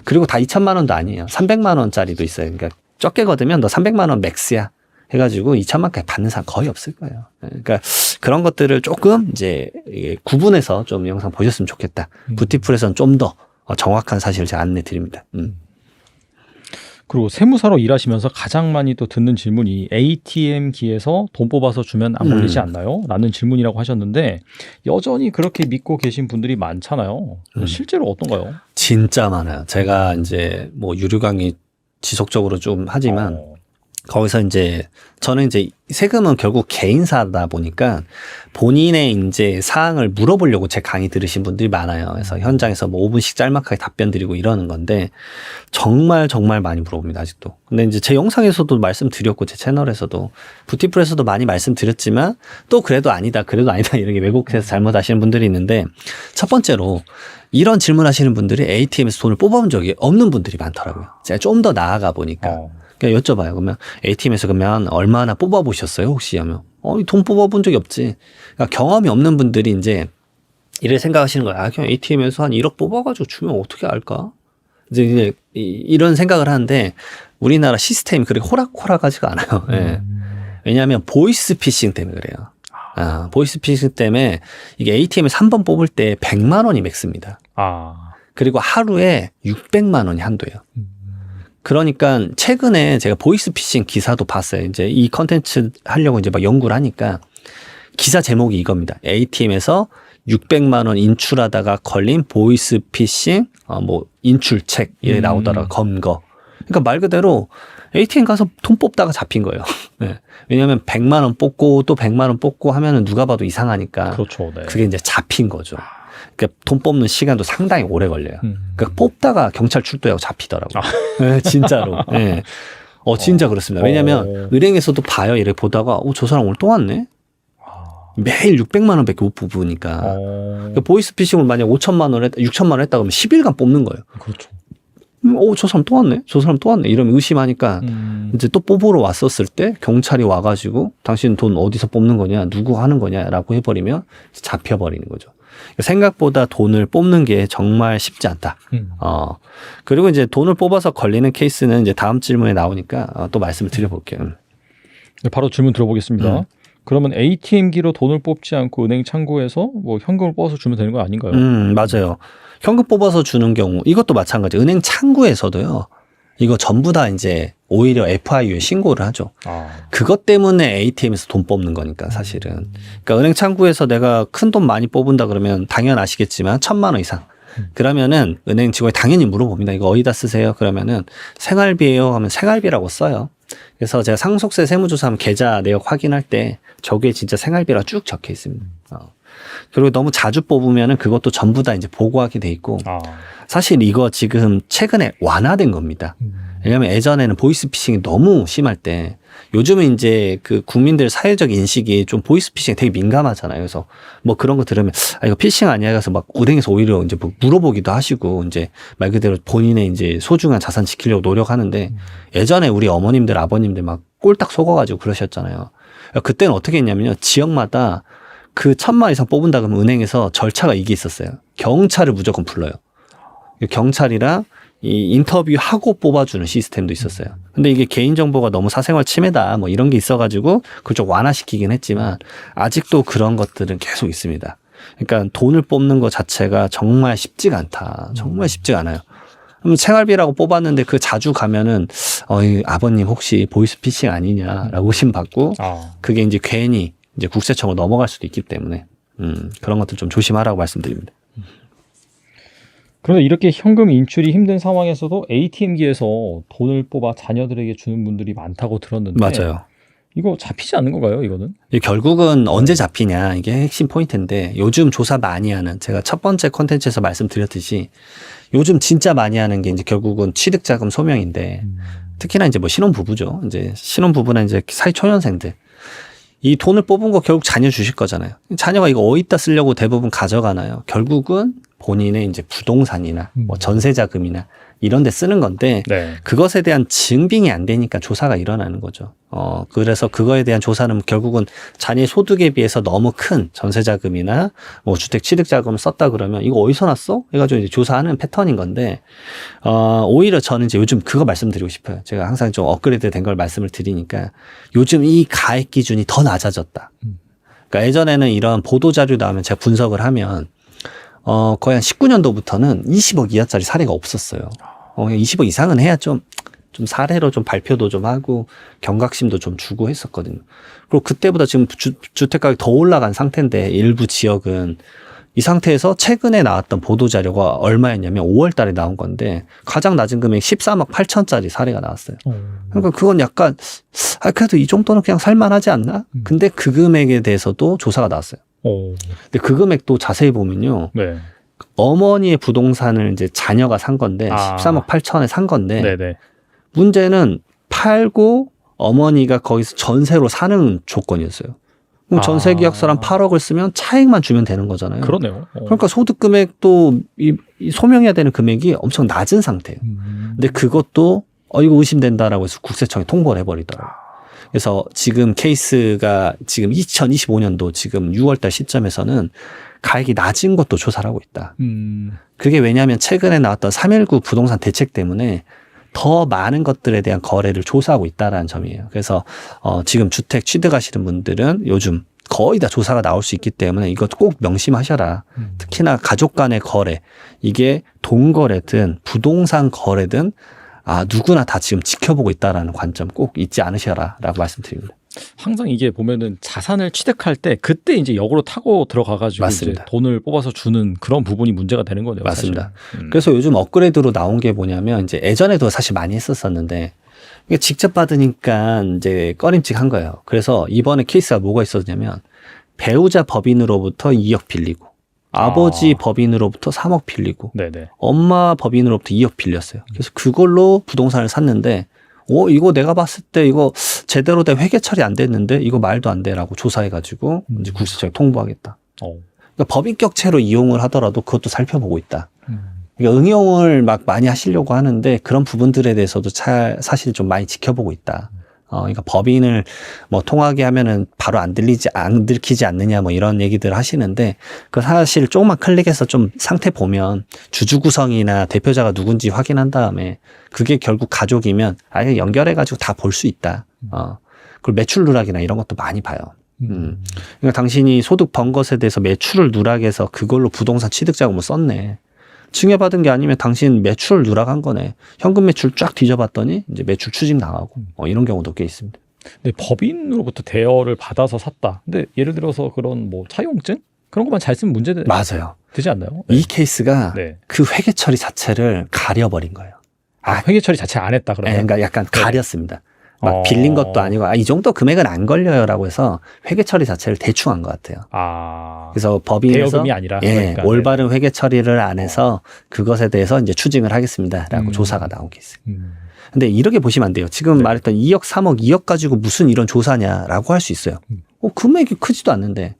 그리고 다 2천만 원도 아니에요. 300만 원짜리도 있어요. 그러니까 적게 거두면 너 300만 원 맥스야 해가지고 2천만까지 받는 사람 거의 없을 거예요. 그러니까 그런 것들을 조금 이제 구분해서 좀 영상 보셨으면 좋겠다. 부티풀에서는 좀 더 정확한 사실을 제가 안내 드립니다. 그리고 세무사로 일하시면서 가장 많이 또 듣는 질문이 ATM기에서 돈 뽑아서 주면 안 걸리지 않나요? 라는 질문이라고 하셨는데 여전히 그렇게 믿고 계신 분들이 많잖아요. 실제로 어떤가요? 진짜 많아요. 제가 이제 뭐 유료 강의 지속적으로 좀 하지만 거기서 이제 저는 이제 세금은 결국 개인사다 보니까 본인의 이제 사항을 물어보려고 제 강의 들으신 분들이 많아요. 그래서 현장에서 뭐 5분씩 짤막하게 답변 드리고 이러는 건데 정말 많이 물어봅니다, 아직도. 근데 이제 제 영상에서도 말씀드렸고 제 채널에서도 뷰티풀에서도 많이 말씀드렸지만 또 그래도 아니다 이렇게 왜곡해서 잘못하시는 분들이 있는데 첫 번째로 이런 질문하시는 분들이 ATM에서 돈을 뽑아본 적이 없는 분들이 많더라고요. 제가 좀 더 나아가 보니까. 그냥 여쭤봐요. 그러면 ATM에서 그러면 얼마나 뽑아보셨어요? 혹시 하면 돈 뽑아본 적이 없지. 그러니까 경험이 없는 분들이 이제 이래 생각하시는 거예요. 아, 그냥 ATM에서 한 1억 뽑아가지고 주면 어떻게 알까? 이제 이런 생각을 하는데 우리나라 시스템이 그렇게 호락호락하지가 않아요. 예. 왜냐하면 보이스 피싱 때문에 그래요. 보이스 피싱 때문에 이게 ATM에서 한 번 뽑을 때 100만 원이 맥스입니다. 그리고 하루에 600만 원이 한도예요. 그러니까 최근에 제가 보이스피싱 기사도 봤어요. 이제 이 컨텐츠 하려고 이제 막 연구를 하니까 기사 제목이 이겁니다. ATM에서 600만 원 인출하다가 걸린 보이스피싱 뭐 인출책 이래 나오더라고요. 검거. 그러니까 말 그대로 ATM 가서 돈 뽑다가 잡힌 거예요. 네. 왜냐하면 100만 원 뽑고 또 100만 원 뽑고 하면은 누가 봐도 이상하니까. 그렇죠. 네. 그게 이제 잡힌 거죠. 그러니까 돈 뽑는 시간도 상당히 오래 걸려요. 그러니까 뽑다가 경찰 출두하고 잡히더라고요. 네, 진짜로. 네. 진짜 그렇습니다. 왜냐하면 은행에서도 봐요. 이렇게 보다가 저 사람 오늘 또 왔네. 매일 600만 원밖에 못 뽑으니까. 그러니까 보이스피싱을 만약 5천만 원 6천만 원 했다 그러면 10일간 뽑는 거예요. 그렇죠. 저 사람 또 왔네? 저 사람 또 왔네? 이러면 의심하니까 이제 또 뽑으러 왔었을 때 경찰이 와가지고 당신 돈 어디서 뽑는 거냐? 누구 하는 거냐? 라고 해버리면 잡혀버리는 거죠. 생각보다 돈을 뽑는 게 정말 쉽지 않다. 그리고 이제 돈을 뽑아서 걸리는 케이스는 이제 다음 질문에 나오니까 또 말씀을 드려볼게요. 바로 질문 들어보겠습니다. 그러면 ATM기로 돈을 뽑지 않고 은행 창구에서 뭐 현금을 뽑아서 주면 되는 거 아닌가요? 맞아요. 현금 뽑아서 주는 경우 이것도 마찬가지. 은행 창구에서도요. 이거 전부 다 이제 오히려 FIU에 신고를 하죠. 그것 때문에 ATM에서 돈 뽑는 거니까 사실은. 그러니까 은행 창구에서 내가 큰 돈 많이 뽑은다 그러면 당연 아시겠지만 1,000만 원 이상. 그러면은 은행 직원이 당연히 물어봅니다. 이거 어디다 쓰세요? 그러면은 생활비예요 하면 생활비라고 써요. 그래서 제가 상속세 세무조사하면 계좌 내역 확인할 때 저게 진짜 생활비라고 쭉 적혀 있습니다. 그리고 너무 자주 뽑으면은 그것도 전부 다 이제 보고하게 돼 있고 사실 이거 지금 최근에 완화된 겁니다. 왜냐하면 예전에는 보이스피싱이 너무 심할 때 요즘은 이제 그 국민들 사회적 인식이 좀 보이스피싱에 되게 민감하잖아요. 그래서 뭐 그런 거 들으면 이거 피싱 아니야? 그래서 막 은행에서 오히려 이제 뭐 물어보기도 하시고 이제 말 그대로 본인의 이제 소중한 자산 지키려고 노력하는데 예전에 우리 어머님들 아버님들 막 꼴딱 속아가지고 그러셨잖아요. 그때는 어떻게 했냐면요. 지역마다 그 1,000만 이상 뽑은다 그러면 은행에서 절차가 이게 있었어요. 경찰을 무조건 불러요. 경찰이랑 이 인터뷰하고 뽑아주는 시스템도 있었어요. 근데 이게 개인정보가 너무 사생활 침해다 뭐 이런 게 있어가지고 그쪽 완화시키긴 했지만 아직도 그런 것들은 계속 있습니다. 그러니까 돈을 뽑는 것 자체가 정말 쉽지가 않다. 정말 쉽지가 않아요. 그럼 생활비라고 뽑았는데 그 자주 가면은 아버님 혹시 보이스피싱 아니냐라고 의심받고 그게 이제 괜히 이제 국세청으로 넘어갈 수도 있기 때문에 그런 것들 좀 조심하라고 말씀드립니다. 그런데 이렇게 현금 인출이 힘든 상황에서도 ATM기에서 돈을 뽑아 자녀들에게 주는 분들이 많다고 들었는데 맞아요. 이거 잡히지 않는 건가요, 이거는? 결국은 언제 잡히냐 이게 핵심 포인트인데 요즘 조사 많이 하는 제가 첫 번째 콘텐츠에서 말씀드렸듯이 요즘 진짜 많이 하는 게 이제 결국은 취득자금 소명인데 특히나 이제 뭐 신혼부부죠. 이제 신혼부부나 이제 사회초년생들 이 돈을 뽑은 거 결국 자녀 주실 거잖아요. 자녀가 이거 어디다 쓰려고 대부분 가져가나요? 결국은 본인의 이제 부동산이나 뭐 전세자금이나 이런 데 쓰는 건데 그것에 대한 증빙이 안 되니까 조사가 일어나는 거죠. 그래서 그거에 대한 조사는 결국은 자녀의 소득에 비해서 너무 큰 전세자금이나 뭐 주택 취득자금을 썼다 그러면 이거 어디서 났어? 해가지고 이제 조사하는 패턴인 건데 오히려 저는 이제 요즘 그거 말씀드리고 싶어요. 제가 항상 좀 업그레이드 된 걸 말씀을 드리니까 요즘 이 가액 기준이 더 낮아졌다. 그러니까 예전에는 이런 보도자료 나오면 제가 분석을 하면 거의 한 19년도부터는 20억 이하짜리 사례가 없었어요. 20억 이상은 해야 좀 사례로 좀 발표도 좀 하고 경각심도 좀 주고 했었거든요. 그리고 그때보다 지금 주택 가격이 더 올라간 상태인데 일부 지역은 이 상태에서 최근에 나왔던 보도자료가 얼마였냐면 5월 달에 나온 건데 가장 낮은 금액 13억 8천짜리 사례가 나왔어요. 그러니까 그건 약간 그래도 이 정도는 그냥 살만하지 않나? 근데 그 금액에 대해서도 조사가 나왔어요. 근데 그 금액도 자세히 보면요. 네. 어머니의 부동산을 이제 자녀가 산 건데 13억 8천에 산 건데 네네. 문제는 팔고 어머니가 거기서 전세로 사는 조건이었어요. 그럼 전세 계약서랑 8억을 쓰면 차액만 주면 되는 거잖아요. 그러네요. 그러니까 소득 금액도 이 소명해야 되는 금액이 엄청 낮은 상태예요. 근데 그것도 이거 의심된다라고 해서 국세청에 통보를 해버리더라고요. 그래서 지금 케이스가 지금 2025년도 지금 6월달 시점에서는 가액이 낮은 것도 조사를 하고 있다. 그게 왜냐하면 최근에 나왔던 3.19 부동산 대책 때문에 더 많은 것들에 대한 거래를 조사하고 있다라는 점이에요. 그래서 지금 주택 취득하시는 분들은 요즘 거의 다 조사가 나올 수 있기 때문에 이것 꼭 명심하셔라. 특히나 가족 간의 거래, 이게 돈 거래든 부동산 거래든 누구나 다 지금 지켜보고 있다라는 관점 꼭 잊지 않으셔라라고 말씀드립니다. 항상 이게 보면은 자산을 취득할 때 그때 이제 역으로 타고 들어가가지고 이제 돈을 뽑아서 주는 그런 부분이 문제가 되는 거네요. 맞습니다. 그래서 요즘 업그레이드로 나온 게 뭐냐면 이제 예전에도 사실 많이 했었었는데 이게 직접 받으니까 이제 꺼림칙한 거예요. 그래서 이번에 케이스가 뭐가 있었냐면 배우자 법인으로부터 2억 빌리고 아버지 법인으로부터 3억 빌리고 네네. 엄마 법인으로부터 2억 빌렸어요. 그래서 그걸로 부동산을 샀는데 이거 내가 봤을 때 이거 제대로 된 회계 처리 안 됐는데 이거 말도 안 돼라고 조사해가지고 이제 국세청에 통보하겠다. 그러니까 법인격체로 이용을 하더라도 그것도 살펴보고 있다. 그러니까 응용을 막 많이 하시려고 하는데 그런 부분들에 대해서도 사실 좀 많이 지켜보고 있다. 그러니까 법인을 뭐 통하게 하면은 바로 안 들키지 않느냐 뭐 이런 얘기들 하시는데 그 사실 조금만 클릭해서 좀 상태 보면 주주 구성이나 대표자가 누군지 확인한 다음에 그게 결국 가족이면 아예 연결해가지고 다 볼 수 있다. 그리고 매출 누락이나 이런 것도 많이 봐요. 그러니까 당신이 소득 번 것에 대해서 매출을 누락해서 그걸로 부동산 취득 자금을 썼네. 증여받은 게 아니면 당신 매출 누락한 거네. 현금 매출 쫙 뒤져봤더니 이제 매출 추징 나가고 이런 경우도 꽤 있습니다. 근데 법인으로부터 대여를 받아서 샀다. 근데 예를 들어서 그런 뭐 차용증 그런 것만 잘 쓰면 문제 맞아요. 되지 않나요? 이 케이스가 그 회계 처리 자체를 가려버린 거예요. 회계 처리 자체 안 했다 그러면? 그러니까 약간 가렸습니다. 막 빌린 것도 아니고 이 정도 금액은 안 걸려요라고 해서 회계 처리 자체를 대충 한 것 같아요. 그래서 법인에서 대여금이 아니라 그러니까. 올바른 회계 처리를 안 해서 그것에 대해서 이제 추징을 하겠습니다라고 조사가 나온 게 있어요. 근데 이렇게 보시면 안 돼요. 지금 말했던 2억, 3억, 2억 가지고 무슨 이런 조사냐라고 할 수 있어요. 금액이 크지도 않는데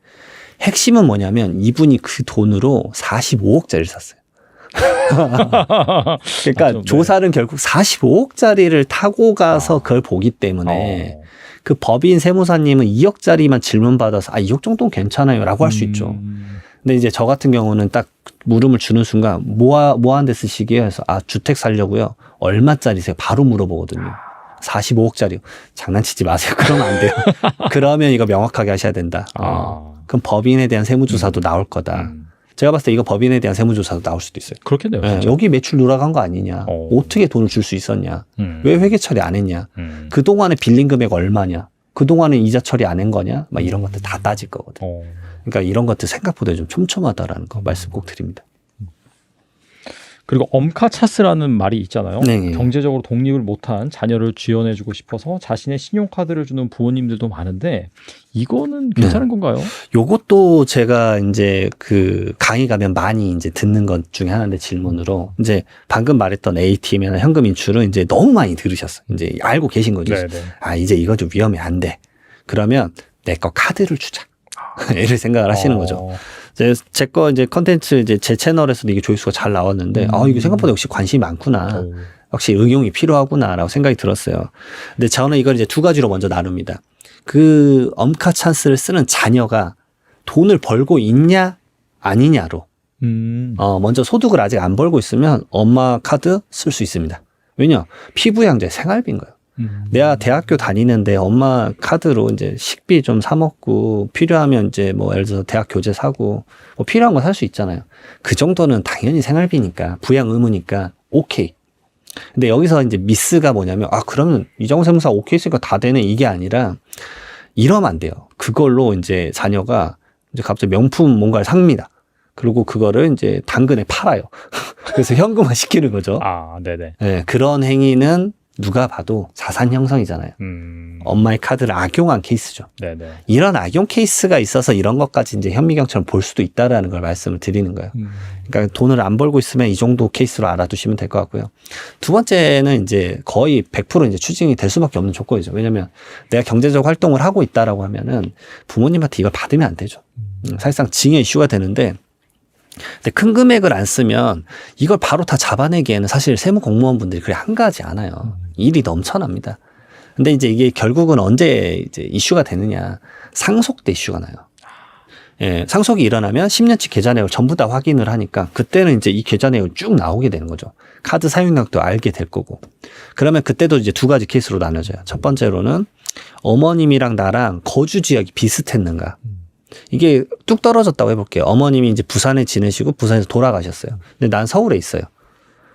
핵심은 뭐냐면 이분이 그 돈으로 45억짜리를 샀어요. 그러니까 조사는 결국 45억짜리를 타고 가서 그걸 보기 때문에 그 법인 세무사님은 2억짜리만 질문받아서 2억 정도는 괜찮아요 라고 할 수 있죠. 근데 이제 저 같은 경우는 딱 물음을 주는 순간 뭐 하는 데 쓰시게요? 해서 주택 살려고요. 얼마짜리세요? 바로 물어보거든요. 45억짜리요. 장난치지 마세요. 그러면 안 돼요. 그러면 이거 명확하게 하셔야 된다. 그럼 법인에 대한 세무조사도 나올 거다. 제가 봤을 때 이거 법인에 대한 세무조사도 나올 수도 있어요. 그렇겠네요. 여기 매출 누락한 거 아니냐. 어떻게 돈을 줄 수 있었냐. 왜 회계 처리 안 했냐. 그동안에 빌린 금액 얼마냐. 그동안에 이자 처리 안 한 거냐. 막 이런 것들 다 따질 거거든요. 그러니까 이런 것들 생각보다 좀 촘촘하다라는 거 말씀 꼭 드립니다. 그리고 엄카차스라는 말이 있잖아요. 네. 경제적으로 독립을 못한 자녀를 지원해주고 싶어서 자신의 신용카드를 주는 부모님들도 많은데 이거는 괜찮은 건가요? 요것도 제가 이제 그 강의 가면 많이 이제 듣는 것 중에 하나인데 질문으로 이제 방금 말했던 ATM이나 현금 인출은 이제 너무 많이 들으셨어요. 이제 알고 계신 거죠. 이제 이거 좀 위험해 안 돼. 그러면 내 거 카드를 주자. 이를 생각을 하시는 거죠. 제 거 이제 컨텐츠 이제 제 채널에서도 이게 조회수가 잘 나왔는데 이게 생각보다 역시 관심이 많구나. 역시 응용이 필요하구나라고 생각이 들었어요. 근데 저는 이걸 이제 두 가지로 먼저 나눕니다. 그 엄카 찬스를 쓰는 자녀가 돈을 벌고 있냐 아니냐로. 먼저 소득을 아직 안 벌고 있으면 엄마 카드 쓸 수 있습니다. 왜냐? 피부양자 생활비인 거예요. 내가 대학교 다니는데 엄마 카드로 이제 식비 좀 사 먹고 필요하면 이제 뭐 예를 들어서 대학 교재 사고 뭐 필요한 거 살 수 있잖아요. 그 정도는 당연히 생활비니까 부양 의무니까 오케이. 근데 여기서 이제 미스가 뭐냐면 그러면 이정우 세무사 오케이 했으니까 다 되네 이게 아니라 이러면 안 돼요. 그걸로 이제 자녀가 이제 갑자기 명품 뭔가를 삽니다. 그리고 그거를 이제 당근에 팔아요. 그래서 현금화 시키는 거죠. 아, 네네. 네, 그런 행위는 누가 봐도 자산 형성이잖아요. 엄마의 카드를 악용한 케이스죠. 네네. 이런 악용 케이스가 있어서 이런 것까지 이제 현미경처럼 볼 수도 있다라는 걸 말씀을 드리는 거예요. 그러니까 돈을 안 벌고 있으면 이 정도 케이스로 알아두시면 될 것 같고요. 두 번째는 이제 거의 100% 이제 추징이 될 수밖에 없는 조건이죠. 왜냐하면 내가 경제적 활동을 하고 있다라고 하면은 부모님한테 이걸 받으면 안 되죠. 사실상 징의 이슈가 되는데. 근데 큰 금액을 안 쓰면 이걸 바로 다 잡아내기에는 사실 세무 공무원분들이 그래 한가하지 않아요. 일이 넘쳐납니다. 근데 이제 이게 결국은 언제 이제 이슈가 되느냐. 상속 때 이슈가 나요. 예, 상속이 일어나면 10년치 계좌 내역을 전부 다 확인을 하니까 그때는 이제 이 계좌 내역이 쭉 나오게 되는 거죠. 카드 사용량도 알게 될 거고. 그러면 그때도 이제 두 가지 케이스로 나눠져요. 첫 번째로는 어머님이랑 나랑 거주 지역이 비슷했는가. 이게 뚝 떨어졌다고 해볼게요. 어머님이 이제 부산에 지내시고 부산에서 돌아가셨어요. 근데 난 서울에 있어요.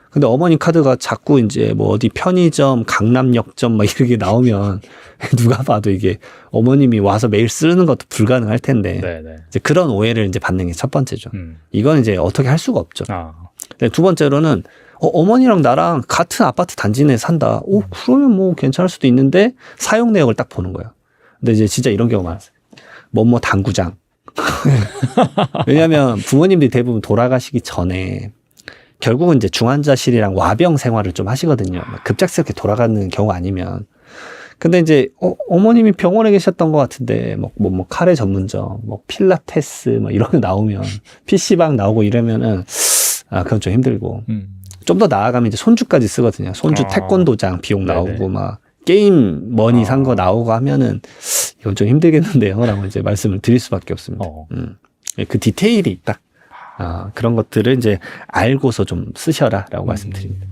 근데 어머님 카드가 자꾸 이제 뭐 어디 편의점, 강남역점 막 이렇게 나오면 누가 봐도 이게 어머님이 와서 매일 쓰는 것도 불가능할 텐데. 네네. 이제 그런 오해를 이제 받는 게 첫 번째죠. 이건 이제 어떻게 할 수가 없죠. 아. 근데 두 번째로는 어머니랑 나랑 같은 아파트 단지 내에 산다. 그러면 뭐 괜찮을 수도 있는데 사용 내역을 딱 보는 거예요. 근데 이제 진짜 이런 경우 많았어요. 뭐뭐 당구장. 왜냐하면 부모님들이 대부분 돌아가시기 전에 결국은 이제 중환자실이랑 와병 생활을 좀 하시거든요. 급작스럽게 돌아가는 경우 아니면. 근데 이제 어머님이 병원에 계셨던 것 같은데 뭐 카레 전문점, 뭐 필라테스 뭐 이런 거 나오면 PC방 나오고 이러면은 그건 좀 힘들고. 좀 더 나아가면 이제 손주까지 쓰거든요. 손주 태권도장 비용 나오고 네네. 막 게임 머니 산 거 나오고 하면은 이건 좀 힘들겠는데요. 라고 이제 말씀을 드릴 수밖에 없습니다. 그 디테일이 있다. 그런 것들을 이제 알고서 좀 쓰셔라 라고 말씀드립니다.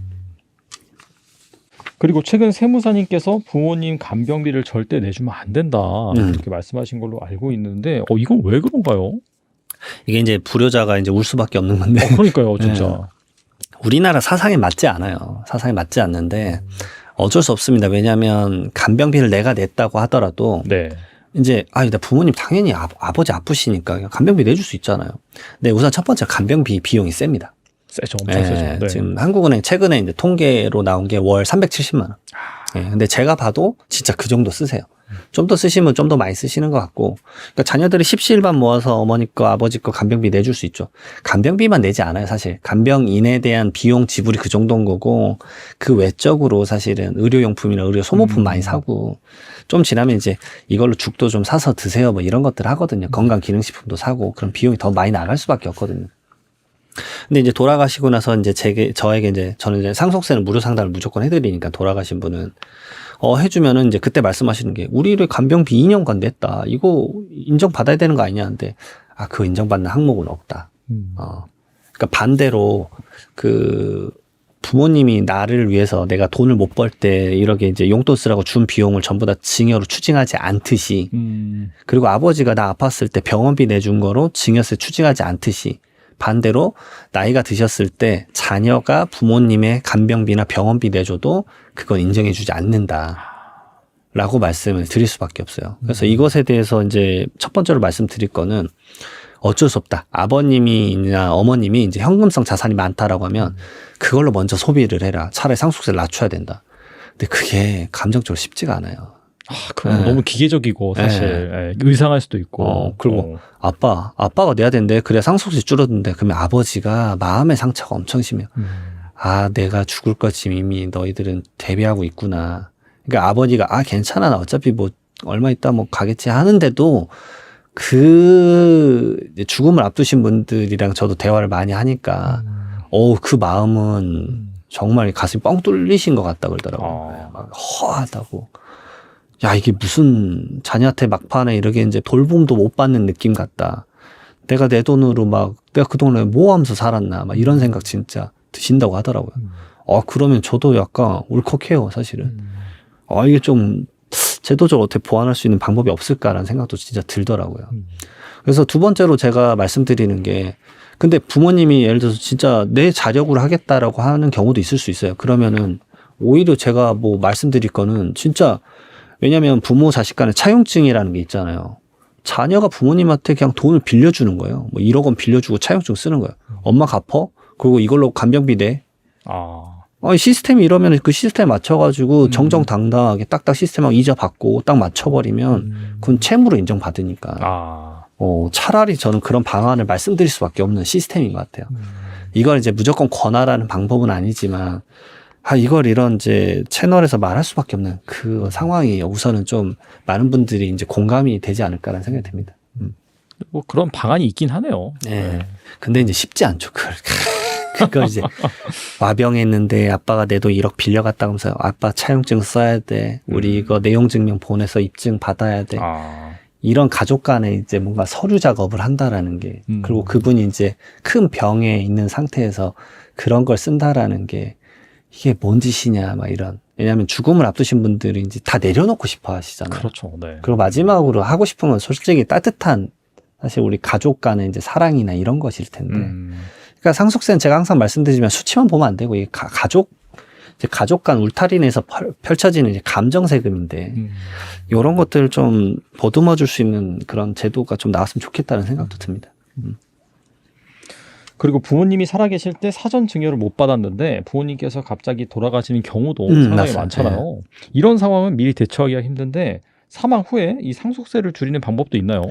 그리고 최근 세무사님께서 부모님 간병비를 절대 내주면 안 된다. 이렇게 말씀하신 걸로 알고 있는데, 이건 왜 그런가요? 이게 이제 불효자가 이제 울 수밖에 없는 건데. 그러니까요, 진짜. 네. 우리나라 사상에 맞지 않아요. 사상에 맞지 않는데 어쩔 수 없습니다. 왜냐하면 간병비를 내가 냈다고 하더라도 네. 이제 나 부모님 당연히 아버지 아프시니까 간병비 내줄 수 있잖아요. 근데 우선 첫 번째 간병비 비용이 셉니다. 세죠, 엄청 세죠. 네. 지금 한국은행 최근에 이제 통계로 나온 게 월 370만 원. 근데 제가 봐도 진짜 그 정도 쓰세요. 좀 더 쓰시면 좀 더 많이 쓰시는 것 같고, 그러니까 자녀들이 십시일반 모아서 어머니 거 아버지 거 간병비 내줄 수 있죠. 간병비만 내지 않아요. 사실 간병인에 대한 비용 지불이 그 정도인 거고, 그 외적으로 사실은 의료용품이나 의료 소모품 많이 사고, 좀 지나면 이제 이걸로 죽도 좀 사서 드세요 뭐 이런 것들 하거든요. 건강기능식품도 사고, 그럼 비용이 더 많이 나갈 수밖에 없거든요. 근데 이제 돌아가시고 나서 이제 저에게 이제 저는 이제 상속세는 무료 상담을 무조건 해드리니까 돌아가신 분은 해주면은 이제 그때 말씀하시는 게 우리를 간병비 2년간 냈다. 이거 인정받아야 되는 거 아니냐 하는데 그 인정받는 항목은 없다. 그러니까 반대로 그 부모님이 나를 위해서 내가 돈을 못 벌 때 이렇게 이제 용돈 쓰라고 준 비용을 전부 다 증여로 추징하지 않듯이 그리고 아버지가 나 아팠을 때 병원비 내준 거로 증여세 추징하지 않듯이 반대로 나이가 드셨을 때 자녀가 부모님의 간병비나 병원비 내줘도 그건 인정해주지 않는다라고 말씀을 드릴 수밖에 없어요. 그래서 이것에 대해서 이제 첫 번째로 말씀드릴 거는 어쩔 수 없다. 아버님이나 어머님이 이제 현금성 자산이 많다라고 하면 그걸로 먼저 소비를 해라. 차라리 상속세를 낮춰야 된다. 근데 그게 감정적으로 쉽지가 않아요. 그건 너무 기계적이고 사실 의상할 수도 있고. 그리고 아빠가 내야 되는데 그래야 상속세 줄어드는데 그러면 아버지가 마음의 상처가 엄청 심해요. 내가 죽을 거지 이미 너희들은 대비하고 있구나. 그러니까 아버지가 괜찮아 나 어차피 뭐 얼마 있다 뭐 가겠지 하는데도 그 죽음을 앞두신 분들이랑 저도 대화를 많이 하니까 그 마음은 정말 가슴이 뻥 뚫리신 것 같다 그러더라고요. 막 허하다고. 야, 이게 무슨 자녀한테 막판에 이렇게 이제 돌봄도 못 받는 느낌 같다. 내가 내 돈으로 내가 그동안에 뭐 하면서 살았나. 막 이런 생각 진짜 드신다고 하더라고요. 그러면 저도 약간 울컥해요, 사실은. 이게 좀 제도적으로 어떻게 보완할 수 있는 방법이 없을까라는 생각도 진짜 들더라고요. 그래서 두 번째로 제가 말씀드리는 게 근데 부모님이 예를 들어서 진짜 내 자력으로 하겠다라고 하는 경우도 있을 수 있어요. 그러면은 오히려 제가 뭐 말씀드릴 거는 진짜 왜냐하면 부모 자식 간의 차용증이라는 게 있잖아요. 자녀가 부모님한테 그냥 돈을 빌려주는 거예요. 뭐 1억 원 빌려주고 차용증 쓰는 거예요. 엄마 갚어? 그리고 이걸로 간병비 내. 시스템이 이러면 그 시스템에 맞춰가지고 정정당당하게 딱딱 시스템하고 이자 받고 딱 맞춰버리면 그건 채무로 인정받으니까. 차라리 저는 그런 방안을 말씀드릴 수밖에 없는 시스템인 것 같아요. 이걸 이제 무조건 권하라는 방법은 아니지만, 이걸 이런 이제 채널에서 말할 수밖에 없는 그 상황이 우선은 좀 많은 분들이 이제 공감이 되지 않을까라는 생각이 듭니다. 뭐 그런 방안이 있긴 하네요. 네. 근데 이제 쉽지 않죠. 그걸 이제 와병했는데 아빠가 내 돈 1억 빌려갔다 하면서 아빠 차용증 써야 돼. 우리 이거 내용 증명 보내서 입증 받아야 돼. 이런 가족 간에 이제 뭔가 서류 작업을 한다라는 게, 그리고 그분이 이제 큰 병에 있는 상태에서 그런 걸 쓴다라는 게 이게 뭔 짓이냐, 막 이런. 왜냐하면 죽음을 앞두신 분들이 이제 다 내려놓고 싶어 하시잖아요. 그렇죠. 네. 그리고 마지막으로 하고 싶은 건 솔직히 따뜻한, 사실 우리 가족 간의 이제 사랑이나 이런 것일 텐데. 그러니까 상속세는 제가 항상 말씀드리지만 수치만 보면 안 되고, 이 가족 간 울타리 내에서 펼쳐지는 이제 감정 세금인데, 이런 것들을 좀 보듬어 줄 수 있는 그런 제도가 좀 나왔으면 좋겠다는 생각도 듭니다. 그리고 부모님이 살아계실 때 사전 증여를 못 받았는데 부모님께서 갑자기 돌아가시는 경우도 상당히 맞습니다. 많잖아요. 네. 이런 상황은 미리 대처하기가 힘든데 사망 후에 이 상속세를 줄이는 방법도 있나요?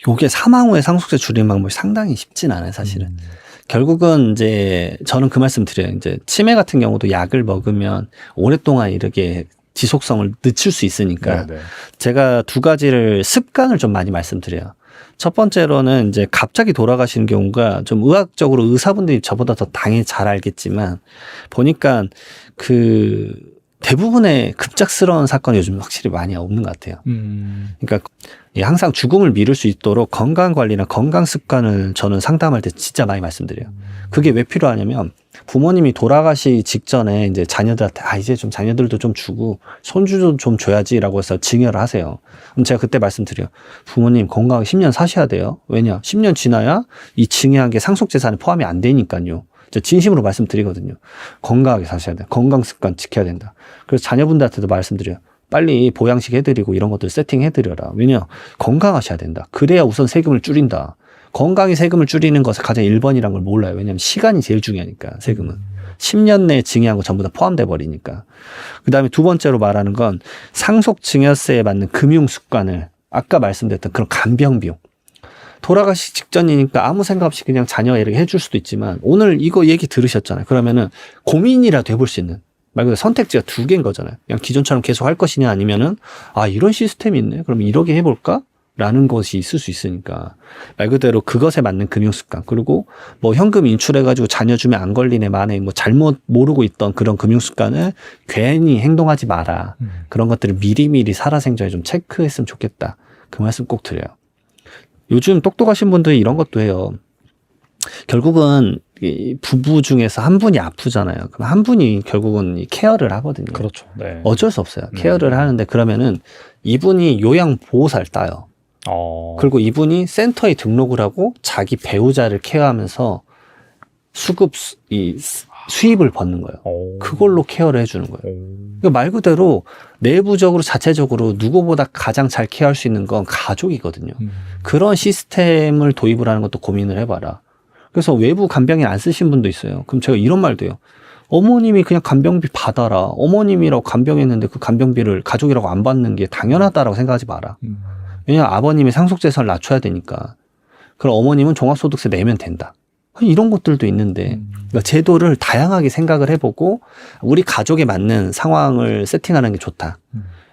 요게 사망 후에 상속세 줄이는 방법이 상당히 쉽진 않아요, 사실은. 결국은 이제 저는 그 말씀 드려요. 이제 치매 같은 경우도 약을 먹으면 오랫동안 이렇게 지속성을 늦출 수 있으니까. 네네. 제가 두 가지를 습관을 좀 많이 말씀드려요. 첫 번째로는 이제 갑자기 돌아가시는 경우가 좀 의학적으로 의사분들이 저보다 더 당연히 잘 알겠지만 보니까 그 대부분의 급작스러운 사건이 요즘 확실히 많이 없는 것 같아요. 그러니까 항상 죽음을 미룰 수 있도록 건강관리나 건강습관을 저는 상담할 때 진짜 많이 말씀드려요. 그게 왜 필요하냐면 부모님이 돌아가시 직전에 이제 자녀들한테 이제 좀 자녀들도 좀 주고 손주도 좀 줘야지라고 해서 증여를 하세요. 그럼 제가 그때 말씀드려요. 부모님 건강하게 10년 사셔야 돼요. 왜냐? 10년 지나야 이 증여한 게 상속재산에 포함이 안 되니까요. 진심으로 말씀드리거든요. 건강하게 사셔야 돼. 건강습관 지켜야 된다. 그래서 자녀분들한테도 말씀드려요. 빨리 보양식 해드리고 이런 것들 세팅해드려라. 왜냐? 건강하셔야 된다. 그래야 우선 세금을 줄인다. 건강히 세금을 줄이는 것은 가장 1번이란 걸 몰라요. 왜냐하면 시간이 제일 중요하니까 세금은. 10년 내에 증여한 거 전부 다 포함돼 버리니까. 그 다음에 두 번째로 말하는 건 상속 증여세에 맞는 금융 습관을 아까 말씀드렸던 그런 간병비용. 돌아가시 직전이니까 아무 생각 없이 그냥 자녀에게 해줄 수도 있지만 오늘 이거 얘기 들으셨잖아요. 그러면은 고민이라도 해볼 수 있는 말 그대로 선택지가 두 개인 거잖아요. 그냥 기존처럼 계속 할 것이냐 아니면은 이런 시스템이 있네. 그럼 이렇게 해볼까? 라는 것이 있을 수 있으니까 말 그대로 그것에 맞는 금융 습관 그리고 뭐 현금 인출해가지고 자녀 주면 안 걸리네 만에 뭐 잘못 모르고 있던 그런 금융 습관을 괜히 행동하지 마라. 그런 것들을 미리미리 살아생전에 좀 체크했으면 좋겠다. 그 말씀 꼭 드려요. 요즘 똑똑하신 분들이 이런 것도 해요. 결국은 이 부부 중에서 한 분이 아프잖아요. 그럼 한 분이 결국은 이 케어를 하거든요. 그렇죠. 네. 어쩔 수 없어요. 케어를 하는데 그러면은 이분이 요양보호사를 따요. 그리고 이분이 센터에 등록을 하고 자기 배우자를 케어하면서 수입을 받는 거예요. 그걸로 케어를 해주는 거예요. 그러니까 말 그대로 내부적으로 자체적으로 누구보다 가장 잘 케어할 수 있는 건 가족이거든요. 그런 시스템을 도입을 하는 것도 고민을 해봐라. 그래서 외부 간병인 안 쓰신 분도 있어요. 그럼 제가 이런 말도 해요. 어머님이 그냥 간병비 받아라. 어머님이라고 간병했는데 그 간병비를 가족이라고 안 받는 게 당연하다라고 생각하지 마라. 왜냐하면 아버님이 상속재산을 낮춰야 되니까. 그럼 어머님은 종합소득세 내면 된다. 이런 것들도 있는데 그러니까 제도를 다양하게 생각을 해보고 우리 가족에 맞는 상황을 세팅하는 게 좋다.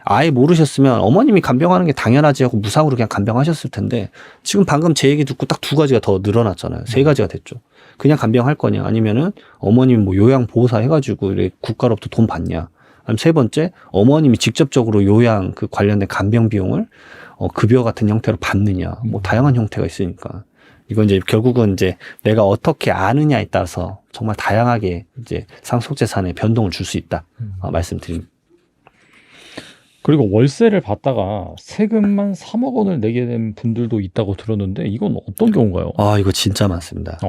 아예 모르셨으면 어머님이 간병하는 게 당연하지 하고 무상으로 그냥 간병하셨을 텐데 지금 방금 제 얘기 듣고 딱 두 가지가 더 늘어났잖아요. 세 가지가 됐죠. 그냥 간병할 거냐 아니면은 어머님이 뭐 요양보호사 해가지고 이렇게 국가로부터 돈 받냐. 아니면 세 번째 어머님이 직접적으로 요양 그 관련된 간병 비용을 급여 같은 형태로 받느냐. 뭐 다양한 형태가 있으니까. 이건 이제 결국은 이제 내가 어떻게 아느냐에 따라서 정말 다양하게 이제 상속재산에 변동을 줄 수 있다. 말씀드립니다. 그리고 월세를 받다가 세금만 3억 원을 내게 된 분들도 있다고 들었는데 이건 어떤 경우인가요? 이거 진짜 많습니다.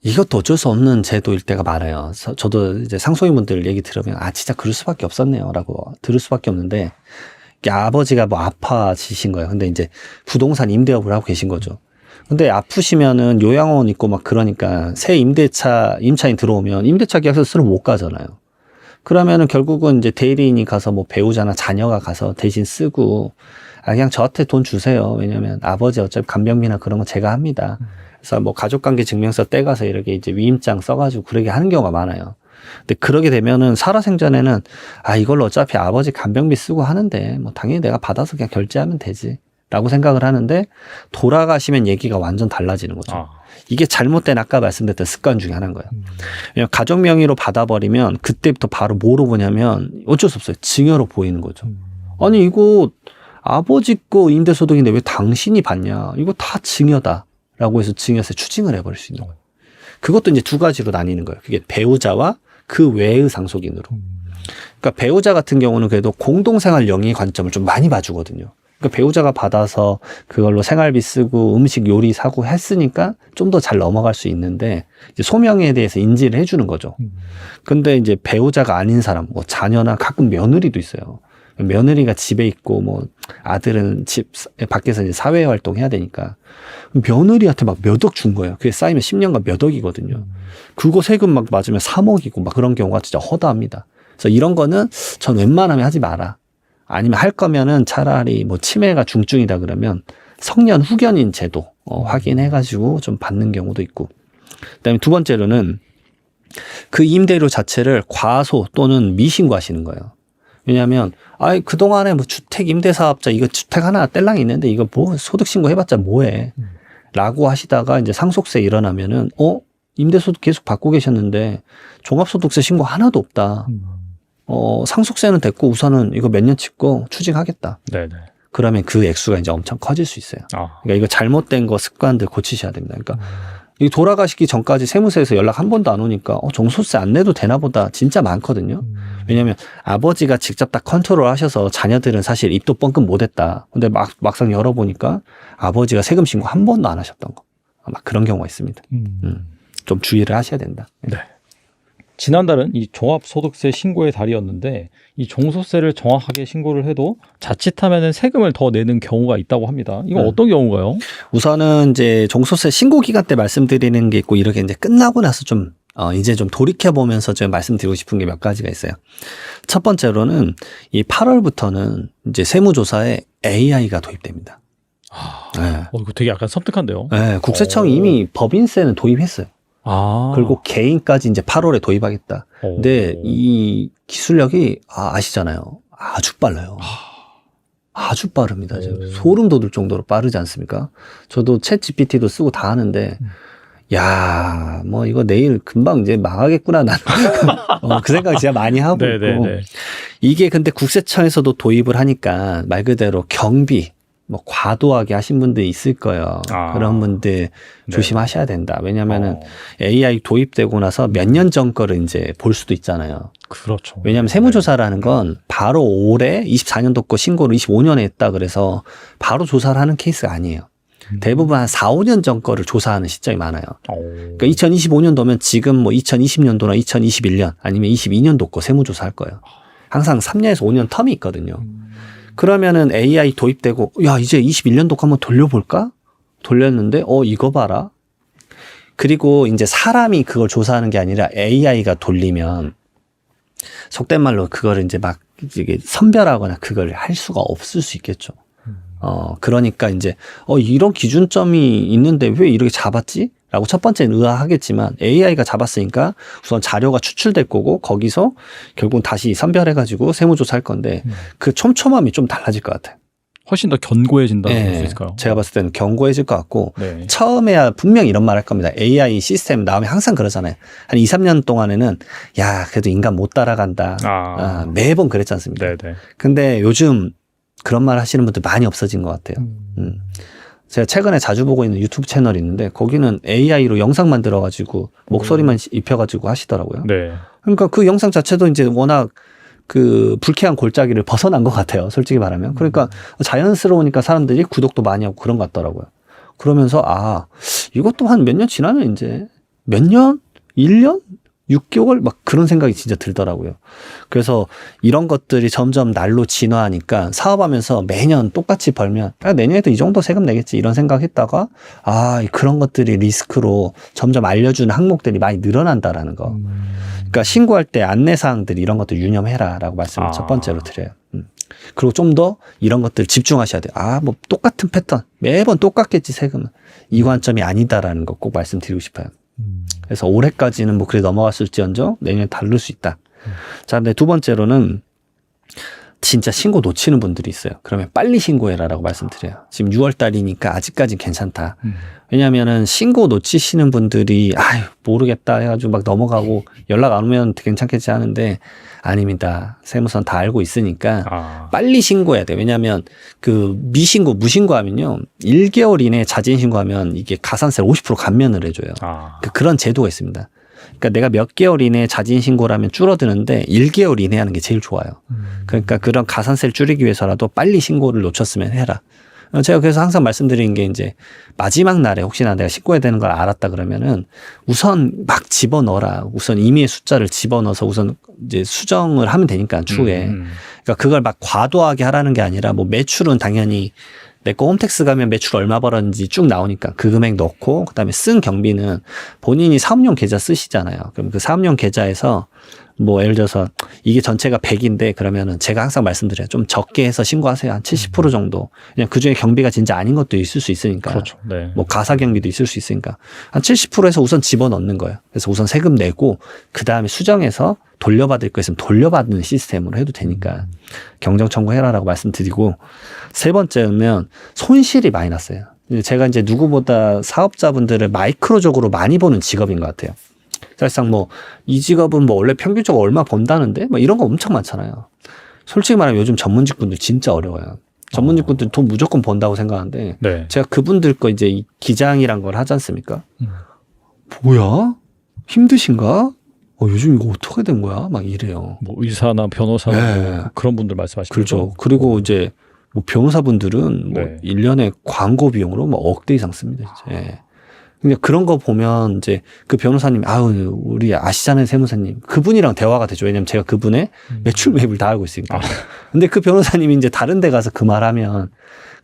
이것도 어쩔 수 없는 제도일 때가 많아요. 저도 이제 상속인분들 얘기 들으면 진짜 그럴 수밖에 없었네요 라고 들을 수밖에 없는데 아버지가 뭐 아파지신 거예요. 근데 이제 부동산 임대업을 하고 계신 거죠. 근데 아프시면은 요양원 있고 막 그러니까 새 임차인 들어오면 임대차 계약서 쓰러 못 가잖아요. 그러면은 결국은 이제 대리인이 가서 뭐 배우자나 자녀가 가서 대신 쓰고 그냥 저한테 돈 주세요. 왜냐면 아버지 어차피 간병비나 그런 거 제가 합니다. 그래서 뭐 가족관계 증명서 떼가서 이렇게 이제 위임장 써가지고 그렇게 하는 경우가 많아요. 근데 그러게 되면은 살아생전에는 이걸로 어차피 아버지 간병비 쓰고 하는데 뭐 당연히 내가 받아서 그냥 결제하면 되지 라고 생각을 하는데 돌아가시면 얘기가 완전 달라지는 거죠. 이게 잘못된 아까 말씀드렸던 습관 중에 하나인 거예요. 왜냐면 가족 명의로 받아버리면 그때부터 바로 뭐로 보냐면 어쩔 수 없어요. 증여로 보이는 거죠. 아니 이거 아버지 거 임대소득인데 왜 당신이 받냐. 이거 다 증여다 라고 해서 증여세 추징을 해버릴 수 있는 거예요. 그것도 이제 두 가지로 나뉘는 거예요. 그게 배우자와 그 외의 상속인으로. 그러니까 배우자 같은 경우는 그래도 공동생활 영위 관점을 좀 많이 봐주거든요. 그러니까 배우자가 받아서 그걸로 생활비 쓰고 음식 요리 사고 했으니까 좀 더 잘 넘어갈 수 있는데 이제 소명에 대해서 인지를 해주는 거죠. 근데 이제 배우자가 아닌 사람, 뭐 자녀나 가끔 며느리도 있어요. 며느리가 집에 있고 뭐 아들은 집 밖에서 이제 사회 활동해야 되니까 며느리한테 막 몇 억 준 거예요. 그게 쌓이면 10년간 몇 억이거든요. 그거 세금 막 맞으면 3억이고 막 그런 경우가 진짜 허다합니다. 그래서 이런 거는 전 웬만하면 하지 마라. 아니면 할 거면은 차라리 뭐 치매가 중증이다 그러면 성년 후견인 제도 확인해가지고 좀 받는 경우도 있고. 그다음에 두 번째로는 그 임대료 자체를 과소 또는 미신고하시는 거예요. 왜냐하면 그동안에 뭐 주택 임대사업자 이거 주택 하나 뗄랑이 있는데 이거 뭐 소득신고 해봤자 뭐해 라고 하시다가 이제 상속세 일어나면은 임대소득 계속 받고 계셨는데 종합소득세 신고 하나도 없다. 상속세는 됐고 우선은 이거 몇 년 찍고 추징하겠다. 네네. 그러면 그 액수가 이제 엄청 커질 수 있어요. 그러니까 이거 잘못된 거 습관들 고치셔야 됩니다. 그러니까 이 돌아가시기 전까지 세무서에서 연락 한 번도 안 오니까 종소세 안 내도 되나 보다 진짜 많거든요. 왜냐하면 아버지가 직접 다 컨트롤 하셔서 자녀들은 사실 입도 뻥끗 못했다. 근데 막상 열어보니까 아버지가 세금 신고 한 번도 안 하셨던 거. 막 그런 경우가 있습니다. 좀 주의를 하셔야 된다. 네. 지난달은 이 종합소득세 신고의 달이었는데 이 종소세를 정확하게 신고를 해도 자칫하면은 세금을 더 내는 경우가 있다고 합니다. 이건 어떤 경우가요? 우선은 이제 종소세 신고 기간 때 말씀드리는 게 있고 이렇게 이제 끝나고 나서 좀 이제 좀 돌이켜 보면서 좀 말씀드리고 싶은 게 몇 가지가 있어요. 첫 번째로는 이 8월부터는 이제 세무조사에 AI가 도입됩니다. 네. 이거 되게 약간 섬뜩한데요. 네, 국세청이 이미 법인세는 도입했어요. 그리고 개인까지 이제 8월에 도입하겠다. 근데 이 기술력이 아시잖아요. 아주 빨라요. 아주 빠릅니다. 소름 돋을 정도로 빠르지 않습니까? 저도 챗 GPT도 쓰고 다 하는데 야, 뭐 이거 내일 금방 이제 망하겠구나 나는 그 생각 진짜 많이 하고 있고. 이게 근데 국세청에서도 도입을 하니까 말 그대로 경비 뭐 과도하게 하신 분들이 있을 거예요. 그런 분들 조심하셔야 된다. 왜냐면은 AI 도입되고 나서 몇 년 전 거를 이제 볼 수도 있잖아요. 그렇죠. 왜냐하면 세무조사라는 건 바로 올해 24년도 거 신고를 25년에 했다 그래서 바로 조사를 하는 케이스가 아니에요. 대부분 한 4, 5년 전 거를 조사하는 시점이 많아요. 그러니까 2025년도면 지금 뭐 2020년도나 2021년 아니면 22년도 거 세무조사 할 거예요. 항상 3년에서 5년 텀이 있거든요. 그러면은 AI 도입되고 야 이제 21년도 한번 돌려볼까? 돌렸는데 이거 봐라. 그리고 이제 사람이 그걸 조사하는 게 아니라 AI가 돌리면 속된 말로 그거를 이제 막 이게 선별하거나 그걸 할 수가 없을 수 있겠죠. 그러니까 이제 이런 기준점이 있는데 왜 이렇게 잡았지? 라고 첫 번째는 의아하겠지만 AI가 잡았으니까 우선 자료가 추출될 거고 거기서 결국 다시 선별해가지고 세무조사할 건데 그 촘촘함이 좀 달라질 것 같아요. 훨씬 더 견고해진다고 볼 수 있을까요? 제가 봤을 때는 견고해질 것 같고 처음에야 분명히 이런 말 할 겁니다. AI 시스템 나오면 항상 그러잖아요. 한 2, 3년 동안에는 야 그래도 인간 못 따라간다. 매번 그랬지 않습니까? 근데 요즘 그런 말 하시는 분들 많이 없어진 것 같아요. 제가 최근에 자주 보고 있는 유튜브 채널이 있는데 거기는 AI로 영상 만들어가지고 목소리만 입혀가지고 하시더라고요. 그러니까 그 영상 자체도 이제 워낙 그 불쾌한 골짜기를 벗어난 것 같아요. 솔직히 말하면. 그러니까 자연스러우니까 사람들이 구독도 많이 하고 그런 것 같더라고요. 그러면서 이것도 한 몇 년 지나면 이제 몇 년? 1년? 6개월? 막 그런 생각이 진짜 들더라고요. 그래서 이런 것들이 점점 날로 진화하니까 사업하면서 매년 똑같이 벌면 내년에도 이 정도 세금 내겠지 이런 생각했다가 그런 것들이 리스크로 점점 알려주는 항목들이 많이 늘어난다라는 거. 그러니까 신고할 때 안내사항들 이런 것들 유념해라라고 말씀을 첫 번째로 드려요. 그리고 좀 더 이런 것들 집중하셔야 돼요. 뭐 똑같은 패턴 매번 똑같겠지 세금은 이 관점이 아니다라는 거 꼭 말씀드리고 싶어요. 그래서 올해까지는 뭐 그래 넘어갔을지언정 내년에 다를 수 있다. 자, 근데 두 번째로는 진짜 신고 놓치는 분들이 있어요. 그러면 빨리 신고해라라고 말씀드려요. 지금 6월 달이니까 아직까지는 괜찮다. 왜냐하면은 신고 놓치시는 분들이 모르겠다 해가지고 막 넘어가고 연락 안 오면 괜찮겠지 하는데 아닙니다. 세무서는 다 알고 있으니까 빨리 신고해야 돼요. 왜냐하면 그 미신고 무신고하면요 1개월 이내에 자진 신고하면 이게 가산세를 50% 감면을 해줘요. 그런 제도가 있습니다. 그러니까 내가 몇 개월 이내에 자진 신고라면 줄어드는데 1개월 이내에 하는 게 제일 좋아요. 그러니까 그런 가산세를 줄이기 위해서라도 빨리 신고를 놓쳤으면 해라. 제가 그래서 항상 말씀드리는 게 이제 마지막 날에 혹시나 내가 신고해야 되는 걸 알았다 그러면은 우선 막 집어넣어라. 우선 임의의 숫자를 집어넣어서 우선 이제 수정을 하면 되니까 추후에. 그러니까 그걸 막 과도하게 하라는 게 아니라 뭐 매출은 당연히 내 거 홈택스 가면 매출 얼마 벌었는지 쭉 나오니까 그 금액 넣고 그다음에 쓴 경비는 본인이 사업용 계좌 쓰시잖아요. 그럼 그 사업용 계좌에서 뭐 예를 들어서 이게 전체가 100인데 그러면은 제가 항상 말씀드려요. 좀 적게 해서 신고하세요. 한 70% 정도. 그냥 그중에 경비가 진짜 아닌 것도 있을 수 있으니까. 그렇죠. 네. 뭐 가사 경비도 있을 수 있으니까. 한 70%에서 우선 집어넣는 거예요. 그래서 우선 세금 내고 그다음에 수정해서 돌려받을 거 있으면 돌려받는 시스템으로 해도 되니까 경정 청구해라라고 말씀드리고 세 번째는 손실이 많이 났어요. 제가 이제 누구보다 사업자분들을 마이크로적으로 많이 보는 직업인 것 같아요. 사실상 뭐 이 직업은 뭐 원래 평균적으로 얼마 번다는데 뭐 이런 거 엄청 많잖아요. 솔직히 말하면 요즘 전문직분들 진짜 어려워요. 전문직분들 돈 무조건 번다고 생각하는데 네. 제가 그분들 거 이제 이 기장이란 걸 하지 않습니까? 뭐야? 힘드신가? 요즘 이거 어떻게 된 거야? 막 이래요. 뭐 의사나 변호사나 네. 뭐 그런 분들 말씀하시는 그렇죠. 거죠? 그리고 이제 뭐 변호사분들은 뭐 네. 1년에 광고 비용으로 뭐 억대 이상 씁니다. 진짜. 예. 근데 그런 거 보면 이제 그 변호사님, 우리 아시잖아요, 세무사님. 그분이랑 대화가 되죠. 왜냐면 제가 그분의 매출 매입을 다 알고 있으니까. 근데 그 변호사님이 이제 다른 데 가서 그 말하면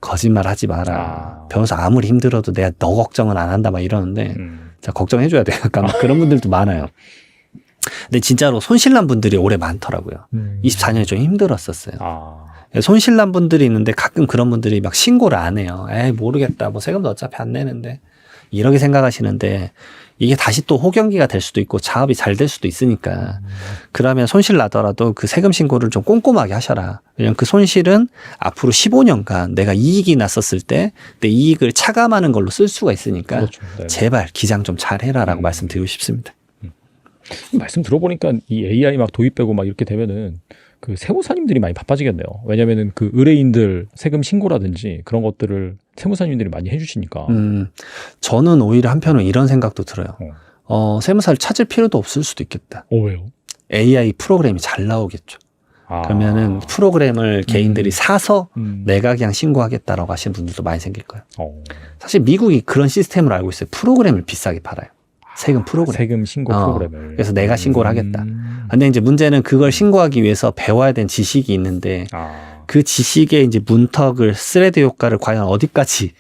거짓말 하지 마라. 변호사 아무리 힘들어도 내가 너 걱정은 안 한다 막 이러는데 자, 걱정해줘야 돼요. 약간 그런 분들도 많아요. 근데 진짜로 손실난 분들이 올해 많더라고요. 24년이 좀 힘들었었어요. 손실난 분들이 있는데 가끔 그런 분들이 막 신고를 안 해요. 모르겠다. 뭐 세금도 어차피 안 내는데. 이렇게 생각하시는데 이게 다시 또 호경기가 될 수도 있고 자업이 잘 될 수도 있으니까 그러면 손실 나더라도 그 세금 신고를 좀 꼼꼼하게 하셔라. 왜냐면 그 손실은 앞으로 15년간 내가 이익이 났었을 때 내 이익을 차감하는 걸로 쓸 수가 있으니까 그렇죠. 네. 제발 기장 좀 잘 해라라고 말씀드리고 싶습니다. 말씀 들어보니까 이 AI 막 도입되고 막 이렇게 되면은 그 세무사님들이 많이 바빠지겠네요. 왜냐면은 그 의뢰인들 세금 신고라든지 그런 것들을 세무사님들이 많이 해주시니까. 저는 오히려 한편으로 이런 생각도 들어요. 세무사를 찾을 필요도 없을 수도 있겠다. 왜요? AI 프로그램이 잘 나오겠죠. 그러면은 프로그램을 개인들이 사서 내가 그냥 신고하겠다라고 하시는 분들도 많이 생길 거예요. 사실 미국이 그런 시스템을 알고 있어요. 프로그램을 비싸게 팔아요. 세금 프로그램. 세금 신고 프로그램을. 그래서 내가 신고를 하겠다. 근데 이제 문제는 그걸 신고하기 위해서 배워야 되는 지식이 있는데 그 지식의 이제 문턱을 스레드 효과를 과연 어디까지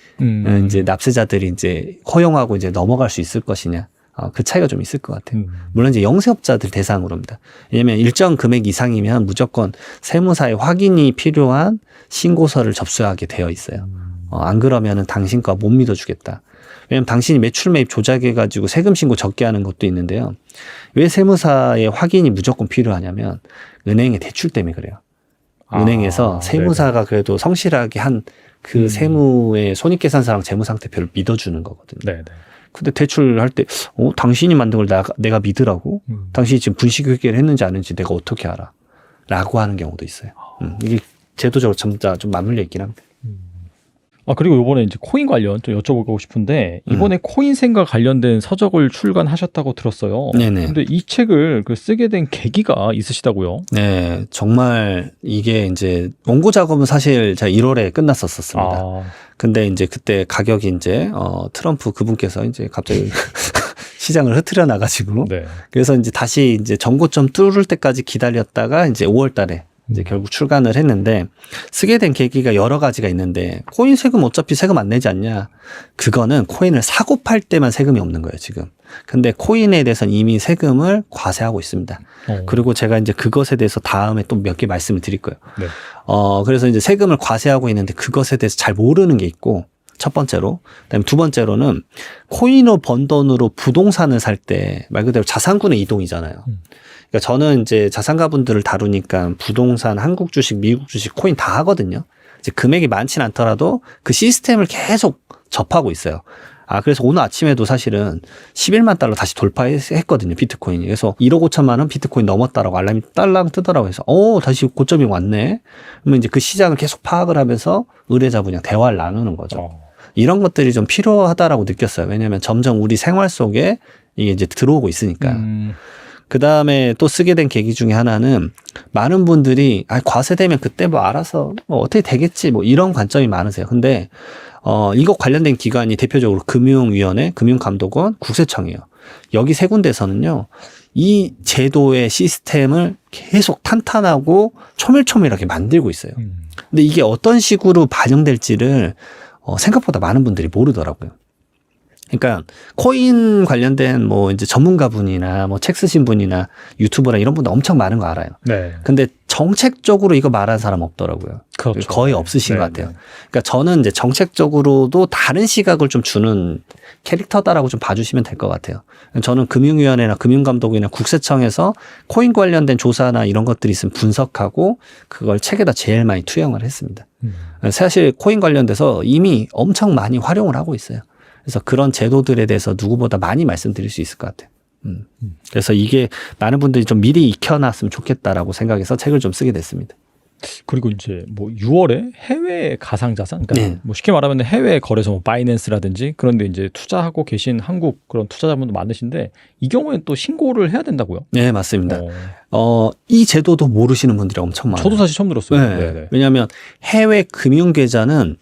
이제 납세자들이 이제 허용하고 이제 넘어갈 수 있을 것이냐. 그 차이가 좀 있을 것 같아요. 물론 이제 영세업자들 대상으로입니다. 왜냐하면 일정 금액 이상이면 무조건 세무사의 확인이 필요한 신고서를 접수하게 되어 있어요. 안 그러면은 당신 거 못 믿어주겠다. 왜냐면 당신이 매출 매입 조작해가지고 세금 신고 적게 하는 것도 있는데요. 왜 세무사의 확인이 무조건 필요하냐면 은행의 대출 때문에 그래요. 은행에서 세무사가 그래도 성실하게 한 그 세무의 손익계산서랑 재무상태표를 믿어주는 거거든요. 네네. 근데 대출할 때 당신이 만든 걸 내가 믿으라고? 당신이 지금 분식회계를 했는지 안 했는지 내가 어떻게 알아? 라고 하는 경우도 있어요. 이게 제도적으로 진짜 좀 맞물려 있긴 합니다. 그리고 이번에 이제 코인 관련 좀 여쭤보고 싶은데 이번에 코인생과 관련된 서적을 출간하셨다고 들었어요. 네네. 근데 이 책을 쓰게 된 계기가 있으시다고요? 네, 정말 이게 이제 원고 작업은 사실 제가 1월에 끝났었습니다. 근데 이제 그때 가격이 이제 트럼프 그분께서 이제 갑자기 시장을 흐트려 나가지고 네. 그래서 이제 다시 이제 전고점 뚫을 때까지 기다렸다가 이제 5월 달에 이제 결국 출간을 했는데 쓰게 된 계기가 여러 가지가 있는데 코인 세금 어차피 세금 안 내지 않냐. 그거는 코인을 사고 팔 때만 세금이 없는 거예요, 지금. 근데 코인에 대해서는 이미 세금을 과세하고 있습니다. 그리고 제가 이제 그것에 대해서 다음에 또 몇 개 말씀을 드릴 거예요. 네. 그래서 이제 세금을 과세하고 있는데 그것에 대해서 잘 모르는 게 있고 첫 번째로. 그다음에 두 번째로는 코인으로 번 돈으로 부동산을 살 때 말 그대로 자산군의 이동이잖아요. 그러니까 저는 이제 자산가분들을 다루니까 부동산, 한국 주식, 미국 주식, 코인 다 하거든요. 이제 금액이 많진 않더라도 그 시스템을 계속 접하고 있어요. 그래서 오늘 아침에도 사실은 11만 달러 다시 돌파했거든요, 비트코인이. 그래서 1억 5천만 원 비트코인 넘었다라고 알람이 딸랑 뜨더라고요. 그래서 다시 고점이 왔네. 그러면 이제 그 시장을 계속 파악을 하면서 의뢰자분이랑 대화를 나누는 거죠. 이런 것들이 좀 필요하다라고 느꼈어요. 왜냐하면 점점 우리 생활 속에 이게 이제 들어오고 있으니까. 그 다음에 또 쓰게 된 계기 중에 하나는 많은 분들이 과세되면 그때 뭐 알아서 뭐 어떻게 되겠지 뭐 이런 관점이 많으세요. 근데 이거 관련된 기관이 대표적으로 금융위원회, 금융감독원, 국세청이에요. 여기 세 군데에서는요, 이 제도의 시스템을 계속 탄탄하고 초밀초밀하게 만들고 있어요. 근데 이게 어떤 식으로 반영될지를 생각보다 많은 분들이 모르더라고요. 그러니까 코인 관련된 뭐 이제 전문가분이나 뭐 책 쓰신 분이나 유튜버나 이런 분들 엄청 많은 거 알아요. 네. 근데 정책적으로 이거 말하는 사람 없더라고요. 그렇죠. 거의 없으신 네, 것 같아요. 네. 그러니까 저는 이제 정책적으로도 다른 시각을 좀 주는 캐릭터다라고 좀 봐주시면 될 것 같아요. 저는 금융위원회나 금융감독이나 국세청에서 코인 관련된 조사나 이런 것들이 있으면 분석하고 그걸 책에다 제일 많이 투영을 했습니다. 사실 코인 관련돼서 이미 엄청 많이 활용을 하고 있어요. 그래서 그런 제도들에 대해서 누구보다 많이 말씀드릴 수 있을 것 같아요. 그래서 이게 많은 분들이 좀 미리 익혀놨으면 좋겠다라고 생각해서 책을 좀 쓰게 됐습니다. 그리고 이제 뭐 6월에 해외 가상자산, 그러니까 네. 뭐 쉽게 말하면 해외 거래소, 뭐 바이낸스라든지 그런데 이제 투자하고 계신 한국 그런 투자자분도 많으신데 이 경우에는 또 신고를 해야 된다고요? 네, 맞습니다. 이 제도도 모르시는 분들이 엄청 많아요. 저도 사실 처음 들었어요. 네. 네네. 왜냐하면 해외 금융계좌는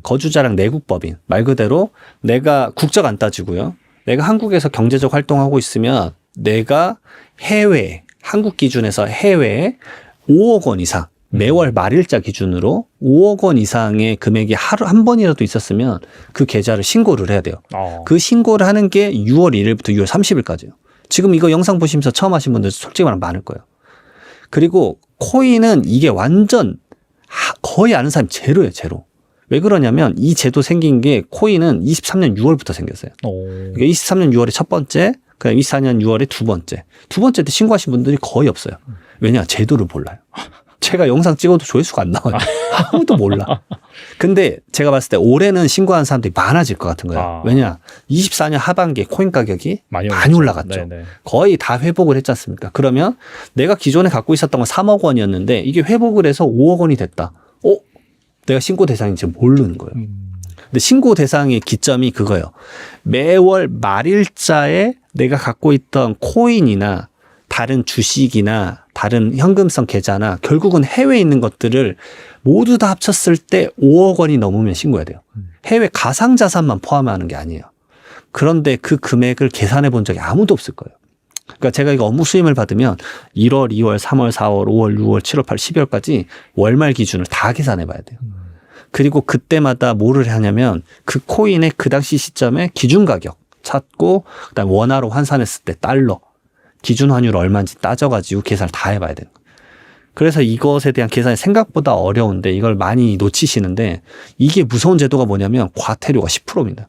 거주자랑 내국법인, 말 그대로 내가 국적 안 따지고요. 내가 한국에서 경제적 활동하고 있으면 내가 해외, 한국 기준에서 해외에 5억 원 이상, 매월 말일자 기준으로 5억 원 이상의 금액이 하루 한 번이라도 있었으면 그 계좌를 신고를 해야 돼요. 그 신고를 하는 게 6월 1일부터 6월 30일까지요. 지금 이거 영상 보시면서 처음 하신 분들 솔직히 말하면 많을 거예요. 그리고 코인은 이게 완전 거의 아는 사람이 제로예요, 제로. 왜 그러냐면 이 제도 생긴 게 코인은 23년 6월부터 생겼어요. 그러니까 23년 6월에 첫 번째, 그다음 24년 6월에 두 번째. 두 번째 때 신고하신 분들이 거의 없어요. 왜냐? 제도를 몰라요. 제가 영상 찍어도 조회수가 안 나와요. 아무도 몰라. 근데 제가 봤을 때 올해는 신고한 사람들이 많아질 것 같은 거예요. 왜냐? 24년 하반기에 코인 가격이 많이 올라갔죠. 네네. 거의 다 회복을 했지 않습니까? 그러면 내가 기존에 갖고 있었던 건 3억 원이었는데 이게 회복을 해서 5억 원이 됐다. 내가 신고 대상인지 모르는 거예요. 근데 신고 대상의 기점이 그거예요. 매월 말일자에 내가 갖고 있던 코인이나 다른 주식이나 다른 현금성 계좌나 결국은 해외에 있는 것들을 모두 다 합쳤을 때 5억 원이 넘으면 신고해야 돼요. 해외 가상자산만 포함하는 게 아니에요. 그런데 그 금액을 계산해 본 적이 아무도 없을 거예요. 그러니까 제가 이거 업무 수임을 받으면 1월, 2월, 3월, 4월, 5월, 6월, 7월, 8월, 12월까지 월말 기준을 다 계산해 봐야 돼요. 그리고 그때마다 뭐를 하냐면 그 코인의 그 당시 시점에 기준 가격 찾고 그다음에 원화로 환산했을 때 달러 기준 환율 얼마인지 따져가지고 계산을 다 해봐야 돼요. 그래서 이것에 대한 계산이 생각보다 어려운데 이걸 많이 놓치시는데 이게 무서운 제도가 뭐냐면 과태료가 10%입니다.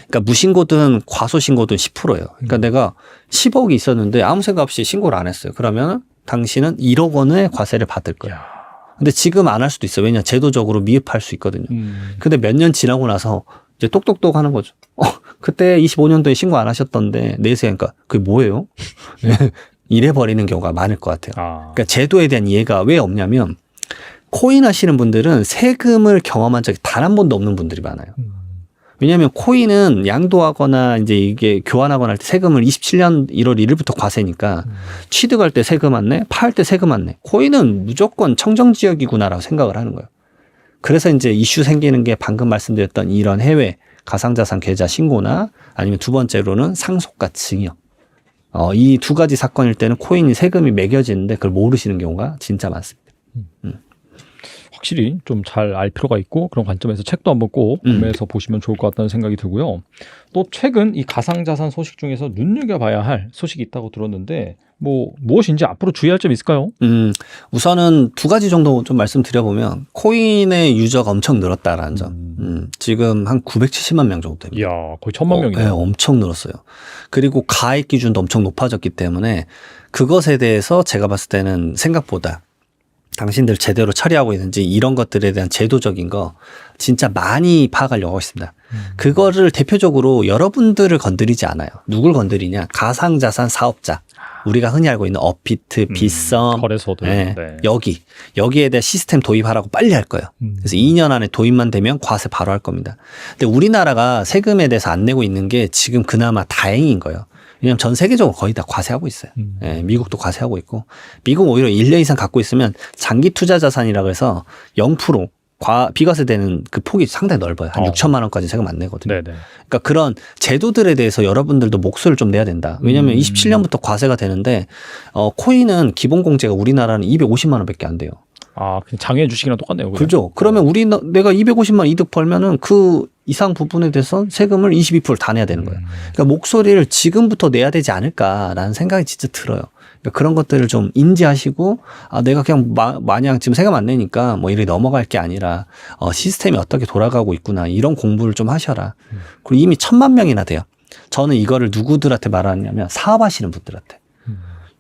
그러니까 무신고든 과소신고든 10%예요. 그러니까 내가 10억이 있었는데 아무 생각 없이 신고를 안 했어요. 그러면 당신은 1억 원의 과세를 받을 거예요. 근데 지금 안 할 수도 있어요. 왜냐 제도적으로 미흡할 수 있거든요. 근데 몇 년 지나고 나서 이제 똑똑똑 하는 거죠. 그때 25년도에 신고 안 하셨던데 내세요. 그러니까 그게 뭐예요? 이래 버리는 경우가 많을 것 같아요. 그러니까 제도에 대한 이해가 왜 없냐면 코인 하시는 분들은 세금을 경험한 적이 단 한 번도 없는 분들이 많아요. 왜냐하면 코인은 양도하거나 이제 이게 교환하거나 할 때 세금을 27년 1월 1일부터 과세니까 취득할 때 세금 안 내, 팔 때 세금 안 내. 코인은 무조건 청정지역이구나라고 생각을 하는 거예요. 그래서 이제 이슈 생기는 게 방금 말씀드렸던 이런 해외 가상자산 계좌 신고나 아니면 두 번째로는 상속과 증여. 이 두 가지 사건일 때는 코인이 세금이 매겨지는데 그걸 모르시는 경우가 진짜 많습니다. 확실히 좀 잘 알 필요가 있고 그런 관점에서 책도 한번 꼭 구매해서 보시면 좋을 것 같다는 생각이 들고요. 또 최근 이 가상자산 소식 중에서 눈여겨봐야 할 소식이 있다고 들었는데 무엇인지 앞으로 주의할 점 있을까요? 우선은 두 가지 정도 좀 말씀드려보면 코인의 유저가 엄청 늘었다라는 점. 지금 한 970만 명 정도 됩니다. 이야, 거의 1000만 명이네요. 네, 엄청 늘었어요. 그리고 가입 기준도 엄청 높아졌기 때문에 그것에 대해서 제가 봤을 때는 생각보다 당신들 제대로 처리하고 있는지 이런 것들에 대한 제도적인 거 진짜 많이 파악하려고 하고 있습니다. 그거를 대표적으로 여러분들을 건드리지 않아요. 누굴 건드리냐? 가상자산 사업자. 우리가 흔히 알고 있는 업비트, 빗썸, 거래소들. 네, 네. 여기에 대한 시스템 도입하라고 빨리 할 거예요. 그래서 2년 안에 도입만 되면 과세 바로 할 겁니다. 근데 우리나라가 세금에 대해서 안 내고 있는 게 지금 그나마 다행인 거예요. 왜냐하면 전 세계적으로 거의 다 과세하고 있어요. 예, 미국도 과세하고 있고 미국 오히려 1년 이상 갖고 있으면 장기 투자 자산이라고 해서 0% 비과세되는 그 폭이 상당히 넓어요. 한 6천만 원까지 세금 안 내거든요. 네네. 그러니까 그런 제도들에 대해서 여러분들도 목소리를 좀 내야 된다. 왜냐하면 27년부터 과세가 되는데 코인은 기본 공제가 우리나라는 250만 원밖에 안 돼요. 아, 그냥 장외 주식이랑 똑같네요. 그냥. 그죠? 그러면 내가 250만 이득 벌면은 그 이상 부분에 대해서 세금을 22% 다 내야 되는 거예요. 그러니까 목소리를 지금부터 내야 되지 않을까라는 생각이 진짜 들어요. 그러니까 그런 것들을 좀 인지하시고 내가 그냥 마냥 지금 세금 안 내니까 뭐 이렇게 넘어갈 게 아니라 시스템이 어떻게 돌아가고 있구나 이런 공부를 좀 하셔라. 그리고 이미 1000만 명이나 돼요. 저는 이거를 누구들한테 말하냐면 사업하시는 분들한테.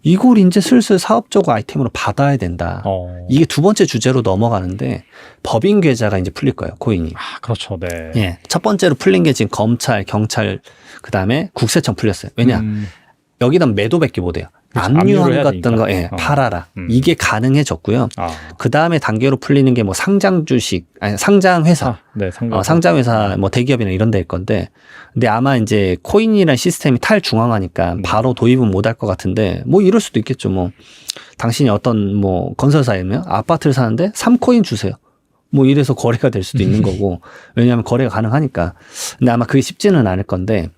이걸 이제 슬슬 사업적 아이템으로 받아야 된다. 이게 두 번째 주제로 넘어가는데 법인 계좌가 이제 풀릴 거예요. 코인이. 아, 그렇죠. 네. 예. 첫 번째로 풀린 게 지금 검찰, 경찰, 그다음에 국세청 풀렸어요. 왜냐? 여기다 매도밖에 못 해요. 그렇죠. 압류한 같은 거 팔아라. 이게 가능해졌고요. 그 다음에 단계로 풀리는 게 뭐 상장 주식, 아니 상장 회사, 네, 상장 회사 뭐 대기업이나 이런 데일 건데, 근데 아마 이제 코인이라는 시스템이 탈중앙화니까 바로 도입은 못 할 것 같은데, 뭐 이럴 수도 있겠죠. 뭐 당신이 어떤 뭐 건설사이면 아파트를 사는데 3코인 주세요. 뭐 이래서 거래가 될 수도 있는 거고, 왜냐하면 거래가 가능하니까. 근데 아마 그게 쉽지는 않을 건데.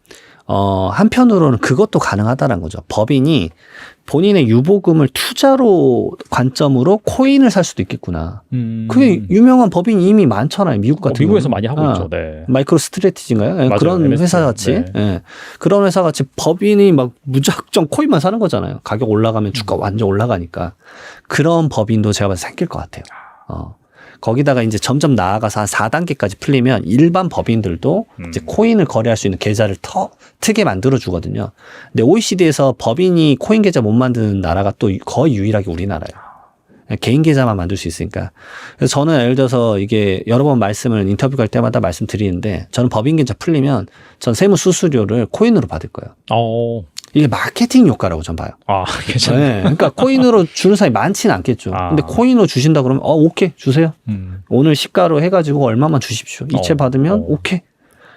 한편으로는 그것도 가능하다는 거죠. 법인이 본인의 유보금을 투자로 관점으로 코인을 살 수도 있겠구나. 그게 유명한 법인이 이미 많잖아요. 미국 같은 미국에서 경우는. 많이 하고 있죠. 네. 마이크로 스트래티지인가요? 맞아요. 그런 MST. 회사 같이. 네. 예. 그런 회사 같이 법인이 막 무작정 코인만 사는 거잖아요. 가격 올라가면 주가 완전 올라가니까. 그런 법인도 제가 봐서 생길 것 같아요. 거기다가 이제 점점 나아가서 한 4단계까지 풀리면 일반 법인들도 이제 코인을 거래할 수 있는 계좌를 트게 만들어 주거든요. 근데 OECD에서 법인이 코인 계좌 못 만드는 나라가 또 거의 유일하게 우리나라예요. 개인 계좌만 만들 수 있으니까. 그래서 저는 예를 들어서 이게 여러 번 말씀을 인터뷰 갈 때마다 말씀드리는데 저는 법인 계좌 풀리면 전 세무 수수료를 코인으로 받을 거예요. 이게 마케팅 효과라고 전 봐요. 괜찮아요. 네, 그러니까 코인으로 주는 사람이 많지는 않겠죠. 근데 코인으로 주신다 그러면 오케이 주세요. 오늘 시가로 해가지고 얼마만 주십시오. 이체 받으면 오케이.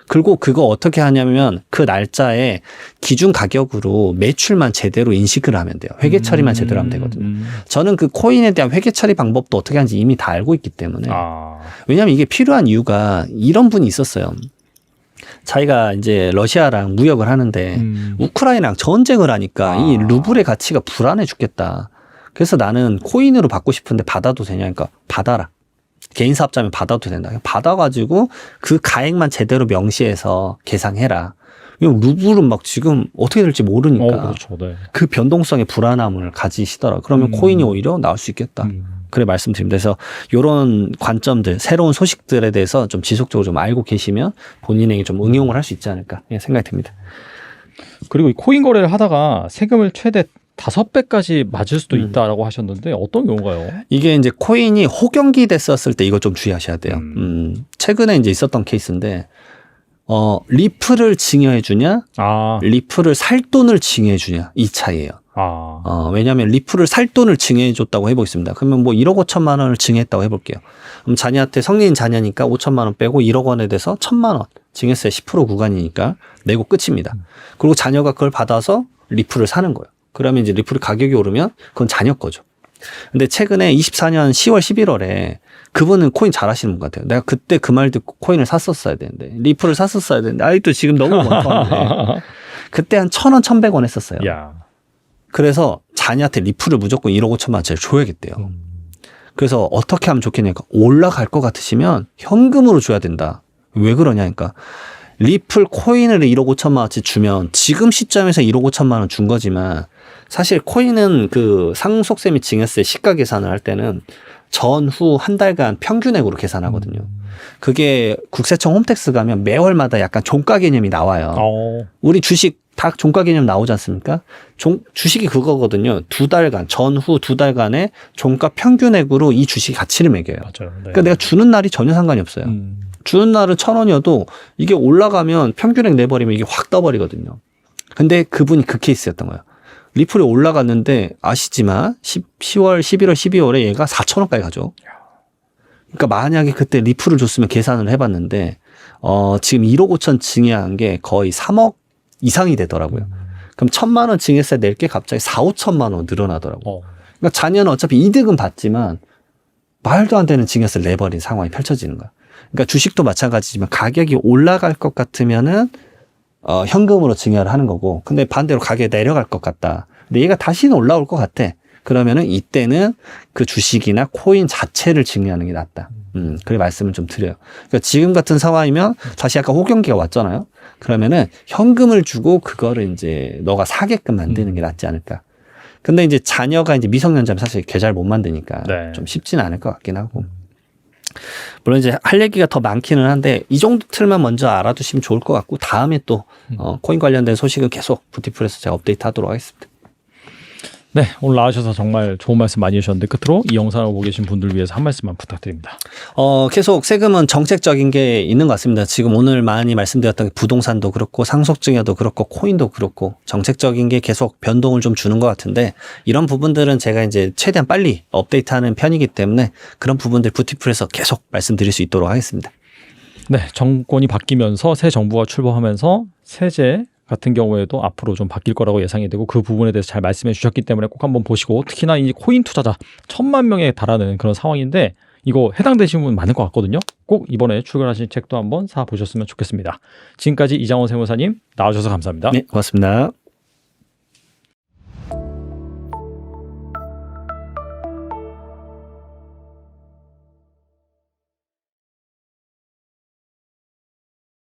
그리고 그거 어떻게 하냐면 그 날짜에 기준 가격으로 매출만 제대로 인식을 하면 돼요. 회계 처리만 제대로 하면 되거든요. 저는 그 코인에 대한 회계 처리 방법도 어떻게 하는지 이미 다 알고 있기 때문에. 왜냐하면 이게 필요한 이유가 이런 분이 있었어요. 자기가 이제 러시아랑 무역을 하는데 우크라이나랑 전쟁을 하니까 이 루블의 가치가 불안해 죽겠다. 그래서 나는 코인으로 받고 싶은데 받아도 되냐? 그러니까 받아라. 개인 사업자면 받아도 된다. 받아가지고 그 가액만 제대로 명시해서 계상해라. 루블은 막 지금 어떻게 될지 모르니까 그렇죠. 네. 그 변동성의 불안함을 가지시더라고요. 그러면 코인이 오히려 나올 수 있겠다. 그래 말씀드립니다. 그래서 이런 관점들, 새로운 소식들에 대해서 좀 지속적으로 좀 알고 계시면 본인에게 좀 응용을 할 수 있지 않을까 생각이 듭니다. 그리고 이 코인 거래를 하다가 세금을 최대 5배까지 맞을 수도 있다라고 하셨는데 어떤 경우가요? 이게 이제 코인이 호경기 됐었을 때 이거 좀 주의하셔야 돼요. 최근에 이제 있었던 케이스인데 리플을 증여해 주냐, 리플을 살 돈을 증여해 주냐 이 차이예요. 왜냐하면 리플을 살 돈을 증여해 줬다고 해보겠습니다. 그러면 뭐 1억 5천만 원을 증여했다고 해볼게요. 그럼 자녀한테 성인 자녀니까 5천만 원 빼고 1억 원에 대해서 1,000만 원 증여세 10% 구간이니까 내고 끝입니다. 그리고 자녀가 그걸 받아서 리플을 사는 거예요. 그러면 이제 리플 가격이 오르면 그건 자녀 거죠. 근데 최근에 24년 10월 11월에 그분은 코인 잘 하시는 분 같아요. 내가 그때 그 말 듣고 코인을 샀었어야 되는데 리플을 샀었어야 되는데 아직도 지금 너무 많던데 그때 한 1,000원, 1,100원 했었어요. 야. 그래서 자녀한테 리플을 무조건 1억 5천만 원짜리 줘야겠대요. 그래서 어떻게 하면 좋겠냐니까 올라갈 것 같으시면 현금으로 줘야 된다. 왜 그러냐니까 리플 코인을 1억 5천만 원치 주면 지금 시점에서 1억 5천만 원 준 거지만 사실 코인은 그 상속세 및 증여세 시가 계산을 할 때는 전후 한 달간 평균액으로 계산하거든요. 그게 국세청 홈택스 가면 매월마다 약간 종가 개념이 나와요. 우리 주식 다 종가 개념 나오지 않습니까? 주식이 그거거든요. 2달간, 전후 2달간의 종가 평균액으로 이 주식 가치를 매겨요. 맞아요. 네. 그러니까 내가 주는 날이 전혀 상관이 없어요. 주는 날은 1,000원이어도 이게 올라가면 평균액 내버리면 이게 확 떠버리거든요. 근데 그분이 그 케이스였던 거예요. 리플이 올라갔는데 아시지만 10월, 11월, 12월에 얘가 4,000원까지 가죠. 그러니까 만약에 그때 리플을 줬으면 계산을 해봤는데 지금 1억 5천 증여한 게 거의 3억 이상이 되더라고요. 그럼 1,000만 원 증여세 낼 게 갑자기 4, 5천만 원 늘어나더라고요. 그러니까 자녀는 어차피 이득은 받지만 말도 안 되는 증여세를 내버린 상황이 펼쳐지는 거야. 그러니까 주식도 마찬가지지만 가격이 올라갈 것 같으면은 현금으로 증여를 하는 거고, 근데 반대로 가격이 내려갈 것 같다. 근데 얘가 다시는 올라올 것 같아. 그러면은 이때는 그 주식이나 코인 자체를 증여하는 게 낫다. 그래 말씀을 좀 드려요. 그러니까 지금 같은 상황이면 다시 아까 호경기가 왔잖아요. 그러면은 현금을 주고 그거를 이제 너가 사게끔 만드는 게 낫지 않을까. 근데 이제 자녀가 이제 미성년자면 사실 계좌를 못 만드니까 네. 좀 쉽지는 않을 것 같긴 하고. 물론 이제 할 얘기가 더 많기는 한데 이 정도 틀만 먼저 알아두시면 좋을 것 같고 다음에 또 코인 관련된 소식은 계속 부티풀에서 제가 업데이트하도록 하겠습니다. 네, 오늘 나와주셔서 정말 좋은 말씀 많이 해주셨는데 끝으로 이 영상을 보고 계신 분들 위해서 한 말씀만 부탁드립니다. 계속 세금은 정책적인 게 있는 것 같습니다. 지금 오늘 많이 말씀드렸던 부동산도 그렇고 상속증여도 그렇고 코인도 그렇고 정책적인 게 계속 변동을 좀 주는 것 같은데 이런 부분들은 제가 이제 최대한 빨리 업데이트하는 편이기 때문에 그런 부분들 부티풀에서 계속 말씀드릴 수 있도록 하겠습니다. 네, 정권이 바뀌면서 새 정부가 출범하면서 세제 같은 경우에도 앞으로 좀 바뀔 거라고 예상이 되고 그 부분에 대해서 잘 말씀해 주셨기 때문에 꼭 한번 보시고 특히나 이 코인 투자자 1,000만 명에 달하는 그런 상황인데 이거 해당되시는 분 많을 것 같거든요. 꼭 이번에 출간하신 책도 한번 사보셨으면 좋겠습니다. 지금까지 이장원 세무사님 나와주셔서 감사합니다. 네, 고맙습니다.